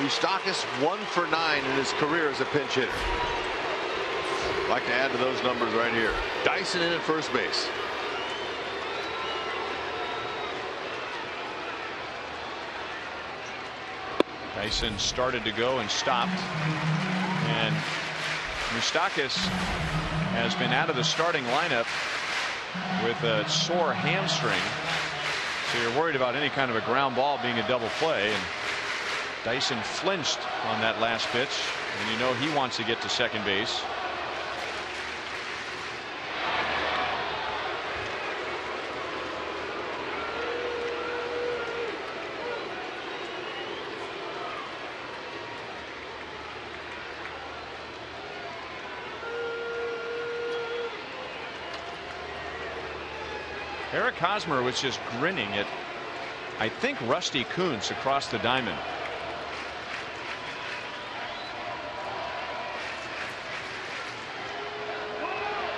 Speaker 2: Moustakas 1 for 9 in his career as a pinch hitter. Like to add to those numbers right here. Dyson in at first base.
Speaker 1: Dyson started to go and stopped, and Moustakas has been out of the starting lineup with a sore hamstring, so you're worried about any kind of a ground ball being a double play. And Dyson flinched on that last pitch, and you know he wants to get to second base. Eric Hosmer was just grinning at, I think, Rusty Kuntz across the diamond.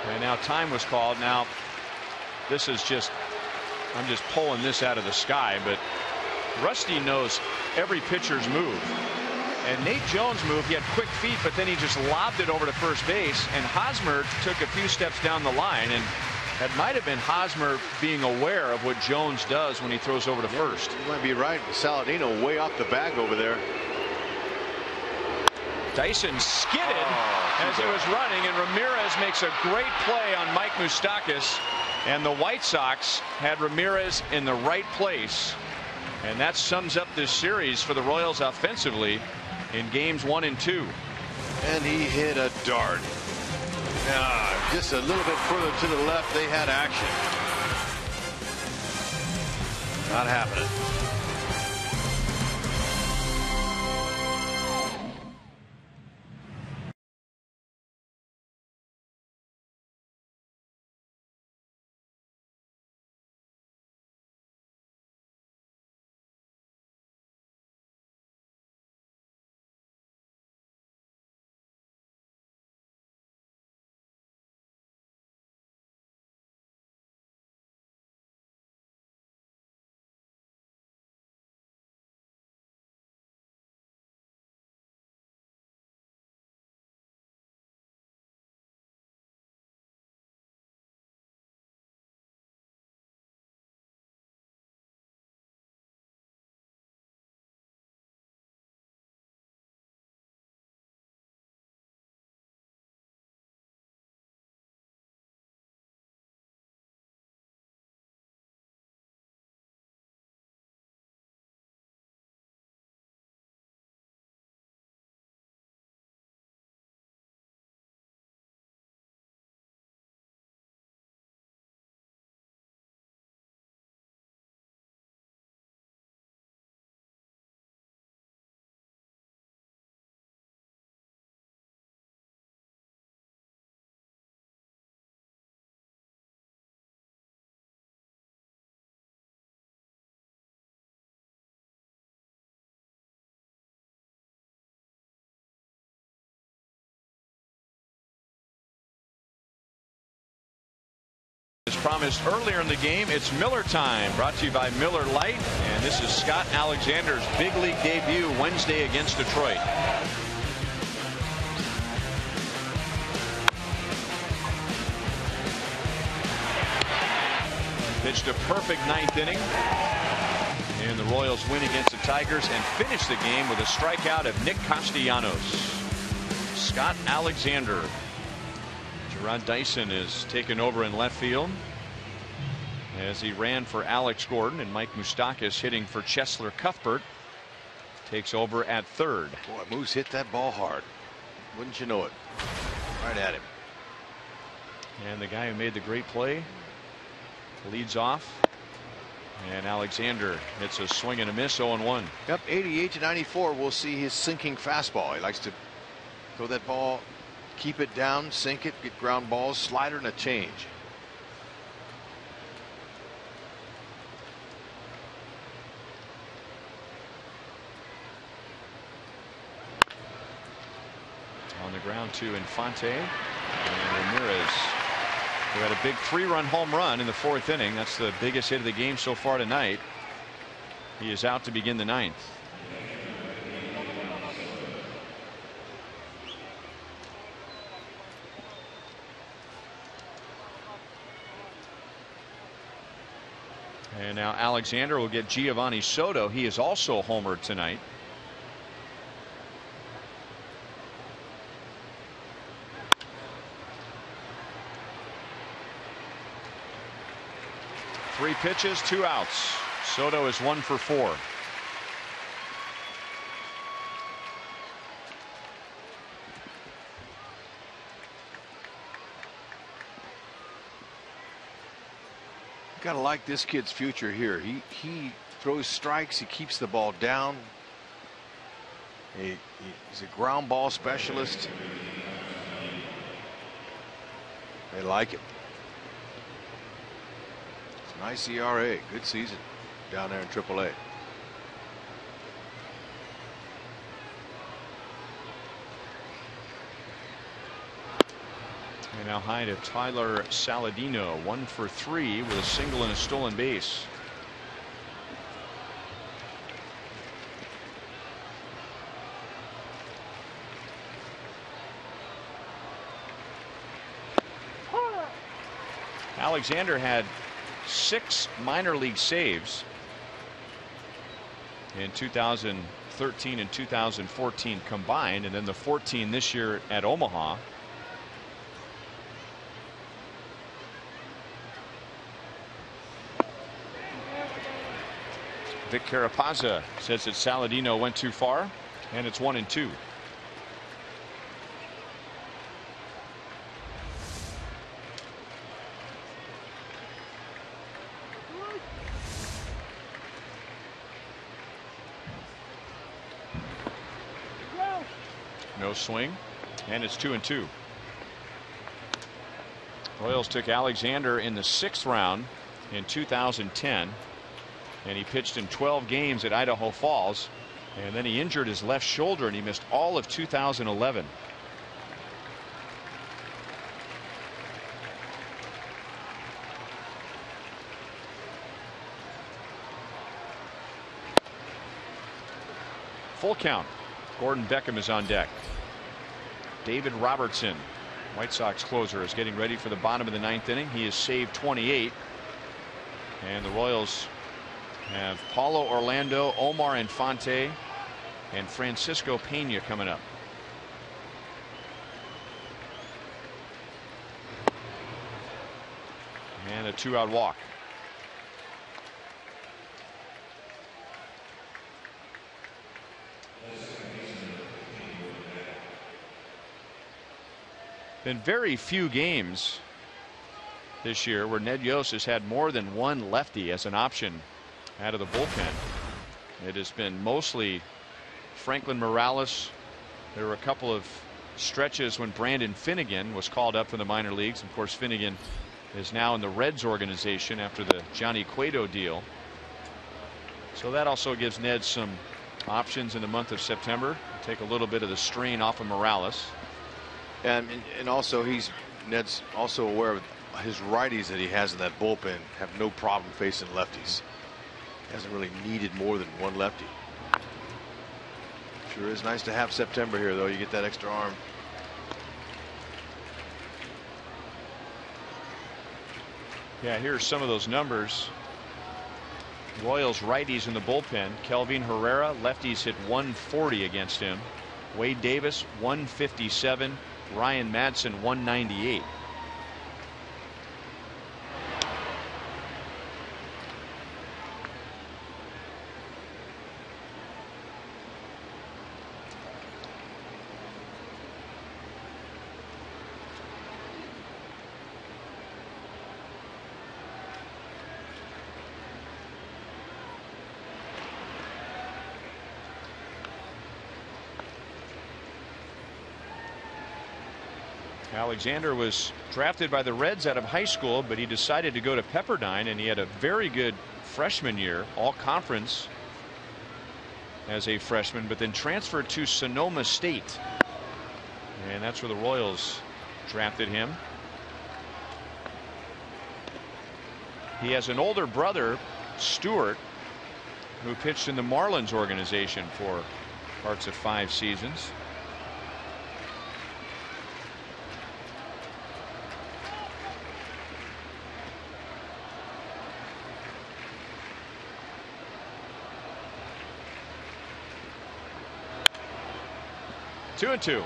Speaker 1: And now time was called. Now this is just, I'm just pulling this out of the sky, but Rusty knows every pitcher's move. And Nate Jones' move, he had quick feet, but then he just lobbed it over to first base, and Hosmer took a few steps down the line, and that might have been Hosmer being aware of what Jones does when he throws over to first.
Speaker 2: You might be right. Saladino way off the bag over there.
Speaker 1: Dyson skidded as he was running, and Ramirez makes a great play on Mike Moustakas, and the White Sox had Ramirez in the right place, and that sums up this series for the Royals offensively in games 1 and 2.
Speaker 2: And he hit a dart. Just a little bit further to the left, they had action. Not happening.
Speaker 1: As promised earlier in the game, it's Miller time, brought to you by Miller Lite, and this is Scott Alexander's big league debut Wednesday against Detroit. Pitched a perfect 9th inning, and the Royals win against the Tigers and finish the game with a strikeout of Nick Castellanos. Scott Alexander. Gerard Dyson is taken over in left field as he ran for Alex Gordon, and Mike Moustakas hitting for Cheslor Cuthbert takes over at third.
Speaker 2: Boy, Moose hit that ball hard. Wouldn't you know it? Right at him.
Speaker 1: And the guy who made the great play leads off. And Alexander hits a swing and a miss, 0-1.
Speaker 5: Yep, 88 to 94. We'll see his sinking fastball. He likes to throw that ball, keep it down, sink it, get ground balls, slider, and a change.
Speaker 1: On the ground to Infante, and Ramirez, who had a big 3-run home run in the 4th inning. That's the biggest hit of the game so far tonight. He is out to begin the 9th. And now Alexander will get Giovanni Soto. He is also homered tonight. Three pitches, 2 outs. Soto is 1 for 4.
Speaker 5: Gotta like this kid's future here. He throws strikes. He keeps the ball down. He's a ground ball specialist. They like him. Nice ERA. Good season down there in AAA.
Speaker 1: And now high to Tyler Saladino, 1 for 3 with a single and a stolen base. Alexander had 6 minor league saves in 2013 and 2014 combined, and then the 14 this year at Omaha. Vic Carapazza says that Saladino went too far, and it's 1-2. No swing, and it's 2-2. Royals took Alexander in the 6th round in 2010, and he pitched in 12 games at Idaho Falls, and then he injured his left shoulder and he missed all of 2011. Full count. Gordon Beckham is on deck. David Robertson, White Sox closer, is getting ready for the bottom of the 9th inning. He has saved 28, and the Royals have Paulo Orlando, Omar Infante, and Francisco Pena coming up. And a 2-out walk. Been very few games this year where Ned Yost has had more than one lefty as an option out of the bullpen. It has been mostly Franklin Morales. There were a couple of stretches when Brandon Finnegan was called up from the minor leagues. Of course, Finnegan is now in the Reds organization after the Johnny Cueto deal. So that also gives Ned some options in the month of September. Take a little bit of the strain off of Morales.
Speaker 5: And also Ned's also aware of his righties that he has in that bullpen have no problem facing lefties. He hasn't really needed more than one lefty. Sure is nice to have September here, though. You get that extra arm.
Speaker 1: Yeah, here's some of those numbers. Royals righties in the bullpen. Kelvin Herrera, lefties hit 140 against him. Wade Davis 157. Ryan Madsen 198. Alexander was drafted by the Reds out of high school, but he decided to go to Pepperdine, and he had a very good freshman year, all conference as a freshman, but then transferred to Sonoma State, and that's where the Royals drafted him. He has an older brother, Stuart, who pitched in the Marlins organization for parts of 5 seasons. Two and two.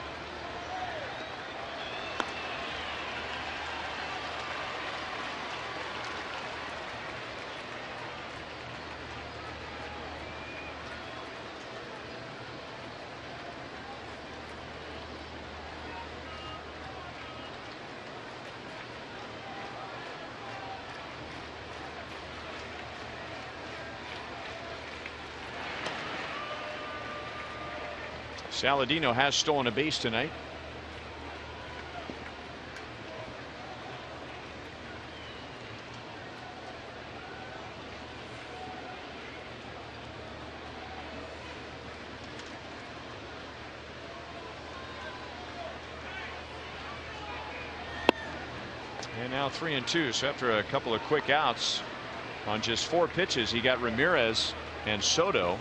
Speaker 1: Saladino has stolen a base tonight. And now 3-2. So after a couple of quick outs on just 4 pitches, he got Ramirez and Soto.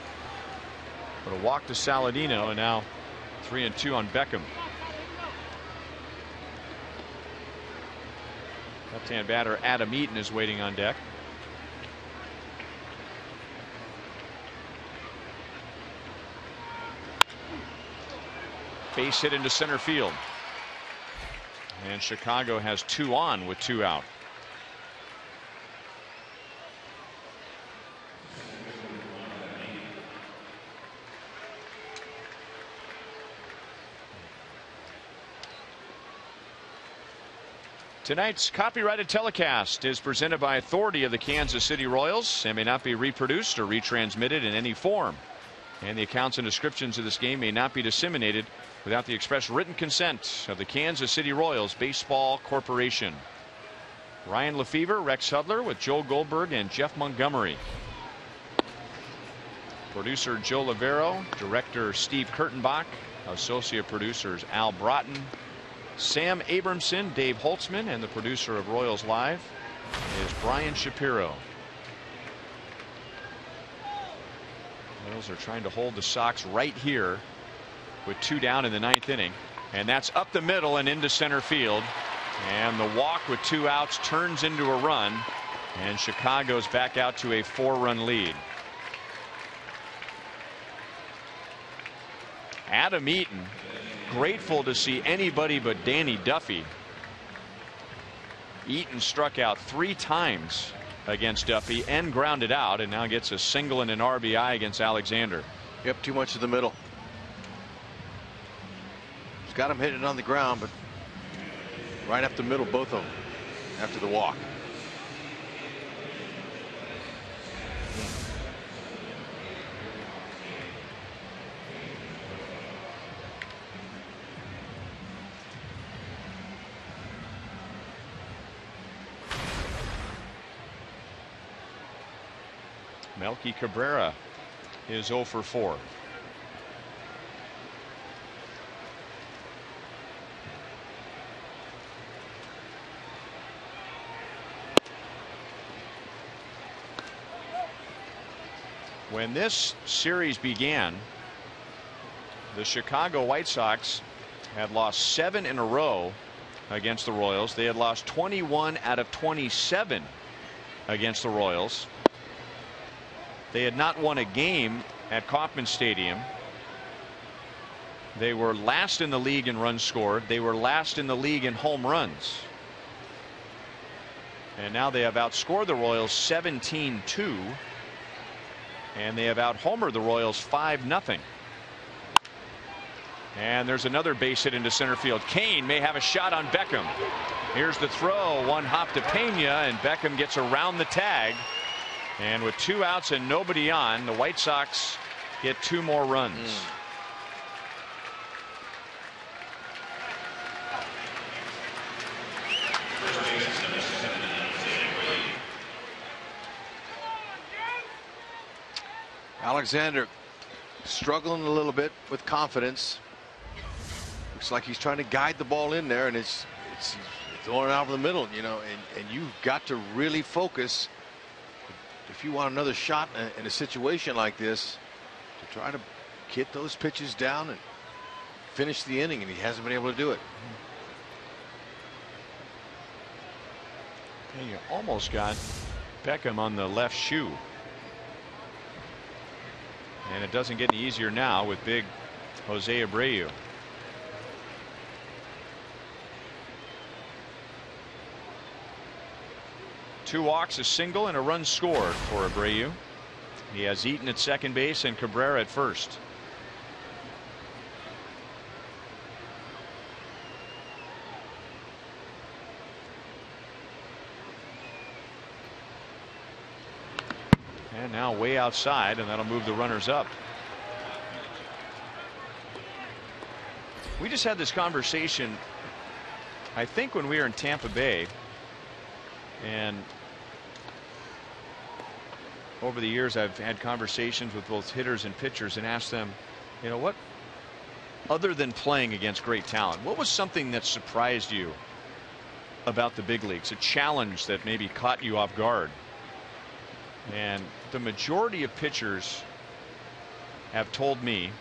Speaker 1: But a walk to Saladino, and now 3-2 on Beckham. Left-hand batter Adam Eaton is waiting on deck. Base hit into center field. And Chicago has 2 on with 2 out. Tonight's copyrighted telecast is presented by authority of the Kansas City Royals and may not be reproduced or retransmitted in any form. And the accounts and descriptions of this game may not be disseminated without the express written consent of the Kansas City Royals Baseball Corporation. Ryan Lefevre, Rex Hudler with Joel Goldberg and Jeff Montgomery. Producer Joe Lavero, director Steve Kurtenbach, associate producers Al Broughton, Sam Abramson, Dave Holtzman, and the producer of Royals Live is Brian Shapiro. Royals are trying to hold the Sox right here with 2 down in the 9th inning, and that's up the middle and into center field, and the walk with 2 outs turns into a run, and Chicago's back out to a 4-run lead. Adam Eaton grateful to see anybody but Danny Duffy. Eaton struck out 3 times against Duffy and grounded out, and now gets a single and an RBI against Alexander.
Speaker 5: Yep, too much to the middle. He's got him hitting on the ground, but right up the middle, both of them, after the walk.
Speaker 1: Melky Cabrera is 0 for 4. When this series began, the Chicago White Sox had lost 7 in a row against the Royals. They had lost 21 out of 27 against the Royals. They had not won a game at Kauffman Stadium. They were last in the league in runs scored. They were last in the league in home runs. And now they have outscored the Royals 17-2. And they have out-homered the Royals 5-0. And there's another base hit into center field. Kane may have a shot on Beckham. Here's the throw. One hop to Pena, and Beckham gets around the tag. And with 2 outs and nobody on, the White Sox get 2 more runs.
Speaker 5: Alexander struggling a little bit with confidence. Looks like he's trying to guide the ball in there, and it's throwing it out of the middle, you know, and you've got to really focus if you want another shot in a situation like this to try to get those pitches down and finish the inning, and he hasn't been able to do it.
Speaker 1: And you almost got Beckham on the left shoe. And it doesn't get any easier now with big Jose Abreu. Two walks, a single, and a run scored for Abreu. He has Eaton at second base and Cabrera at first. And now way outside, and that'll move the runners up. We just had this conversation, I think, when we were in Tampa Bay. And over the years, I've had conversations with both hitters and pitchers and asked them, you know, what, other than playing against great talent, what was something that surprised you about the big leagues? A challenge that maybe caught you off guard? And the majority of pitchers have told me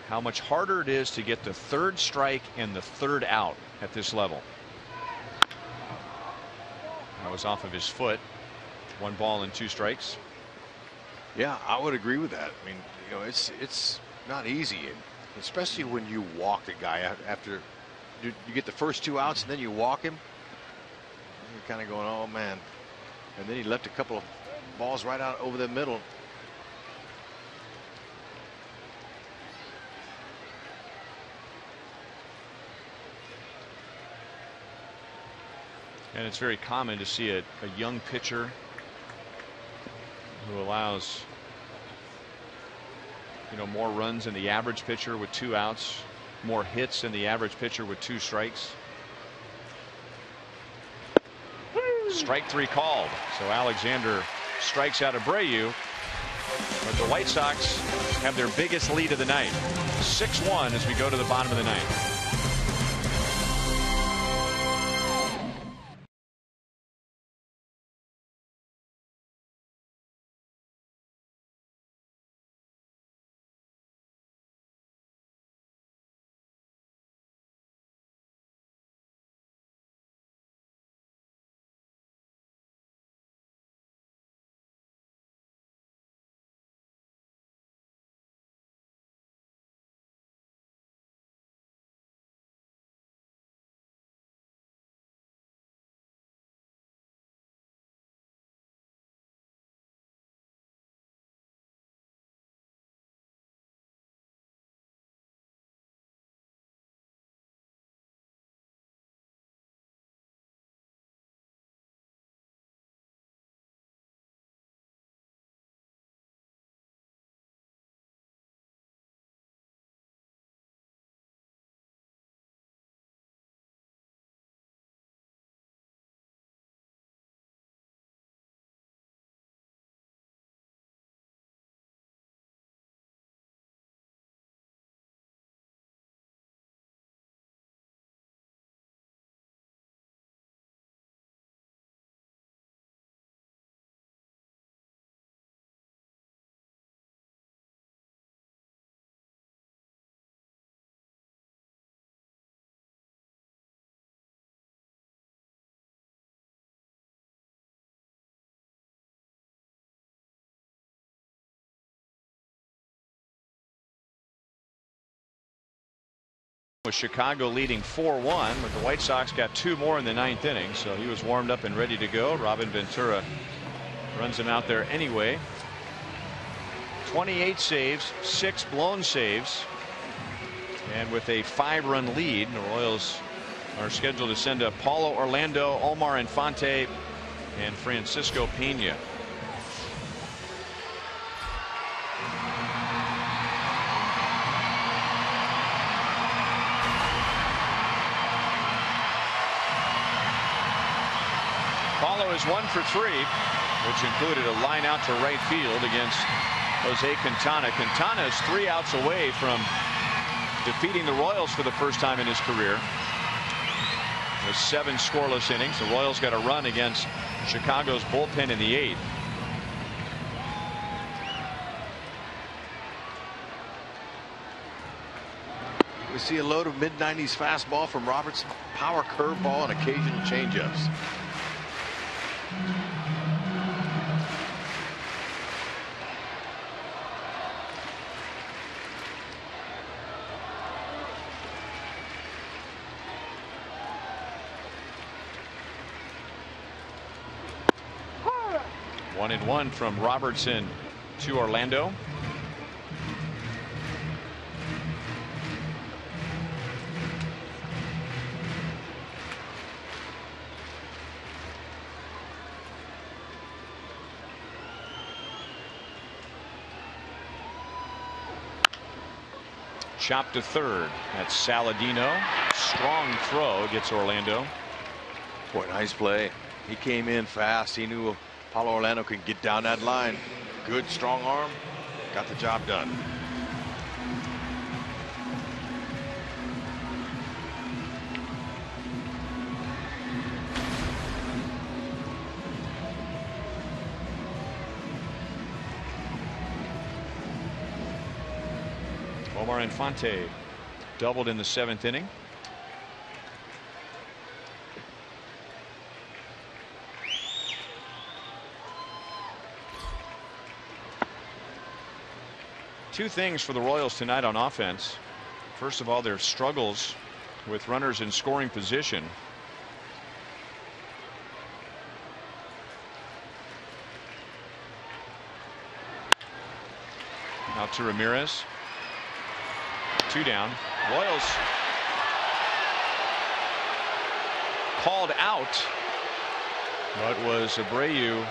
Speaker 1: how much harder it is to get the third strike and the third out at this level. That was off of his foot. 1 ball and 2 strikes.
Speaker 5: Yeah, I would agree with that. I mean, you know, it's not easy, and especially when you walk a guy after you get the first 2 outs and then you walk him. You're kind of going, oh man. And then he left a couple of balls right out over the middle.
Speaker 1: And it's very common to see a young pitcher who allows, you know, more runs than the average pitcher with 2 outs, more hits than the average pitcher with 2 strikes. Strike 3 called. So Alexander strikes out Abreu, but the White Sox have their biggest lead of the night, 6-1 as we go to the bottom of the ninth. With Chicago leading 4-1, but the White Sox got 2 more in the 9th inning, so he was warmed up and ready to go. Robin Ventura runs him out there anyway. 28 saves, 6 blown saves, and with a 5-run lead, the Royals are scheduled to send up Paulo Orlando, Omar Infante, and Francisco Pena. Paulo is 1 for 3, which included a line out to right field against Jose Quintana. Quintana is 3 outs away from defeating the Royals for the first time in his career. With 7 scoreless innings, the Royals got a run against Chicago's bullpen in the 8th.
Speaker 5: We see a load of mid-90s fastball from Robertson, power curveball, and occasional changeups.
Speaker 1: One and one from Robertson to Orlando. Chop to third. That's Saladino. Strong throw gets Orlando.
Speaker 5: Boy, nice play. He came in fast. He knew Paulo Orlando could get down that line. Good strong arm. Got the job done.
Speaker 1: Omar Infante doubled in the 7th inning. Two things for the Royals tonight on offense. First of all, their struggles with runners in scoring position. Out to Ramirez. 2 down. Royals called out, but was Abreu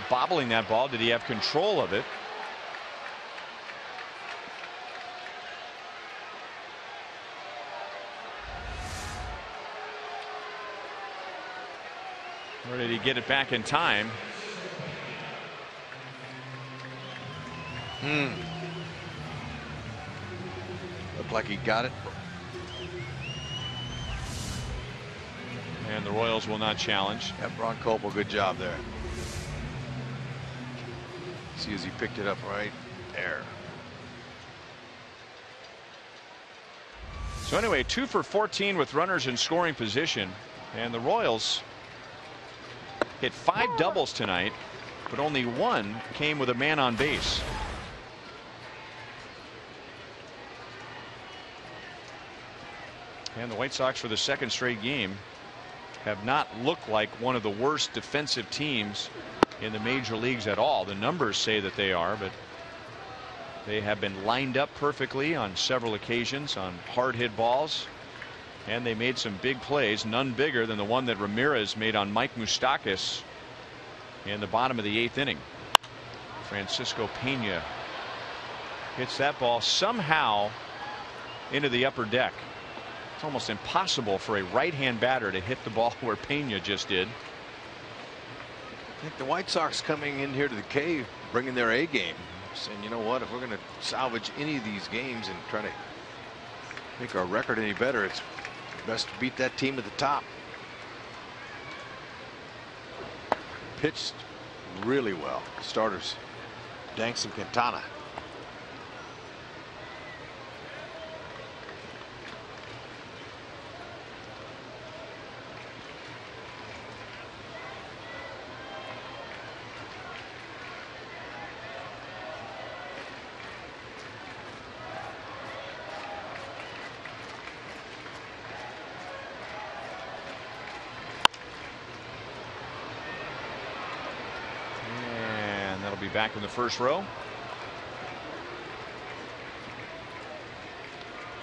Speaker 1: bobbling that ball? Did he have control of it? Or did he get it back in time?
Speaker 5: Looked like he got it.
Speaker 1: And the Royals will not challenge.
Speaker 5: Yep, Ron Copel, good job there. See as he picked it up right there.
Speaker 1: So anyway, 2 for 14 with runners in scoring position, and the Royals hit 5 doubles tonight, but only 1 came with a man on base. And the White Sox, for the 2nd straight game, have not looked like one of the worst defensive teams in the major leagues at all. The numbers say that they are, but they have been lined up perfectly on several occasions on hard hit balls, and they made some big plays, none bigger than the one that Ramirez made on Mike Moustakas in the bottom of the 8th inning. Francisco Pena hits that ball somehow into the upper deck. It's almost impossible for a right-hand batter to hit the ball where Pena just did.
Speaker 5: I think the White Sox coming in here to the cave, bringing their A game, saying, you know what, if we're going to salvage any of these games and try to make our record any better, it's best to beat that team at the top. Pitched really well. Starters, Danks and Quintana.
Speaker 1: Back in the first row.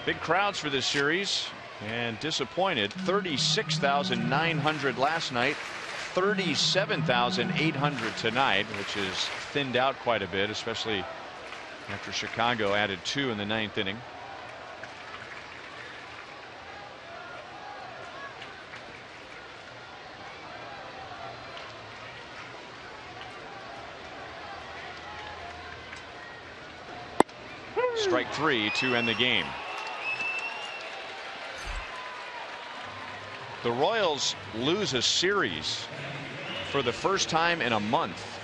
Speaker 1: Big crowds for this series, and disappointed. 36,900 last night, 37,800 tonight, which is thinned out quite a bit, especially after Chicago added 2 in the 9th inning. Strike 3 to end the game. The Royals lose a series for the first time in a month.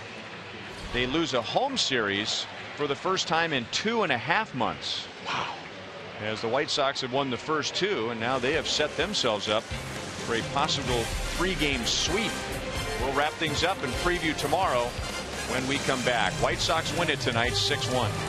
Speaker 1: They lose a home series for the first time in 2.5 months. Wow. As the White Sox have won the first 2, and now they have set themselves up for a possible 3-game sweep. We'll wrap things up and preview tomorrow when we come back. White Sox win it tonight 6-1.